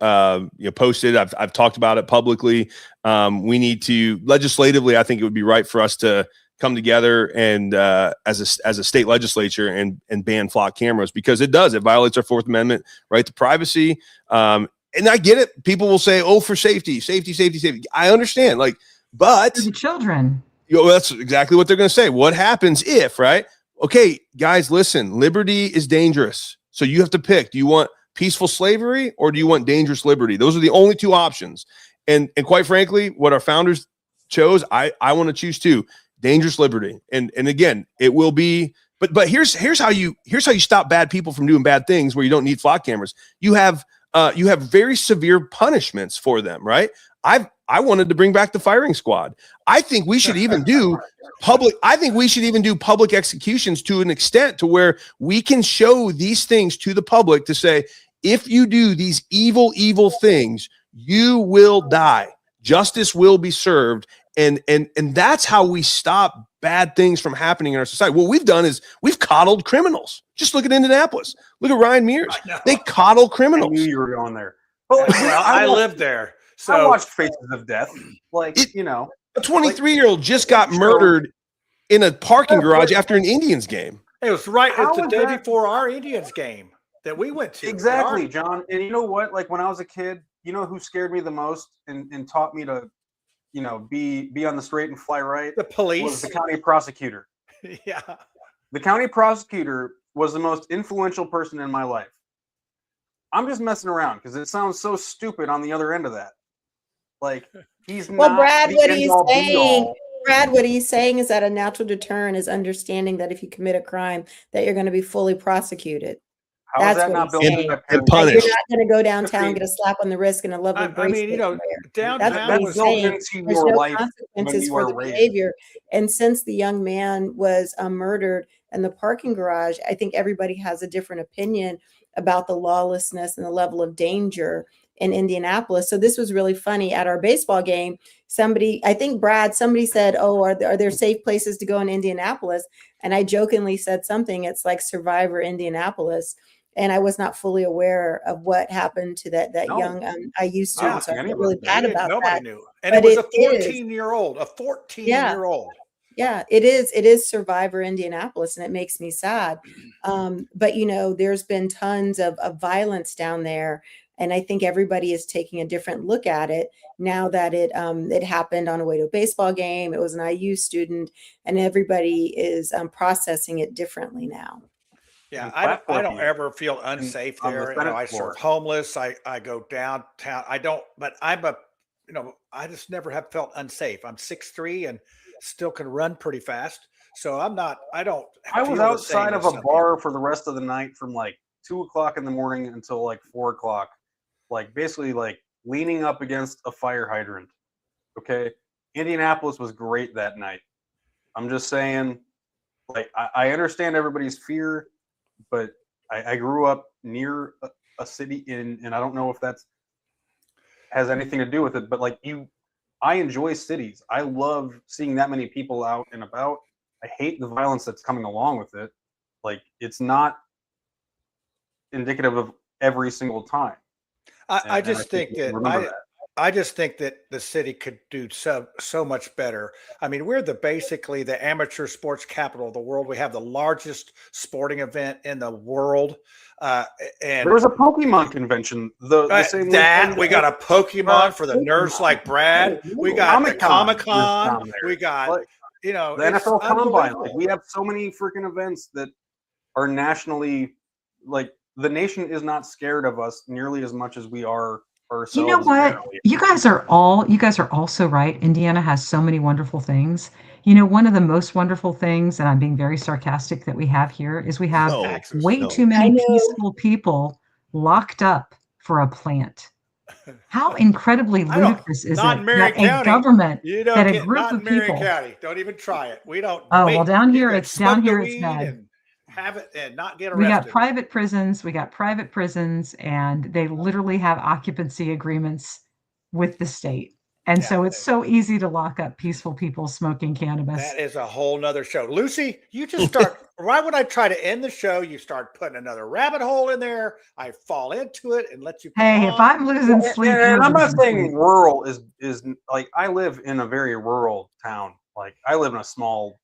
Speaker 5: posted. I've talked about it publicly. We need to legislatively. I think it would be right for us to come together and as a state legislature and ban flock cameras, because it violates our Fourth Amendment right to privacy. And I get it. People will say, "Oh, for safety." I understand. But
Speaker 16: for the children.
Speaker 5: That's exactly what they're going to say. What happens if, right? Okay, guys, listen, liberty is dangerous. So you have to pick. Do you want peaceful slavery or do you want dangerous liberty? Those are the only 2 options. And quite frankly, what our founders chose, I want to choose too, dangerous liberty. And again, it will be, but here's how you stop bad people from doing bad things where you don't need flock cameras. You have very severe punishments for them, right? I wanted to bring back the firing squad. I think we should even do public executions to an extent to where we can show these things to the public to say, if you do these evil things, you will die. Justice will be served. And that's how we stop bad things from happening in our society. What we've done is we've coddled criminals. Just look at Indianapolis. Look at Ryan Mears. They coddle criminals.
Speaker 15: I knew you were going there. But like,
Speaker 8: well, I lived there. So
Speaker 15: I watched Faces of Death. Like, you know.
Speaker 5: A 23-year-old just got murdered in a parking garage after an Indians game.
Speaker 8: It was right. It's the day before our Indians game that we went to.
Speaker 15: Exactly, John. And you know what? Like when I was a kid, you know who scared me the most and taught me to, you know, be on the straight and fly right?
Speaker 8: The police.
Speaker 15: Was the county prosecutor.
Speaker 8: Yeah.
Speaker 15: The county prosecutor was the most influential person in my life. I'm just messing around because it sounds so stupid on the other end of that. Like he's not
Speaker 6: Brad,
Speaker 15: the
Speaker 6: what
Speaker 15: end
Speaker 6: he's
Speaker 15: all, be
Speaker 6: saying,
Speaker 15: all.
Speaker 6: Brad, what he's saying is that a natural deterrent is understanding that if you commit a crime, that you're going to be fully prosecuted.
Speaker 15: How is
Speaker 6: That's
Speaker 15: that not
Speaker 6: what
Speaker 15: built
Speaker 6: he's saying.
Speaker 5: and punished?
Speaker 6: You're not going to go downtown, get a slap on the wrist, and a lovely
Speaker 8: I
Speaker 6: bracelet.
Speaker 8: mean, you know, downtown
Speaker 15: That's
Speaker 8: was
Speaker 15: built
Speaker 6: saying.
Speaker 15: into
Speaker 6: There's
Speaker 15: your
Speaker 6: no
Speaker 15: life when
Speaker 6: consequences
Speaker 15: you
Speaker 6: for
Speaker 15: are
Speaker 6: the
Speaker 15: raised.
Speaker 6: behavior. And since the young man was murdered in the parking garage, I think everybody has a different opinion about the lawlessness and the level of danger in Indianapolis. So this was really funny. At our baseball game, somebody said, "Oh, are there safe places to go in Indianapolis?" And I jokingly said something. It's like Survivor Indianapolis. And I was not fully aware of what happened to that young IU student. So I felt really bad about
Speaker 8: Nobody
Speaker 6: that.
Speaker 8: knew. And
Speaker 6: But
Speaker 8: it was a
Speaker 6: is.
Speaker 8: 14-year-old, a 14-year-old.
Speaker 6: Yeah, it is Survivor Indianapolis, and it makes me sad. But you know, there's been tons of violence down there, and I think everybody is taking a different look at it now that it happened on a way to a baseball game. It was an IU student, and everybody is processing it differently now.
Speaker 8: Yeah, I don't ever feel unsafe there. You know, I serve homeless. I go downtown. I don't, but I just never have felt unsafe. I'm 6'3" and still can run pretty fast. So I
Speaker 15: was outside of a bar for the rest of the night from like 2 o'clock in the morning until like 4 o'clock, like basically like leaning up against a fire hydrant. Okay. Indianapolis was great that night. I'm just saying, like, I understand everybody's fear, but I grew up near a city and I don't know if that's has anything to do with it, but like I enjoy cities. I love seeing that many people out and about. I hate the violence that's coming along with it. Like it's not indicative of every single time.
Speaker 8: I just think that the city could do so much better. I mean, we're basically the amateur sports capital of the world. We have the largest sporting event in the world. And
Speaker 15: there was a Pokemon convention. The same
Speaker 8: that we got a Pokemon for the nerds like Brad. We got the Comic-Con. We got
Speaker 15: the NFL Combine. Like, we have so many freaking events that are nationally, like the nation is not scared of us nearly as much as we are ourselves.
Speaker 16: You know what? You guys are all so right. Indiana has so many wonderful things. You know, one of the most wonderful things, and I'm being very sarcastic, that we have here is we have way too many peaceful people locked up for a plant. How incredibly ludicrous is it that a government, that a group of people.
Speaker 8: County. Don't even try it. We don't.
Speaker 16: Oh, well, down here it's bad.
Speaker 8: And have it and not get arrested.
Speaker 16: We got private prisons, and they literally have occupancy agreements with the state. And so it's so easy to lock up peaceful people smoking cannabis.
Speaker 8: That is a whole nother show. Lucy, you just start right when I try to end the show, you start putting another rabbit hole in there. I fall into it and let you.
Speaker 16: Hey, if I'm losing sleep,
Speaker 15: and I'm not saying rural is like I live in a very rural town. Like I live in a small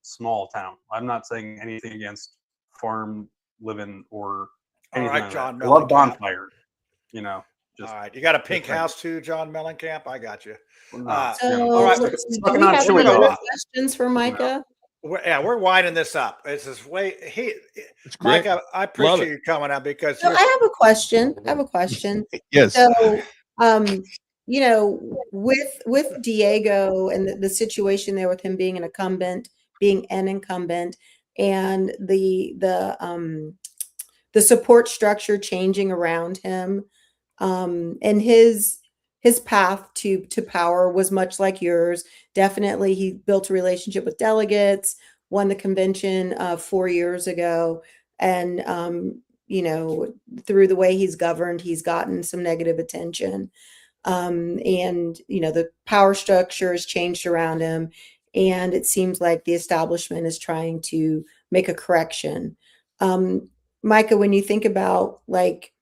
Speaker 15: town. I'm not saying anything against farm living or anything.
Speaker 8: All right, John.
Speaker 15: I love bonfires. You know.
Speaker 8: All right, you got a pink house too, John Mellencamp. I got you.
Speaker 6: So, all right, do we have any other questions for Micah?
Speaker 8: We're winding this up. This is Micah, I appreciate you coming out because
Speaker 6: I have a question.
Speaker 5: Yes.
Speaker 6: So, you know, with Diego and the situation there with him being an incumbent, and the support structure changing around him, and his path to power was much like yours. Definitely, he built a relationship with delegates, won the convention 4 years ago, and you know, through the way he's governed, he's gotten some negative attention. And, the power structure has changed around him. And it seems like the establishment is trying to make a correction. Micah, when you think about like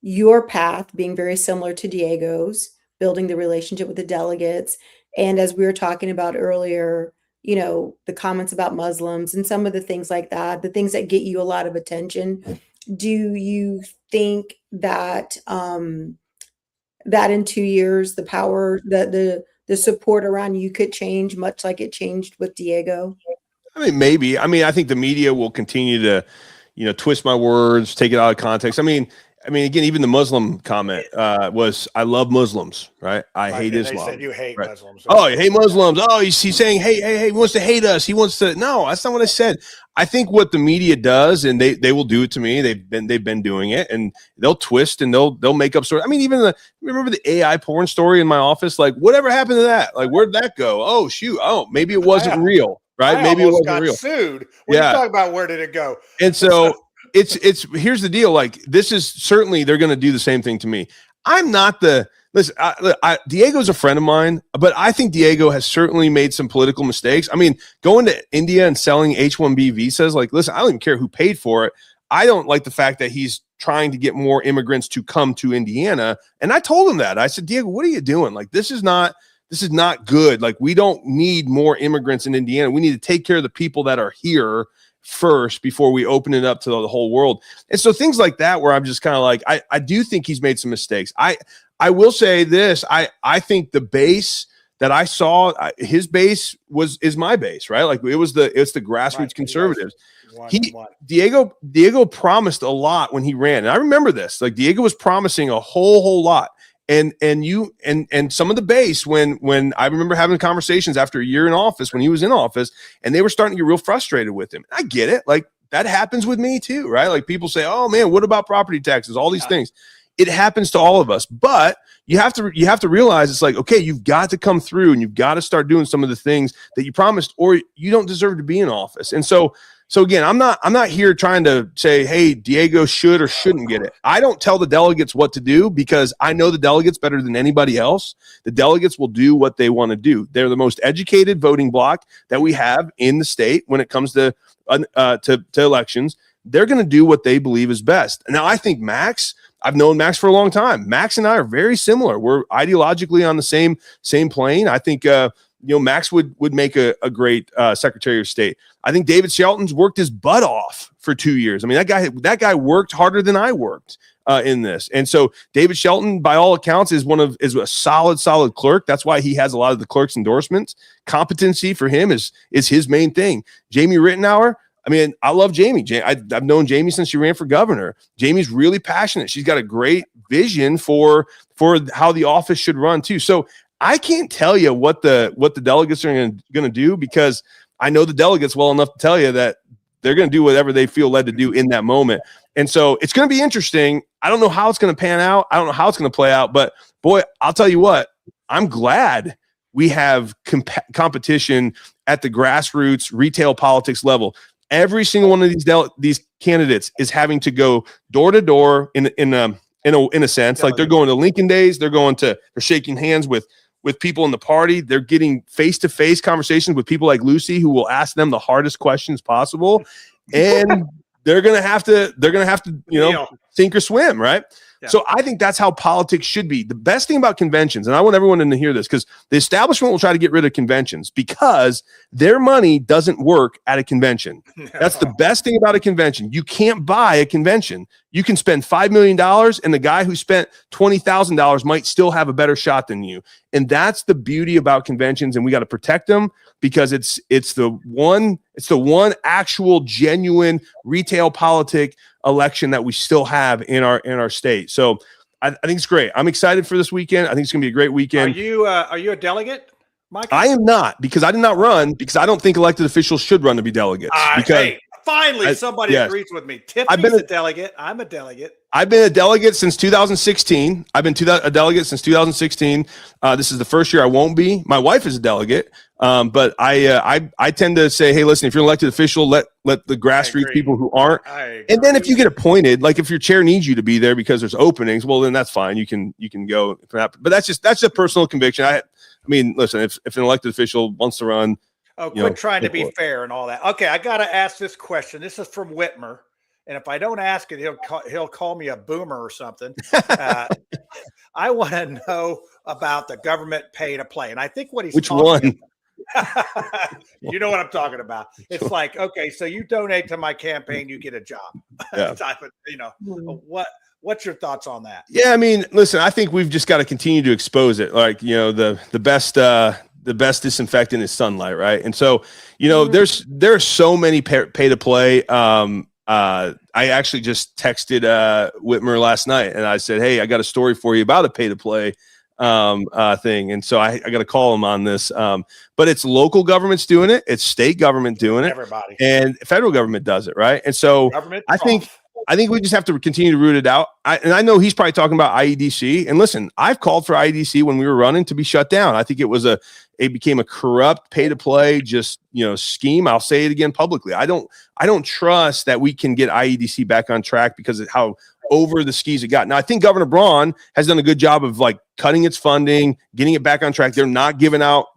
Speaker 6: your path being very similar to Diego's, building the relationship with the delegates, and as we were talking about earlier, the comments about Muslims and some of the things like that, the things that get you a lot of attention, do you think that that in 2 years, the power, the support around you could change much like it changed with Diego?
Speaker 5: I mean, maybe. I mean, I think the media will continue to, twist my words, take it out of context. I mean, again, even the Muslim comment was, "I love Muslims," right? I hate Islam.
Speaker 8: They said you hate
Speaker 5: right?
Speaker 8: Muslims.
Speaker 5: Oh, you hate Muslims. Oh, he's saying, hey, he wants to hate us. He wants to. No, that's not what I said. I think what the media does, and they will do it to me. They've been doing it, and they'll twist and they'll make up stories. I mean, even remember the AI porn story in my office? Like, whatever happened to that? Like, where'd that go? Oh, shoot. Oh, maybe it wasn't real, right? Maybe it wasn't real.
Speaker 8: Sued. When you talk about where did it go?
Speaker 5: And so. It's here's the deal. Like, this is certainly, they're going to do the same thing to me. I'm not listen, Diego's a friend of mine, but I think Diego has certainly made some political mistakes. I mean, going to India and selling H-1B visas, like, listen, I don't even care who paid for it. I don't like the fact that he's trying to get more immigrants to come to Indiana. And I told him that. I said, Diego, what are you doing? Like, this is not good. Like, we don't need more immigrants in Indiana. We need to take care of the people that are here first before we open it up to the whole world. And so things like that, where I'm just kind of like, I do think he's made some mistakes. I will say this. I think the base that I saw, his base is my base, right? Like, it's the grassroots conservatives. Diego promised a lot when he ran. And I remember this, like, Diego was promising a whole lot. And some of the base, when I remember having conversations after a year in office, when he was in office, and they were starting to get real frustrated with him. I get it. Like, that happens with me too, right? Like, people say, "Oh man, what about property taxes?" All these things. It happens to all of us, but you have to realize it's like, okay, you've got to come through and you've got to start doing some of the things that you promised, or you don't deserve to be in office. And so again, I'm not here trying to say, hey, Diego should or shouldn't get it. I don't tell the delegates what to do, because I know the delegates better than anybody else. The delegates will do what they want to do. They're the most educated voting bloc that we have in the state when it comes to elections. They're going to do what they believe is best. Now, I think Max, I've known Max for a long time. Max and I are very similar. We're ideologically on the same plane. I think Max would make a great Secretary of State. I think David Shelton's worked his butt off for 2 years. I mean, that guy worked harder than I worked in this. And so David Shelton, by all accounts, is a solid clerk. That's why he has a lot of the clerk's endorsements. Competency for him is his main thing. Jamie Rittenauer, I mean, I love Jamie. I've known Jamie since she ran for governor. Jamie's really passionate. She's got a great vision for how the office should run too. So I can't tell you what the delegates are going to do, because I know the delegates well enough to tell you that they're going to do whatever they feel led to do in that moment. And so it's going to be interesting. I don't know how it's going to pan out. I don't know how it's going to play out, but boy, I'll tell you what, I'm glad we have competition at the grassroots retail politics level. Every single one of these candidates is having to go door to door in a sense. Like, they're going to Lincoln Days, they're shaking hands with people in the party. They're getting face-to-face conversations with people like Lucy, who will ask them the hardest questions possible. And they're going to have to, sink or swim, right? Yeah. So I think that's how politics should be. The best thing about conventions, and I want everyone to hear this, because the establishment will try to get rid of conventions because their money doesn't work at a convention. That's the best thing about a convention. You can't buy a convention. You can spend $5 million, and the guy who spent $20,000 might still have a better shot than you. And that's the beauty about conventions, and we got to protect them, because it's the one actual genuine retail politic election that we still have in our state. So I think it's great. I'm excited for this weekend. I think it's going to be a great weekend.
Speaker 8: Are you a delegate, Mike?
Speaker 5: I am not, because I did not run, because I don't think elected officials should run to be delegates.
Speaker 8: Finally, somebody agrees with me. Tiffany's a delegate. I'm a delegate.
Speaker 5: I've been a delegate since 2016. I've been a delegate since 2016. This is the first year I won't be. My wife is a delegate, but I tend to say, hey, listen, if you're an elected official, let the grassroots people who aren't. And then if you get appointed, like if your chair needs you to be there because there's openings, well, then that's fine. You can go for that. But that's a personal conviction. I mean, listen, if an elected official wants to run.
Speaker 8: Oh, quit trying to be fair and all that. Okay, I got to ask this question. This is from Whitmer. And if I don't ask it, he'll call me a boomer or something. I want to know about the government pay to play, and I think what he's
Speaker 5: which one?
Speaker 8: You know what I'm talking about. It's like, okay, so you donate to my campaign, you get a job.
Speaker 5: Yeah.
Speaker 8: Type of, what's your thoughts on that?
Speaker 5: Yeah, I mean, listen, I think we've just got to continue to expose it. Like, the best disinfectant is sunlight, right? And so, there's so many pay to play. I actually just texted Whitmer last night, and I said, hey, I got a story for you about a pay to play thing. And so I got to call him on this. But it's local governments doing it, it's state government doing it,
Speaker 8: everybody,
Speaker 5: and federal government does it, right? And so I think we just have to continue to root it out. And I know he's probably talking about IEDC. And listen, I've called for IEDC when we were running to be shut down. I think it became a corrupt pay to play, scheme. I'll say it again publicly. I don't trust that we can get IEDC back on track because of how over the skis it got. Now, I think Governor Braun has done a good job of cutting its funding, getting it back on track. They're not giving out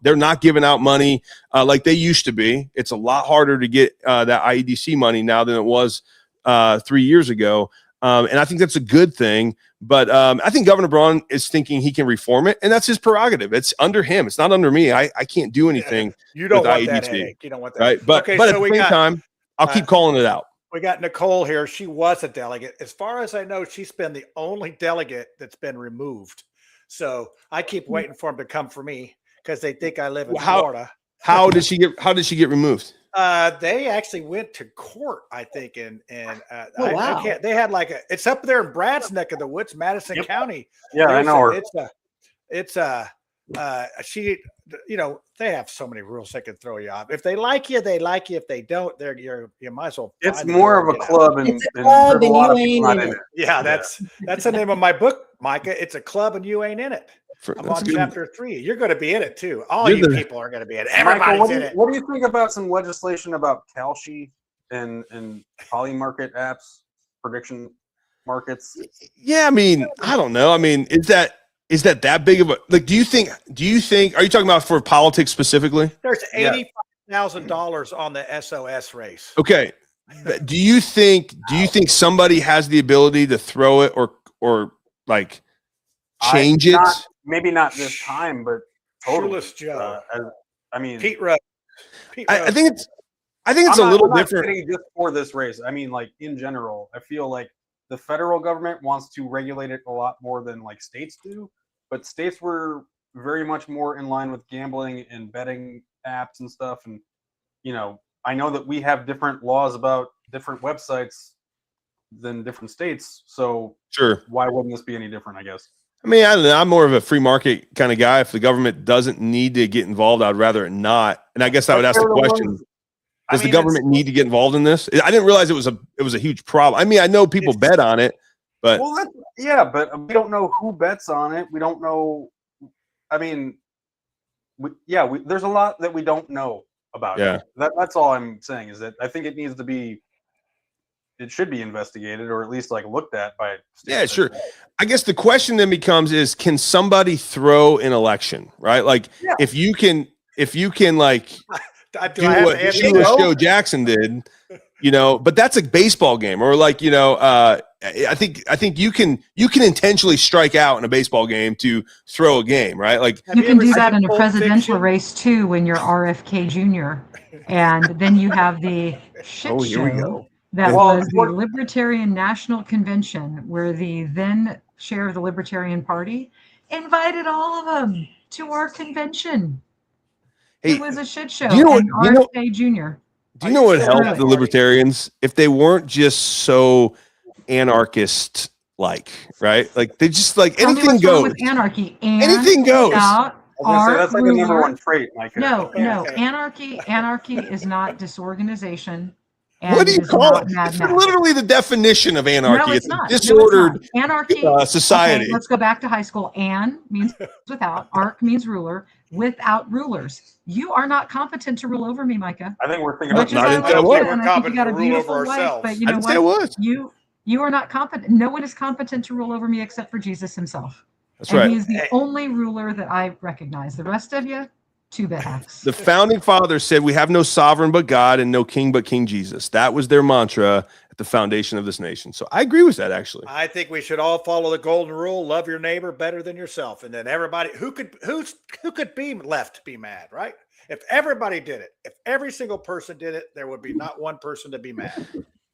Speaker 5: money like they used to be. It's a lot harder to get that IEDC money now than it was 3 years ago. And I think that's a good thing. But I think Governor Braun is thinking he can reform it, and that's his prerogative. It's under him. It's not under me. I can't do anything.
Speaker 8: You don't
Speaker 5: with
Speaker 8: want
Speaker 5: IEDC,
Speaker 8: that headache. You don't want that.
Speaker 5: Right? But
Speaker 8: okay,
Speaker 5: at
Speaker 8: so
Speaker 5: the same time, I'll keep calling it out.
Speaker 8: We got Nicole here. She was a delegate. As far as I know, she's been the only delegate that's been removed. So I keep waiting for them to come for me because they think I live in Florida.
Speaker 5: How did she get removed?
Speaker 8: They actually went to court, I think, and I can't. They had it's up there in Brad's neck of the woods, Madison County.
Speaker 15: Yeah, I know her.
Speaker 8: She, they have so many rules they can throw you off. If they like you, they like you. If they don't, you might as well.
Speaker 15: It's more of a club, and
Speaker 6: you ain't in it.
Speaker 8: Yeah, that's the name of my book, Micah. It's a club, and you ain't in it. I'm on chapter 3. You're going to be in it too. All you people are going to be in it. Everybody's in it.
Speaker 15: What do you think about some legislation about Kalshi and poly market apps, prediction markets?
Speaker 5: Yeah, I mean, I don't know. I mean, is that big of a do you think are you talking about for politics specifically?
Speaker 8: There's $85,000 on the SOS race.
Speaker 5: Okay. Do you think somebody has the ability to throw it or change it?
Speaker 15: Maybe not this time, but totally.
Speaker 8: Joe.
Speaker 15: I mean,
Speaker 8: Pete Rose.
Speaker 5: I think it's a little different.
Speaker 15: Not just for this race. I mean, in general, I feel like the federal government wants to regulate it a lot more than states do, but states were very much more in line with gambling and betting apps and stuff. And I know that we have different laws about different websites than different states. So
Speaker 5: sure,
Speaker 15: why wouldn't this be any different? I guess.
Speaker 5: I mean, I don't know. I'm more of a free market kind of guy. If the government doesn't need to get involved, I'd rather it not. And I guess I would ask the question: does the government need to get involved in this? I didn't realize it was a huge problem. I mean, I know people bet on it, but
Speaker 15: but we don't know who bets on it. We don't know. I mean, there's a lot that we don't know about it. That's all I'm saying is that I think it needs to be. It should be investigated or at least looked at by.
Speaker 5: Yeah, sure. I guess the question then becomes is, can somebody throw an election, right? If you can do what Joe Jackson did, but that's a baseball game or I think you can intentionally strike out in a baseball game to throw a game, right?
Speaker 16: You can do that in a presidential race too when you're RFK Jr. And then you have the shit show. That was the Libertarian National Convention, where the then chair of the Libertarian Party invited all of them to our convention. It was a shit show. RFK Jr.
Speaker 5: Do you know what helped the Libertarians? If they weren't just so anarchist right? They just anything goes.
Speaker 16: With anarchy.
Speaker 5: Anything goes.
Speaker 15: That's the number one trait, Micah.
Speaker 16: No. Anarchy is not disorganization. And
Speaker 5: what do you call it?
Speaker 16: Mad
Speaker 5: It's
Speaker 16: Max.
Speaker 5: literally the definition of anarchy.
Speaker 16: No,
Speaker 5: It's
Speaker 16: not.
Speaker 5: a disordered
Speaker 16: Anarchy.
Speaker 5: society.
Speaker 16: Okay, let's go back to high school. An means without. Arc means ruler. Without rulers. You are not competent to rule over me, Micah.
Speaker 15: I think we're thinking
Speaker 16: Much
Speaker 15: about
Speaker 16: as
Speaker 5: I didn't say I was.
Speaker 16: and I think you got a beautiful wife, but you
Speaker 5: I
Speaker 16: know
Speaker 5: didn't say I was.
Speaker 16: You are not competent. No one is competent to rule over me except for Jesus himself.
Speaker 5: That's
Speaker 16: and
Speaker 5: right.
Speaker 16: He is the only ruler that I recognize. The rest of you, two-bit hacks.
Speaker 5: The founding fathers said we have no sovereign but God and no king but King Jesus. That was their mantra at the foundation of this nation. So I agree with that, actually.
Speaker 8: I think we should all follow the golden rule: love your neighbor better than yourself. And then everybody who could be left to be mad, right? If everybody did it, if every single person did it, there would be not one person to be mad.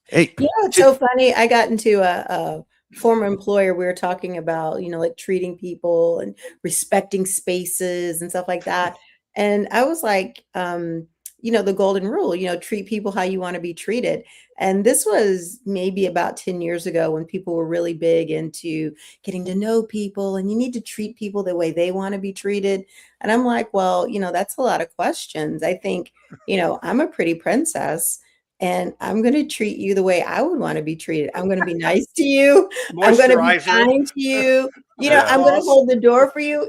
Speaker 5: Hey,
Speaker 6: you know, it's so funny. I got into a former employer. We were talking about, like treating people and respecting spaces and stuff like that. And I was like, the golden rule, treat people how you want to be treated. And this was maybe about 10 years ago when people were really big into getting to know people, and you need to treat people the way they want to be treated. And I'm like, well, that's a lot of questions. I think, I'm a pretty princess, and I'm going to treat you the way I would want to be treated. I'm going to be nice to you. I'm going to be kind to you. I'm going to hold the door for you.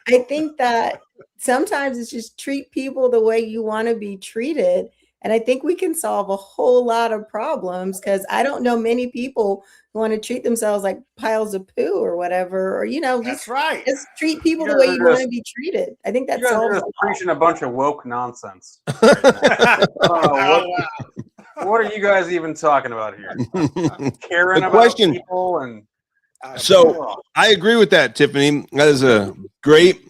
Speaker 6: I think that sometimes it's just treat people the way you want to be treated. And I think we can solve a whole lot of problems, because I don't know many people who want to treat themselves like piles of poo or whatever, or,
Speaker 8: That's right.
Speaker 6: Just treat people the way you want to be treated. I think that's
Speaker 15: You guys are just preaching a bunch of woke nonsense. What are you guys even talking about here? Caring about people and.
Speaker 5: So I agree with that, Tiffany. That is a great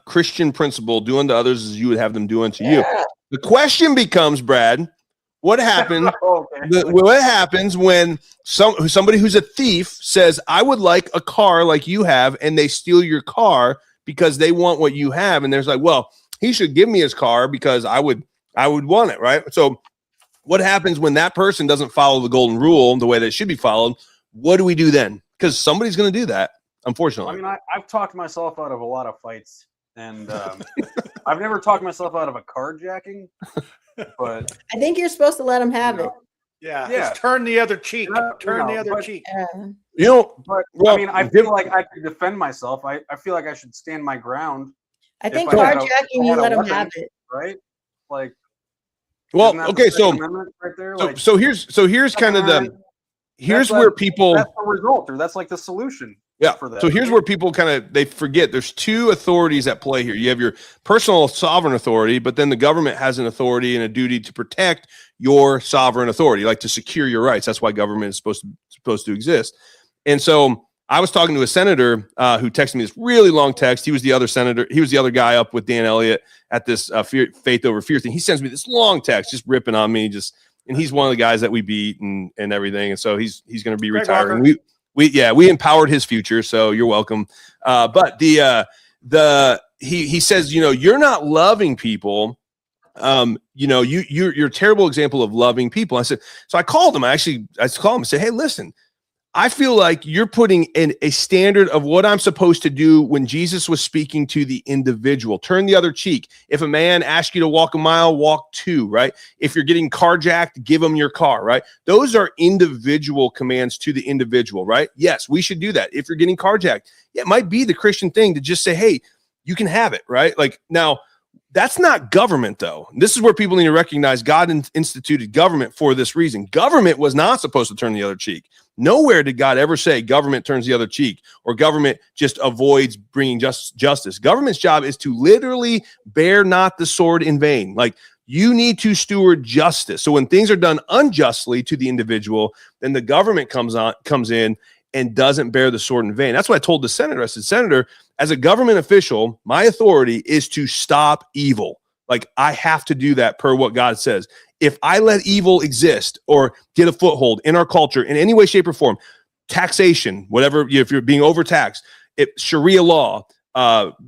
Speaker 5: Christian principle: do unto others as you would have them do unto you. The question becomes, Brad, what happens? What happens when somebody who's a thief says, "I would like a car like you have," and they steal your car because they want what you have, and there's like, well, he should give me his car because I would want it, right? So, what happens when that person doesn't follow the golden rule the way that it should be followed? What do we do then? Because somebody's going to do that, unfortunately.
Speaker 15: I mean, I've talked myself out of a lot of fights, and I've never talked myself out of a carjacking, but
Speaker 6: I think you're supposed to let them have it.
Speaker 8: Yeah. Just turn the other cheek. Turn the other cheek.
Speaker 15: I mean, I feel like I could defend myself. I feel like I should stand my ground.
Speaker 6: I think carjacking, you let them have it,
Speaker 15: right? Like,
Speaker 5: well, okay, so
Speaker 15: right there? Like,
Speaker 5: so here's kind of here's where people.
Speaker 15: That's the result, or that's like the solution.
Speaker 5: Yeah.
Speaker 15: For that,
Speaker 5: so here's where people they forget there's two authorities at play here. You have your personal sovereign authority, but then the government has an authority and a duty to protect your sovereign authority, like to secure your rights. That's why government is supposed to exist. And so I was talking to a senator who texted me this really long text. He was the other senator. He was the other guy up with Dan Elliott at this faith over fear thing. He sends me this long text, just ripping on me, and he's one of the guys that we beat and everything. And so he's going to be retiring. We empowered his future. So you're welcome. But he says, you're not loving people. You're a terrible example of loving people. I said, so I called him. I called him and said, hey, listen, I feel like you're putting in a standard of what I'm supposed to do when Jesus was speaking to the individual. Turn the other cheek. If a man asks you to walk a mile, walk two, right? If you're getting carjacked, give him your car, right? Those are individual commands to the individual, right? Yes, we should do that. If you're getting carjacked, it might be the Christian thing to just say, hey, you can have it, right? Like, now, that's not government, though. This is where people need to recognize God instituted government for this reason. Government was not supposed to turn the other cheek. Nowhere did God ever say government turns the other cheek or government just avoids bringing justice. Government's job is to literally bear not the sword in vain. Like, you need to steward justice. So when things are done unjustly to the individual, then the government comes in and doesn't bear the sword in vain. That's what I told the senator. I said, Senator, as a government official, my authority is to stop evil. Like, I have to do that per what God says. If I let evil exist or get a foothold in our culture in any way, shape, or form, taxation, whatever, if you're being overtaxed, Sharia law,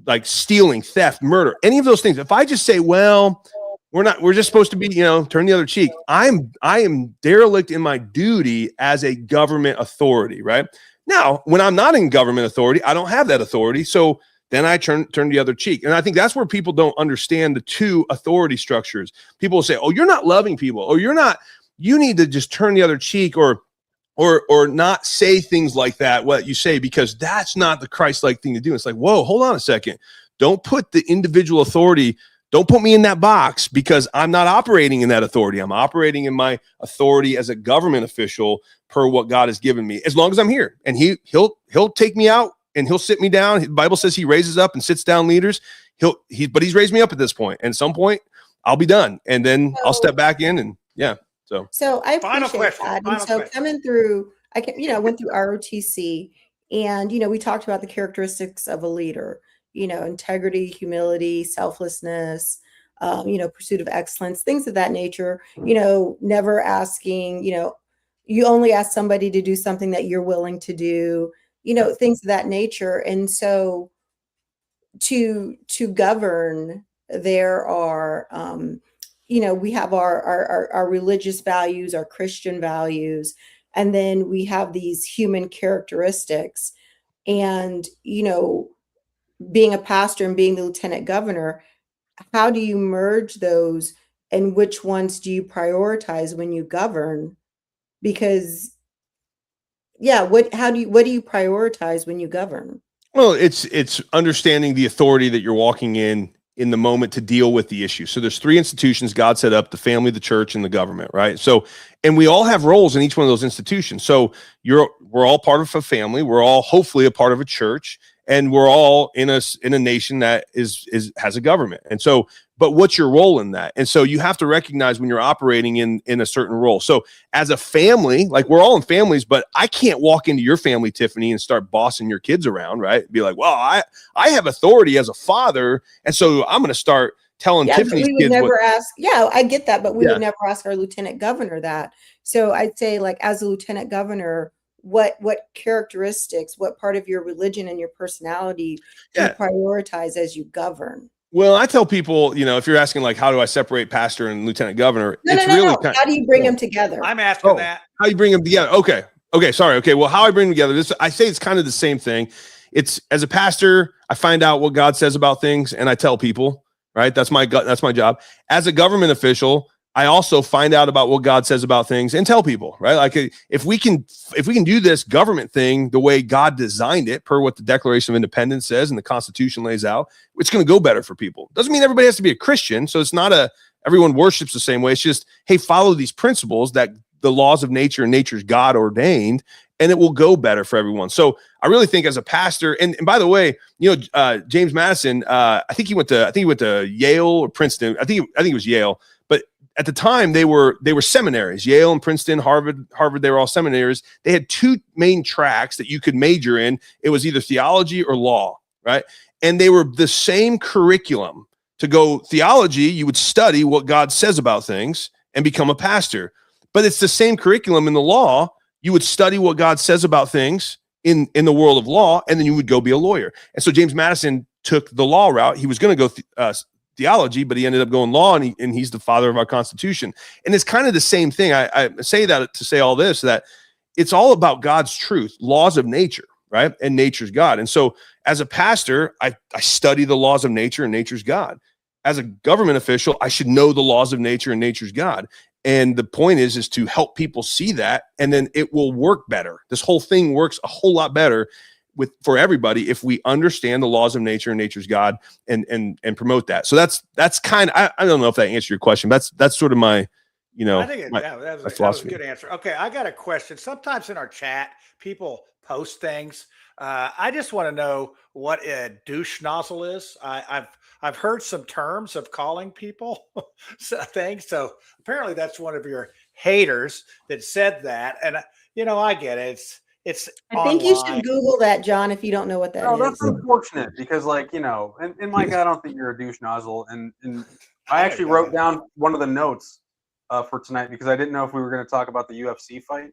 Speaker 5: like stealing, theft, murder, any of those things. If I just say, well, we're just supposed to be, turn the other cheek. I am derelict in my duty as a government authority, right? Now, when I'm not in government authority, I don't have that authority. So then I turn the other cheek. And I think that's where people don't understand the two authority structures. People will say, oh, you're not loving people, or you need to just turn the other cheek, or not say things like that, what you say, because that's not the Christ-like thing to do. It's like, whoa, hold on a second. Don't put the individual authority, don't put me in that box, because I'm not operating in that authority. I'm operating in my authority as a government official per what God has given me, as long as I'm here. And he'll take me out and he'll sit me down. The Bible says he raises up and sits down leaders. But he's raised me up at this point. And at some point I'll be done. And then I'll step back in and So
Speaker 6: I appreciate that. And so coming through, I went through ROTC, and, we talked about the characteristics of a leader, integrity, humility, selflessness, pursuit of excellence, things of that nature, never asking, you only ask somebody to do something that you're willing to do, things of that nature. And so to govern, there are, we have our religious values, our Christian values, and then we have these human characteristics. And, being a pastor and being the lieutenant governor, how do you merge those, and which ones do you prioritize when you govern? Because, what do you prioritize when you govern?
Speaker 5: Well, it's understanding the authority that you're walking in the moment to deal with the issue. So there's 3 institutions God set up: the family, the church, and the government, right? So, and we all have roles in each one of those institutions. So we're all part of a family. We're all hopefully a part of a church, and we're all in a nation that has a government. And so, but what's your role in that? And so you have to recognize when you're operating in a certain role. So as a family, like, we're all in families, but I can't walk into your family, Tiffany, and start bossing your kids around, right? Be like, well, I have authority as a father, and so I'm going to start telling Tiffany's
Speaker 6: we would
Speaker 5: kids
Speaker 6: never ask. Yeah, I get that, but we
Speaker 5: Yeah.
Speaker 6: would never ask our lieutenant governor that. So I'd say, like, as a lieutenant governor, what characteristics, what part of your religion and your personality do you prioritize as you govern?
Speaker 5: Well, I tell people, if you're asking, like, how do I separate pastor and lieutenant governor?
Speaker 6: No. How do you bring them together?
Speaker 8: I'm asking that.
Speaker 5: How you bring them together? Okay. Sorry. Okay. Well, how I bring them together? I say it's kind of the same thing. It's, as a pastor, I find out what God says about things, and I tell people, right? That's my job. As a government official, I also find out about what God says about things and tell people, right? Like, if we can do this government thing the way God designed it, per what the Declaration of Independence says and the Constitution lays out, it's going to go better for people. Doesn't mean everybody has to be a Christian. So it's not everyone worships the same way. It's just, hey, follow these principles that the laws of nature and nature's God ordained, and it will go better for everyone. So I really think, as a pastor, and by the way, James Madison, I think he went to Yale or Princeton. I think it was Yale. But at the time, they were seminaries. Yale and Princeton, Harvard, they were all seminaries. They had 2 main tracks that you could major in. It was either theology or law, right? And they were the same curriculum. To go theology, you would study what God says about things and become a pastor. But it's the same curriculum in the law. You would study what God says about things in the world of law, and then you would go be a lawyer. And so James Madison took the law route. He was going to go theology, but he ended up going law, and he's the father of our Constitution. And it's kind of the same thing. I say that to say all this, that it's all about God's truth, laws of nature, right? And nature's God. And so as a pastor, I study the laws of nature and nature's God. As a government official, I should know the laws of nature and nature's God. And the point is to help people see that, and then it will work better. This whole thing works a whole lot better for everybody if we understand the laws of nature and nature's God and promote that. So that's kind of, I don't know if that answered your question. That's sort of my,
Speaker 8: I think that was a good answer. Okay, I got a question. Sometimes in our chat, people post things. I just want to know what a douche nozzle is. I've heard some terms of calling people things. So apparently that's one of your haters that said that. And I get it. It's
Speaker 6: I think you should Google that, John, if you don't know what that is.
Speaker 15: That's unfortunate because, and Micah, I don't think you're a douche nozzle. And I actually wrote down one of the notes for tonight because I didn't know if we were going to talk about the UFC fight.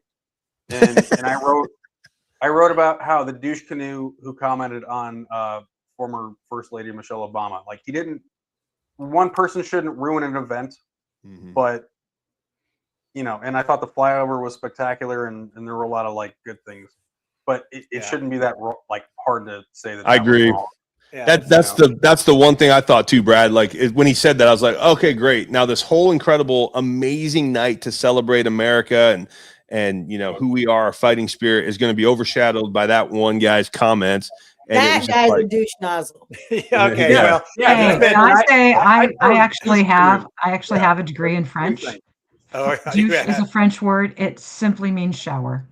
Speaker 15: And I wrote about how the douche canoe who commented on former First Lady Michelle Obama, one person shouldn't ruin an event, but and I thought the flyover was spectacular and there were a lot of good things, but it shouldn't be that hard to say that.
Speaker 5: I agree.
Speaker 8: Yeah,
Speaker 5: that's the one thing I thought too, Brad. Like when he said that, I was like, okay, great. Now this whole incredible, amazing night to celebrate America and who we are, our fighting spirit, is going to be overshadowed by that one guy's comments. And
Speaker 6: that guy's a douche nozzle.
Speaker 8: Yeah, okay.
Speaker 5: Yeah.
Speaker 8: Well,
Speaker 16: Hey, can I say I actually have a degree in French.
Speaker 8: Oh,
Speaker 16: Douche is a French word. It simply means shower.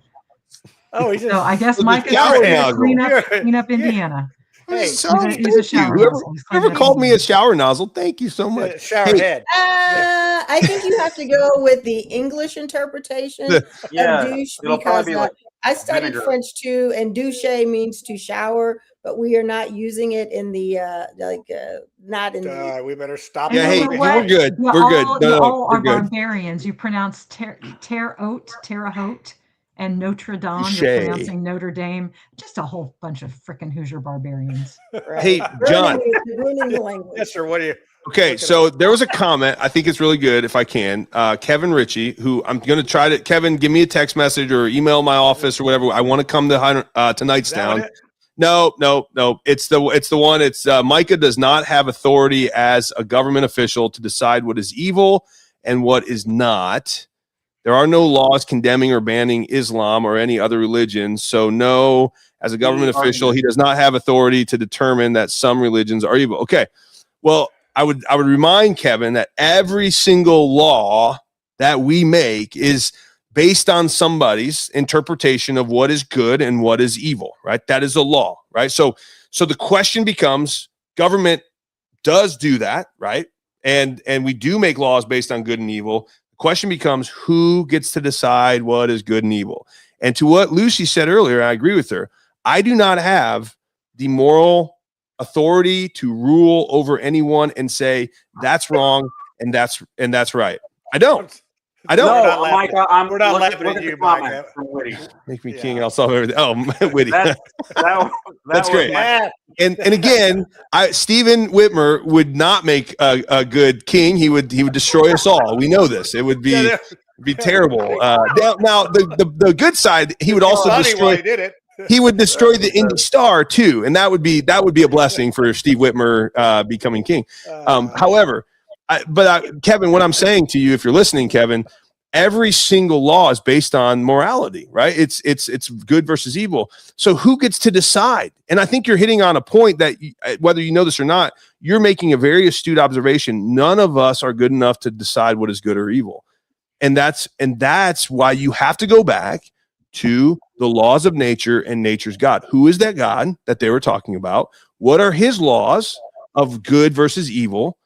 Speaker 8: Oh, he's
Speaker 16: So I guess Mike is
Speaker 5: shower
Speaker 16: trying to
Speaker 5: nozzle.
Speaker 16: clean up Indiana.
Speaker 8: Hey,
Speaker 16: He's a shower nozzle. He's
Speaker 5: Whoever
Speaker 16: cleaning up
Speaker 5: called me
Speaker 16: Indiana.
Speaker 5: a shower nozzle, thank you so much.
Speaker 8: shower head.
Speaker 6: I think you have to go with the English interpretation of douche
Speaker 15: it'll
Speaker 6: because
Speaker 15: probably be like
Speaker 6: I studied
Speaker 15: vinegar.
Speaker 6: French too, and douche means to shower, but we are not using it in the not in the.
Speaker 8: We better stop.
Speaker 5: Yeah, hey, we're good.
Speaker 16: You
Speaker 5: We're good.
Speaker 16: all,
Speaker 5: No,
Speaker 16: you
Speaker 5: no,
Speaker 16: all
Speaker 5: we're
Speaker 16: are
Speaker 5: good.
Speaker 16: barbarians. You pronounce Terre Haute, and Notre Dame.
Speaker 5: Touché.
Speaker 16: You're pronouncing Notre Dame. Just a whole bunch of frickin' Hoosier barbarians.
Speaker 6: Right.
Speaker 5: Hey, John.
Speaker 6: Ruining the language.
Speaker 8: Yes, sir. What do you?
Speaker 5: Okay, so there was a comment. I think it's really good if I can. Kevin Ritchie, who I'm going to try to. Kevin, give me a text message or email my office or whatever. I want to come to Knightstown. No. It's the one. It's Micah does not have authority as a government official to decide what is evil and what is not. There are no laws condemning or banning Islam or any other religion. So no, as a government official, he does not have authority to determine that some religions are evil. Okay. Well, I would remind Kevin that every single law that we make is based on somebody's interpretation of what is good and what is evil, right? That is a law, right? So the question becomes, government does do that, right? And we do make laws based on good and evil. The question becomes, who gets to decide what is good and evil? And to what Lucy said earlier, I agree with her. I do not have the moral authority to rule over anyone and say that's wrong and that's right. I don't.
Speaker 15: No, Micah,
Speaker 8: we're not laughing at you, Micah.
Speaker 5: Make me king and I'll solve everything. Oh, Witty.
Speaker 15: That's
Speaker 5: great.
Speaker 15: My,
Speaker 5: and again, Stephen Whitmer would not make a good king. He would destroy us all. We know this. It would be terrible. Now the good side, he would also destroy. He would destroy the Indy Star too, and that would be a blessing for Steve Whitmer becoming king. However, Kevin, what I'm saying to you, if you're listening, Kevin, every single law is based on morality, right? It's good versus evil. So who gets to decide? And I think you're hitting on a point that whether you know this or not, you're making a very astute observation. None of us are good enough to decide what is good or evil, and that's why you have to go back to the laws of nature and nature's God. Who is that God that they were talking about? What are his laws of good versus evil?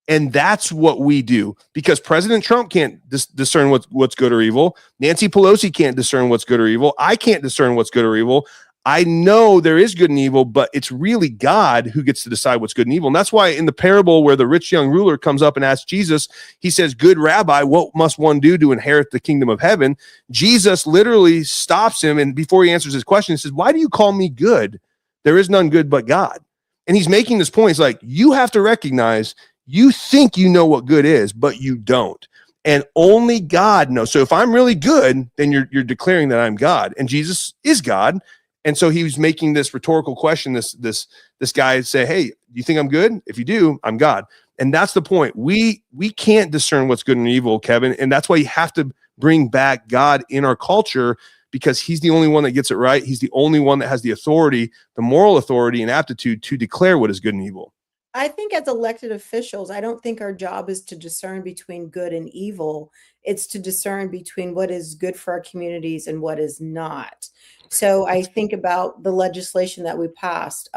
Speaker 5: And that's what we do, because President Trump can't discern what's good or evil. Nancy Pelosi can't discern what's good or evil. I can't discern what's good or evil. I know there is good and evil, but it's really God who gets to decide what's good and evil. And that's why in the parable where the rich young ruler comes up and asks Jesus, he says, "Good Rabbi, what must one do to inherit the kingdom of heaven?" Jesus literally stops him. And before he answers his question, he says, "Why do you call me good? There is none good but God." And he's making this point. He's like, you have to recognize you think you know what good is, but you don't. And only God knows. So if I'm really good, then you're declaring that I'm God. And Jesus is God. And so he was making this rhetorical question. This guy say, "Hey, do you think I'm good? If you do, I'm God." And that's the point. We can't discern what's good and evil, Kevin. And that's why you have to bring back God in our culture, because he's the only one that gets it right. He's the only one that has the authority, the moral authority and aptitude to declare what is good and evil.
Speaker 6: I think as elected officials, I don't think our job is to discern between good and evil. It's to discern between what is good for our communities and what is not. So I think about the legislation that we passed,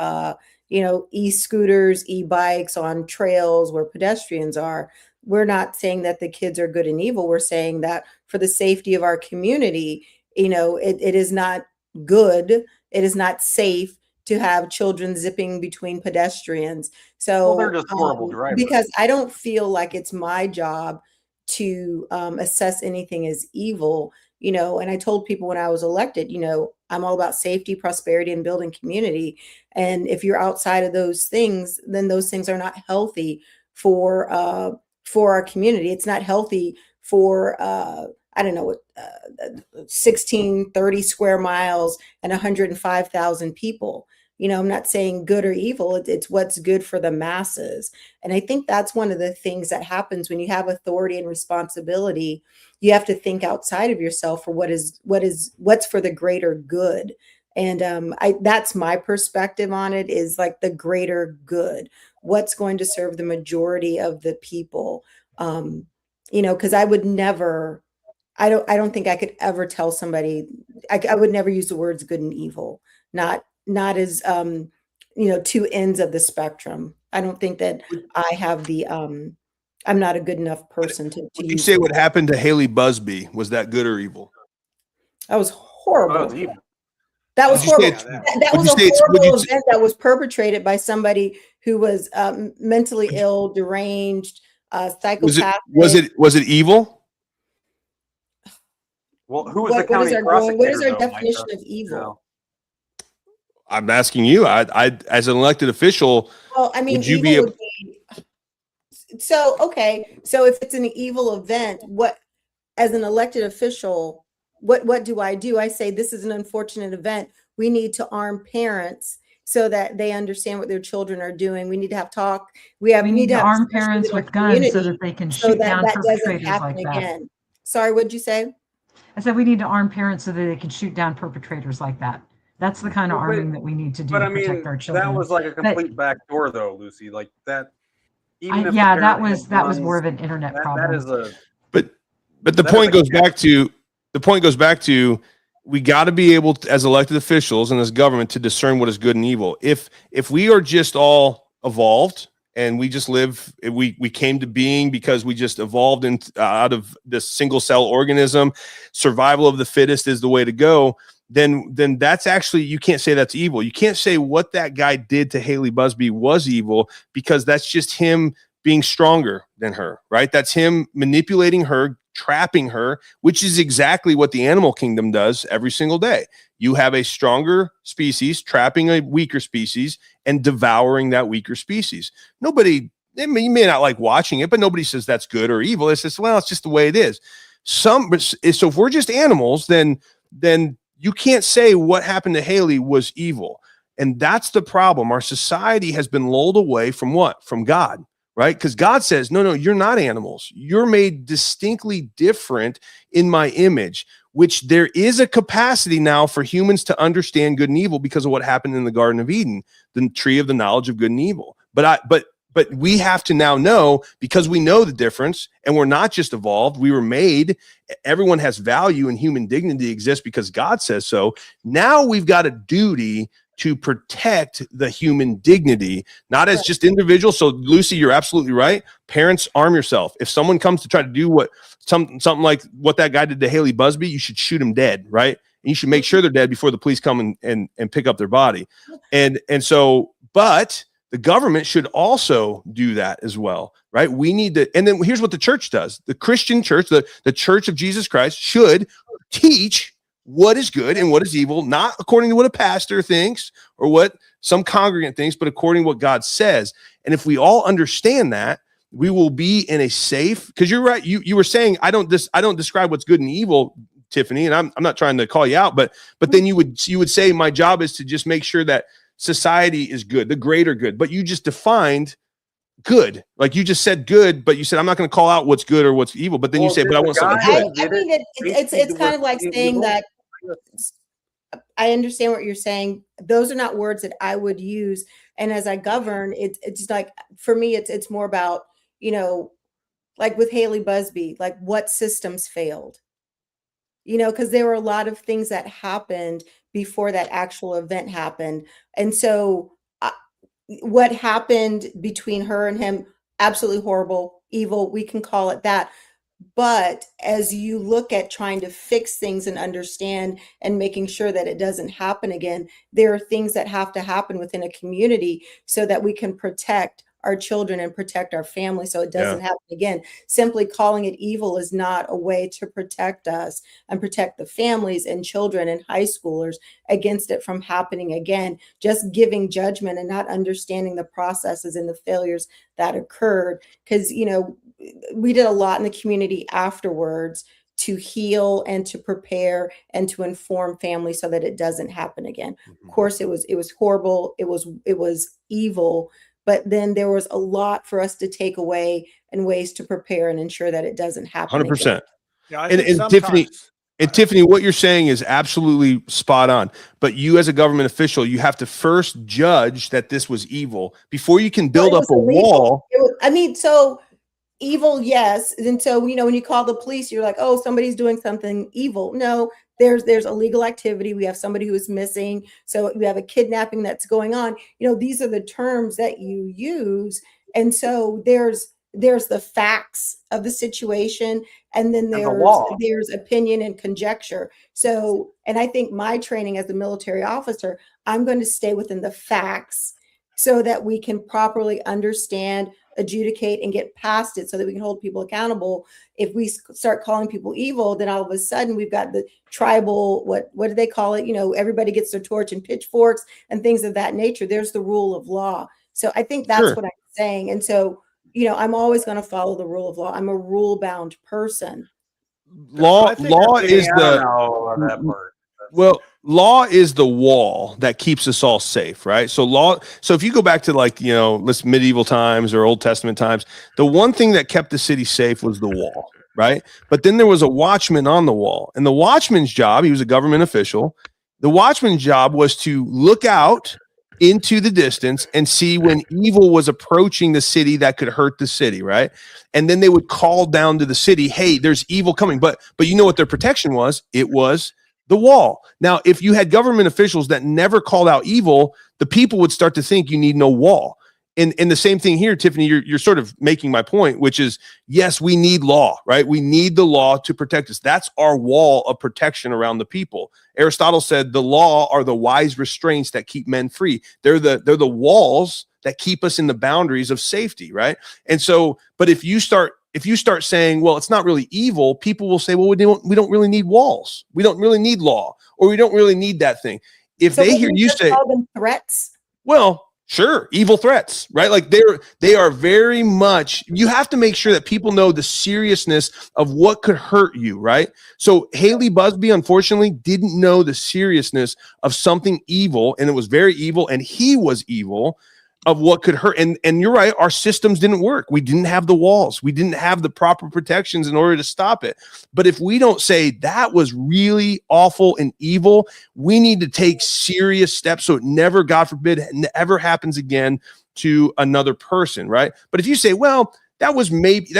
Speaker 6: e-scooters, e-bikes on trails where pedestrians are. We're not saying that the kids are good and evil. We're saying that for the safety of our community, it is not good. It is not safe to have children zipping between pedestrians. So
Speaker 15: they're just horrible drivers.
Speaker 6: Because I don't feel like it's my job to assess anything as evil, and I told people when I was elected, I'm all about safety, prosperity, and building community. And if you're outside of those things, then those things are not healthy for our community. It's not healthy for 1630 square miles and 105,000 people. I'm not saying good or evil. It's what's good for the masses. And I think that's one of the things that happens when you have authority and responsibility. You have to think outside of yourself for what's for the greater good. And that's my perspective on it, is like the greater good. What's going to serve the majority of the people? Because I would never, I don't think I could ever tell somebody, I would never use the words good and evil, not as two ends of the spectrum. I don't think that I have the I'm not a good enough person to
Speaker 5: Would you
Speaker 6: use
Speaker 5: say
Speaker 6: the
Speaker 5: what
Speaker 6: word.
Speaker 5: happened to Haley Busby, was that good or evil?
Speaker 6: That was horrible.
Speaker 15: That was evil.
Speaker 6: That was
Speaker 5: Would you say
Speaker 6: horrible.
Speaker 5: it's-
Speaker 6: That
Speaker 5: would
Speaker 6: was
Speaker 5: you
Speaker 6: a
Speaker 5: say it's- would
Speaker 6: horrible
Speaker 5: you
Speaker 6: event that was perpetrated by somebody who was mentally ill, deranged, psychopathic.
Speaker 5: Was it evil?
Speaker 15: Well, who was the
Speaker 6: What
Speaker 15: county
Speaker 6: is our
Speaker 15: prosecutor?
Speaker 6: what is our
Speaker 15: though,
Speaker 6: definition
Speaker 15: Micah?
Speaker 6: of evil?
Speaker 5: I'm asking you. I as an elected official,
Speaker 6: Well, I mean,
Speaker 5: would you
Speaker 6: evil
Speaker 5: be able?
Speaker 6: would be so okay. So if it's an evil event, what, as an elected official, what do? I say this is an unfortunate event. We need to arm parents so that they understand what their children are doing. We need to have talk. We need to have
Speaker 16: arm
Speaker 6: discussions
Speaker 16: parents
Speaker 6: in our
Speaker 16: with guns so
Speaker 6: community
Speaker 16: that they can
Speaker 6: so
Speaker 16: shoot
Speaker 6: that
Speaker 16: down
Speaker 6: that doesn't
Speaker 16: perpetrators
Speaker 6: happen
Speaker 16: like that.
Speaker 6: again. Sorry, what'd you say?
Speaker 16: I said we need to arm parents so that they can shoot down perpetrators like that. That's the kind of
Speaker 15: Well,
Speaker 16: arming that we need to do
Speaker 15: But
Speaker 16: to
Speaker 15: I mean,
Speaker 16: protect our children.
Speaker 15: that was like a
Speaker 16: But
Speaker 15: complete backdoor, though, Lucy. Like that. Even if the
Speaker 16: yeah, that
Speaker 15: parent
Speaker 16: was
Speaker 15: had
Speaker 16: more
Speaker 15: guns,
Speaker 16: of an internet
Speaker 15: that
Speaker 16: problem.
Speaker 15: is a.
Speaker 5: But the
Speaker 15: That is
Speaker 5: point
Speaker 15: a
Speaker 5: goes
Speaker 15: catch.
Speaker 5: back to we got to be able to, as elected officials and as government, to discern what is good and evil. If we are just all evolved and we just live, we came to being because we just evolved out of this single cell organism, survival of the fittest is the way to go. Then that's actually, you can't say that's evil. You can't say what that guy did to Haley Busby was evil, because that's just him being stronger than her, right? That's him manipulating her, trapping her, which is exactly what the animal kingdom does every single day. You have a stronger species trapping a weaker species and devouring that weaker species. Nobody, I mean, you may not like watching it, but nobody says that's good or evil. It's just, well, it's just the way it is. So if we're just animals, then you can't say what happened to Haley was evil. And that's the problem. Our society has been lulled away from what? From God. Right? Because God says, no, you're not animals. You're made distinctly different in my image, which there is a capacity now for humans to understand good and evil because of what happened in the Garden of Eden, the tree of the knowledge of good and evil. But we have to now know, because we know the difference, and we're not just evolved. We were made. Everyone has value, and human dignity exists because God says so. Now we've got a duty to protect the human dignity, not as just individuals. So Lucy, you're absolutely right. Parents, arm yourself. If someone comes to try to do something like what that guy did to Haley Busby, you should shoot him dead, right? And you should make sure they're dead before the police come and pick up their body. And so, but the government should also do that as well, right? We need to, and then here's what the church does. The Christian church, the Church of Jesus Christ, should teach what is good and what is evil, not according to what a pastor thinks or what some congregant thinks, but according to what God says. And if we all understand that, we will be in a safe, because you're right. You were saying, I don't describe what's good and evil, Tiffany, and I'm not trying to call you out, but then you would say my job is to just make sure that society is good, the greater good. But you just defined good, like you just said good, but you said I'm not going to call out what's good or what's evil. But then you say, but I want something good.
Speaker 6: I mean, it's kind of like saying that. I understand what you're saying. Those are not words that I would use. And as I govern, it's like, for me, it's more about, like with Haley Busby, like what systems failed, because there were a lot of things that happened before that actual event happened. And so what happened between her and him, absolutely horrible, evil, we can call it that. But as you look at trying to fix things and understand and making sure that it doesn't happen again, there are things that have to happen within a community so that we can protect our children and protect our family so it doesn't happen again. Simply calling it evil is not a way to protect us and protect the families and children and high schoolers against it from happening again. Just giving judgment and not understanding the processes and the failures that occurred. Because, we did a lot in the community afterwards to heal and to prepare and to inform families so that it doesn't happen again. Of course, it was horrible. It was evil, but then there was a lot for us to take away and ways to prepare and ensure that it doesn't happen
Speaker 5: 100%.
Speaker 6: again.
Speaker 8: Yeah, I
Speaker 5: And,
Speaker 8: think
Speaker 5: and Tiffany,
Speaker 8: sometimes
Speaker 5: Tiffany, what you're saying is absolutely spot on. But you, as a government official, you have to first judge that this was evil before you can build up a wall.
Speaker 6: So evil, yes. And so, when you call the police, you're like, oh, somebody's doing something evil. No, there's illegal activity. We have somebody who is missing. So we have a kidnapping that's going on. These are the terms that you use. And so there's the facts of the situation, and then there's opinion and conjecture. So, and I think my training as a military officer, I'm going to stay within the facts so that we can properly understand, adjudicate, and get past it so that we can hold people accountable. If we start calling people evil, then all of a sudden we've got the tribal, what do they call it? Everybody gets their torch and pitchforks and things of that nature. There's the rule of law. So I think that's what I'm saying. And so, I'm always going to follow the rule of law. I'm a rule-bound person.
Speaker 5: Law is law is the wall that keeps us all safe, right? So if you go back to let's medieval times or Old Testament times, the one thing that kept the city safe was the wall, right? But then there was a watchman on the wall, and the watchman's job, he was a government official. The watchman's job was to look out into the distance and see when evil was approaching the city that could hurt the city, right? And then they would call down to the city, hey, there's evil coming. But you know what their protection was? It was the wall. Now, if you had government officials that never called out evil, the people would start to think you need no wall. And the same thing here, Tiffany, you're sort of making my point, which is, yes, we need law, right? We need the law to protect us. That's our wall of protection around the people. Aristotle said the law are the wise restraints that keep men free. They're the walls that keep us in the boundaries of safety, right? And so, but if you start saying, well, it's not really evil, people will say, well, we don't really need walls. We don't really need law, or we don't really need that thing. If they hear you say
Speaker 6: call them threats,
Speaker 5: well, sure, evil threats, right? Like they are very much, you have to make sure that people know the seriousness of what could hurt you, right? So Haley Busby, unfortunately, didn't know the seriousness of something evil, and it was very evil, and he was evil, of what could hurt. And you're right, our systems didn't work. We didn't have the walls. We didn't have the proper protections in order to stop it. But if we don't say that was really awful and evil, we need to take serious steps so it never, God forbid, ever happens again to another person, right? But if you say, well, that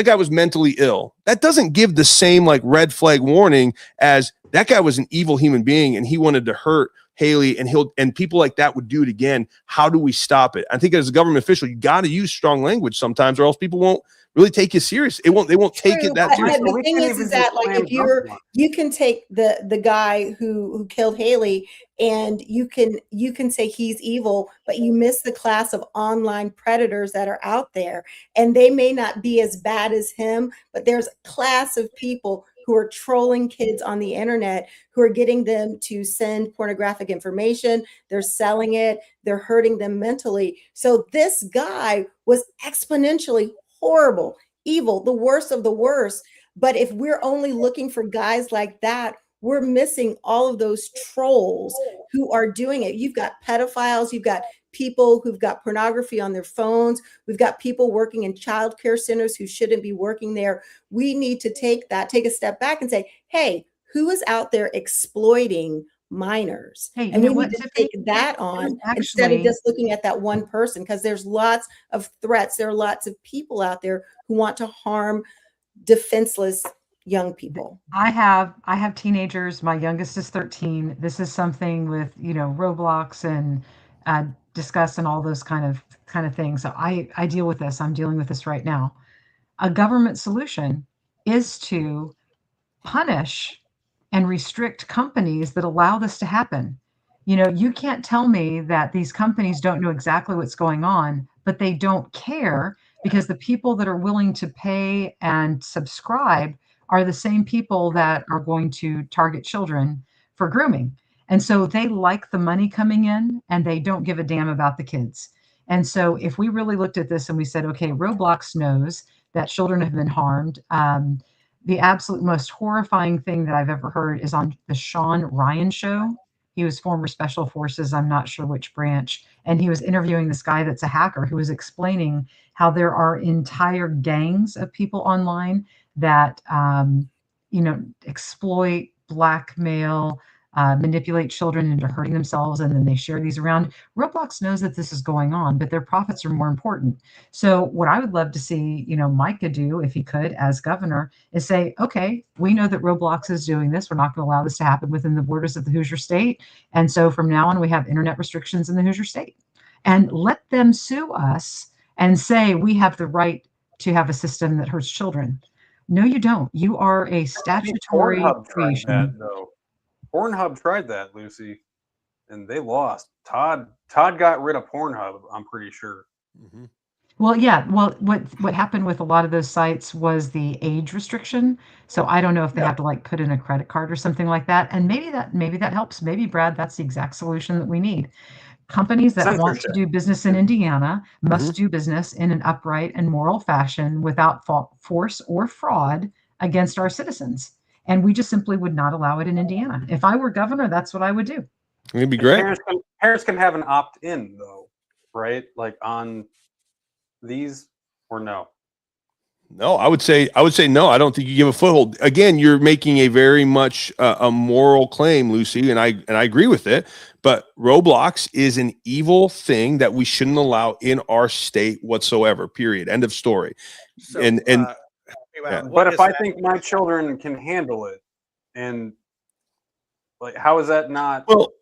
Speaker 5: guy was mentally ill, that doesn't give the same red flag warning as that guy was an evil human being and he wanted to hurt Haley, and people like that would do it again. How do we stop it? I think as a government official, you got to use strong language sometimes, or else people won't really take you serious. They won't take it that serious.
Speaker 6: The thing is that if you can take the guy who killed Haley, and you can say he's evil, but you miss the class of online predators that are out there, and they may not be as bad as him, but there's a class of people who are trolling kids on the internet, who are getting them to send pornographic information. They're selling it. They're hurting them mentally. So this guy was exponentially horrible, evil, the worst of the worst. But if we're only looking for guys like that, we're missing all of those trolls who are doing it. You've got pedophiles, you've got people who've got pornography on their phones. We've got people working in child care centers who shouldn't be working there. We need to take a step back and say, hey, who is out there exploiting minors?
Speaker 16: Hey,
Speaker 6: and we need to take that on instead of just looking at that one person, because there's lots of threats. There are lots of people out there who want to harm defenseless young people.
Speaker 16: I have teenagers. My youngest is 13. This is something with, Roblox and Discuss and all those kind of things. So I deal with this. I'm dealing with this right now. A government solution is to punish and restrict companies that allow this to happen. You can't tell me that these companies don't know exactly what's going on, but they don't care, because the people that are willing to pay and subscribe are the same people that are going to target children for grooming. And so they like the money coming in, and they don't give a damn about the kids. And so if we really looked at this and we said, okay, Roblox knows that children have been harmed, the absolute most horrifying thing that I've ever heard is on the Sean Ryan show. He was former special forces, I'm not sure which branch, and he was interviewing this guy that's a hacker who was explaining how there are entire gangs of people online that exploit, blackmail, manipulate children into hurting themselves, and then they share these around. Roblox knows that this is going on, but their profits are more important. So what I would love to see, Micah do, if he could, as governor, is say, okay, we know that Roblox is doing this. We're not going to allow this to happen within the borders of the Hoosier State. And so from now on, we have internet restrictions in the Hoosier State. And let them sue us and say we have the right to have a system that hurts children. No, you don't. You are a statutory creation.
Speaker 15: Pornhub tried that, Lucy, and they lost. Todd got rid of Pornhub, I'm pretty sure.
Speaker 5: Mm-hmm.
Speaker 16: Well, yeah. Well, what happened with a lot of those sites was the age restriction. So I don't know if they have to put in a credit card or something like that. And maybe that helps. Maybe, Brad, that's the exact solution that we need. Companies that want to do business in Indiana must do business in an upright and moral fashion without force or fraud against our citizens. And we just simply would not allow it in Indiana. If I were governor, that's what I would do.
Speaker 5: It'd be great.
Speaker 15: Parents can have an opt-in, though, right? Like on these, or no?
Speaker 5: No, I would say no. I don't think you give a foothold. Again, you're making a very much a moral claim, Lucy, and I agree with it. But Roblox is an evil thing that we shouldn't allow in our state whatsoever. Period. End of story.
Speaker 8: So,
Speaker 15: but if I think my children can handle it, and how is that not?
Speaker 5: Well,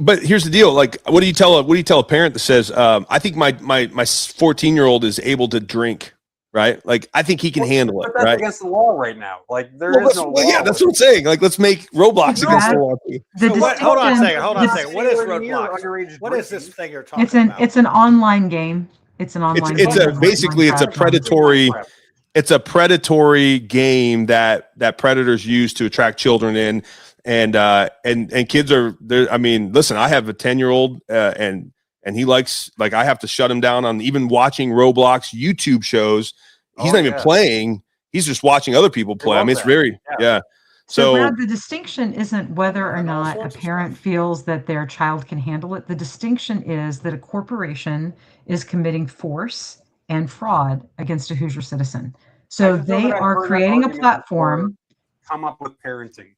Speaker 5: but here's the deal. What do you tell a parent that says, I think my 14-year-old is able to drink, right? I think he can handle it,
Speaker 15: but that's
Speaker 5: right?
Speaker 15: against the law right now. There is no law.
Speaker 5: Yeah, that's what I'm saying. Let's make Roblox against the law.
Speaker 8: Hold on a second. What is Roblox? What is this thing you're talking about?
Speaker 16: It's an online game. It's an online game.
Speaker 5: It's a predatory game that predators use to attract children in, and kids are there. I mean, listen, I have a 10-year-old, and he likes, I have to shut him down on even watching Roblox YouTube shows. He's not even playing. He's just watching other people play. I mean, it's very,
Speaker 16: So Brad, the distinction isn't whether or not a parent feels that their child can handle it. The distinction is that a corporation is committing force and fraud against a Hoosier citizen. So they are creating a platform.
Speaker 15: Come up with parenting,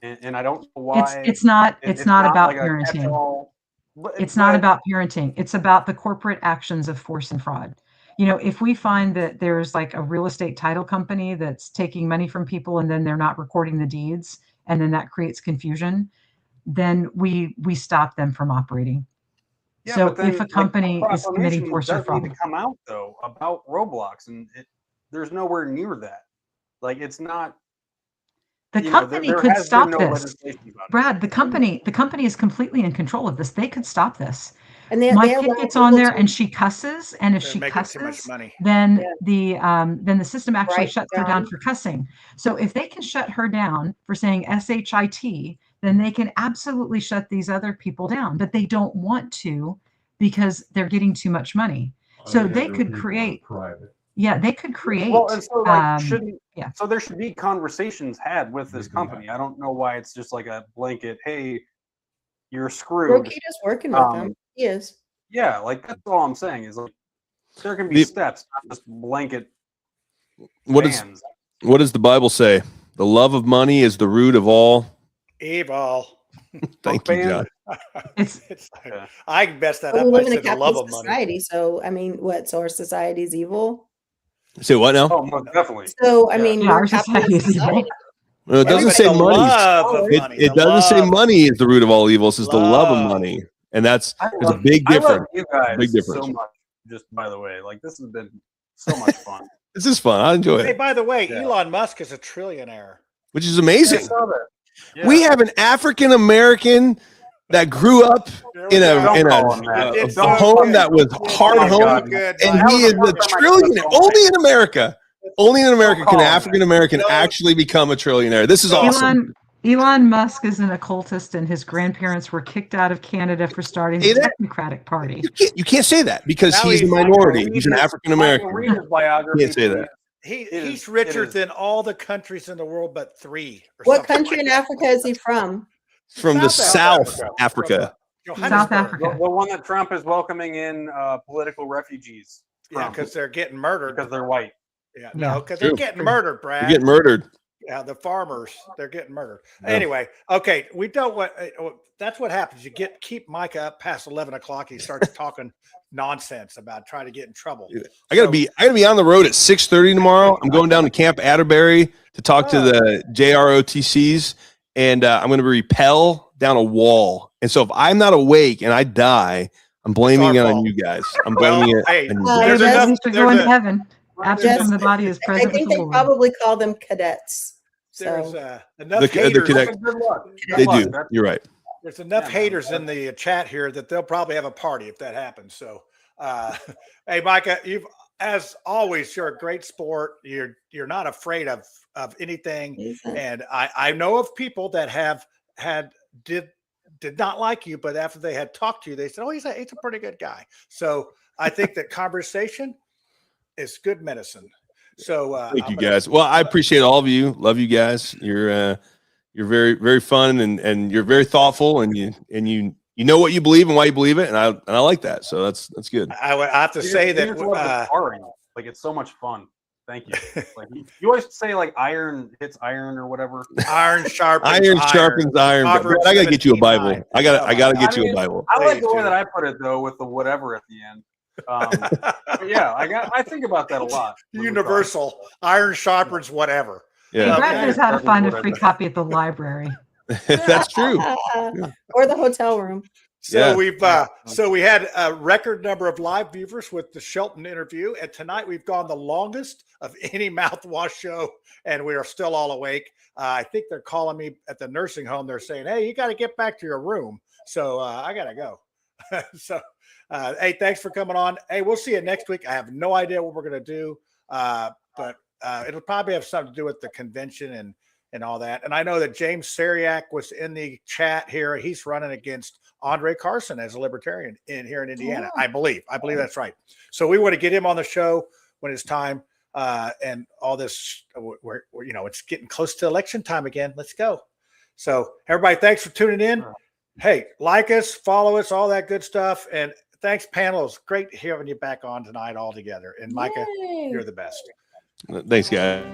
Speaker 15: and I don't know why.
Speaker 16: It's not about parenting. It's not about parenting. It's about the corporate actions of force and fraud. If we find that there's a real estate title company that's taking money from people and then they're not recording the deeds, and then that creates confusion, then we stop them from operating.
Speaker 15: Yeah,
Speaker 16: so
Speaker 15: then,
Speaker 16: if a company is committing force or fraud,
Speaker 15: need to come out though about Roblox, and there's nowhere near that. It's not.
Speaker 16: The company could stop this. Brad, the company is completely in control of this. They could stop this. And my kid gets on there and she cusses, and if she cusses, then the system actually shuts her down for cussing. So if they can shut her down for saying SHIT, then they can absolutely shut these other people down. But they don't want to because they're getting too much money. So they could create. Yeah, they could create.
Speaker 15: Well, and so so there should be conversations had with this company. I don't know why it's just a blanket. Hey, you're screwed.
Speaker 6: Rokita's working with them. He is.
Speaker 15: Yeah, that's all I'm saying is there can be steps, not just blanket.
Speaker 5: What does the Bible say? The love of money is the root of all
Speaker 8: evil.
Speaker 5: Thank you, John.
Speaker 8: I messed that up.
Speaker 6: We live in
Speaker 8: I
Speaker 6: a
Speaker 8: said the love of
Speaker 6: capitalist
Speaker 8: money.
Speaker 6: society, so I mean, so our society's evil.
Speaker 5: Say what now?
Speaker 15: Oh, most definitely.
Speaker 6: So I mean,
Speaker 16: our society is evil.
Speaker 5: Well, it doesn't say money. It doesn't say money is the root of all evil. It says the love of money, and there's a big difference.
Speaker 15: I love you guys so much. Just by the way, this has been so much fun.
Speaker 5: This is fun. I enjoy it.
Speaker 8: Hey, by the way, Elon Musk is a trillionaire,
Speaker 5: which is amazing.
Speaker 15: I saw that. Yeah.
Speaker 5: We have an African American that grew up in a home that was hard home, and he is a trillionaire. Only in America. Only in America can an African American actually become a trillionaire. This is awesome.
Speaker 16: Elon Musk is an occultist, and his grandparents were kicked out of Canada for starting the Democratic Party.
Speaker 5: You can't say that because he's a minority. He's an African American. You can't say that.
Speaker 8: He's richer than all the countries in the world but 3.
Speaker 6: What country in Africa is he from?
Speaker 5: From the South Africa.
Speaker 16: South Africa.
Speaker 15: The one that Trump is welcoming in political refugees.
Speaker 8: Yeah, because they're getting murdered.
Speaker 15: Because they're white.
Speaker 8: Yeah, no, because they're getting murdered, Brad.
Speaker 5: They're getting murdered.
Speaker 8: Yeah, the farmers, they're getting murdered. Yeah. Anyway, okay, we don't want. That's what happens. You keep Micah up past 11 o'clock. He starts talking nonsense about trying to get in trouble.
Speaker 5: I gotta be on the road at 6:30 tomorrow. I'm going down to Camp Atterbury to talk to the JROTCs, and I'm going to rappel down a wall. And so if I'm not awake and I die, I'm blaming it on you guys. I'm blaming it.
Speaker 16: Hey, there's enough. They're going to heaven. Absent from the body is present.
Speaker 6: I think
Speaker 16: with
Speaker 6: they
Speaker 16: the Lord.
Speaker 6: probably call them cadets.
Speaker 8: There's
Speaker 6: So.
Speaker 8: enough haters.
Speaker 5: They do. You're right.
Speaker 8: There's enough haters in the chat here that they'll probably have a party if that happens. So, hey, Micah, you've as always, you're a great sport. You're not afraid of anything. And I know of people that did not like you, but after they had talked to you, they said, "Oh, he's a pretty good guy." So I think that conversation is good medicine. So
Speaker 5: thank you guys. Well, I appreciate all of you. Love you guys. You're very, very fun and you're very thoughtful and you know what you believe and why you believe it. And I like that. So that's good.
Speaker 8: I have to say that
Speaker 15: like it's so much fun. Thank you. Like you always say like iron hits iron or whatever.
Speaker 8: Iron sharpens
Speaker 5: iron. But I gotta get you a Bible. I gotta get you a Bible.
Speaker 15: I like the way that I put it though, with the whatever at the end. But yeah, I think about that a lot.
Speaker 8: Universal iron sharpens whatever.
Speaker 5: Yeah.
Speaker 16: Brad knows how to find a free copy at the library.
Speaker 5: That's true.
Speaker 6: Or the hotel room.
Speaker 8: So we had a record number of live viewers with the Shelton interview, and tonight we've gone the longest of any Mouthwash show, and we are still all awake. I think they're calling me at the nursing home. They're saying, "Hey, you got to get back to your room." So I gotta go. So. Hey, thanks for coming on. Hey, we'll see you next week. I have no idea what we're going to do, but it'll probably have something to do with the convention and all that. And I know that James Sariak was in the chat here. He's running against Andre Carson as a libertarian here in Indiana. I believe that's right. So we want to get him on the show when it's time. And all this, it's getting close to election time again. Let's go. So everybody, thanks for tuning in. Hey, like us, follow us, all that good stuff. And thanks, panel. It's great having you back on tonight all together. And Micah, you're the best.
Speaker 5: Thanks, guys.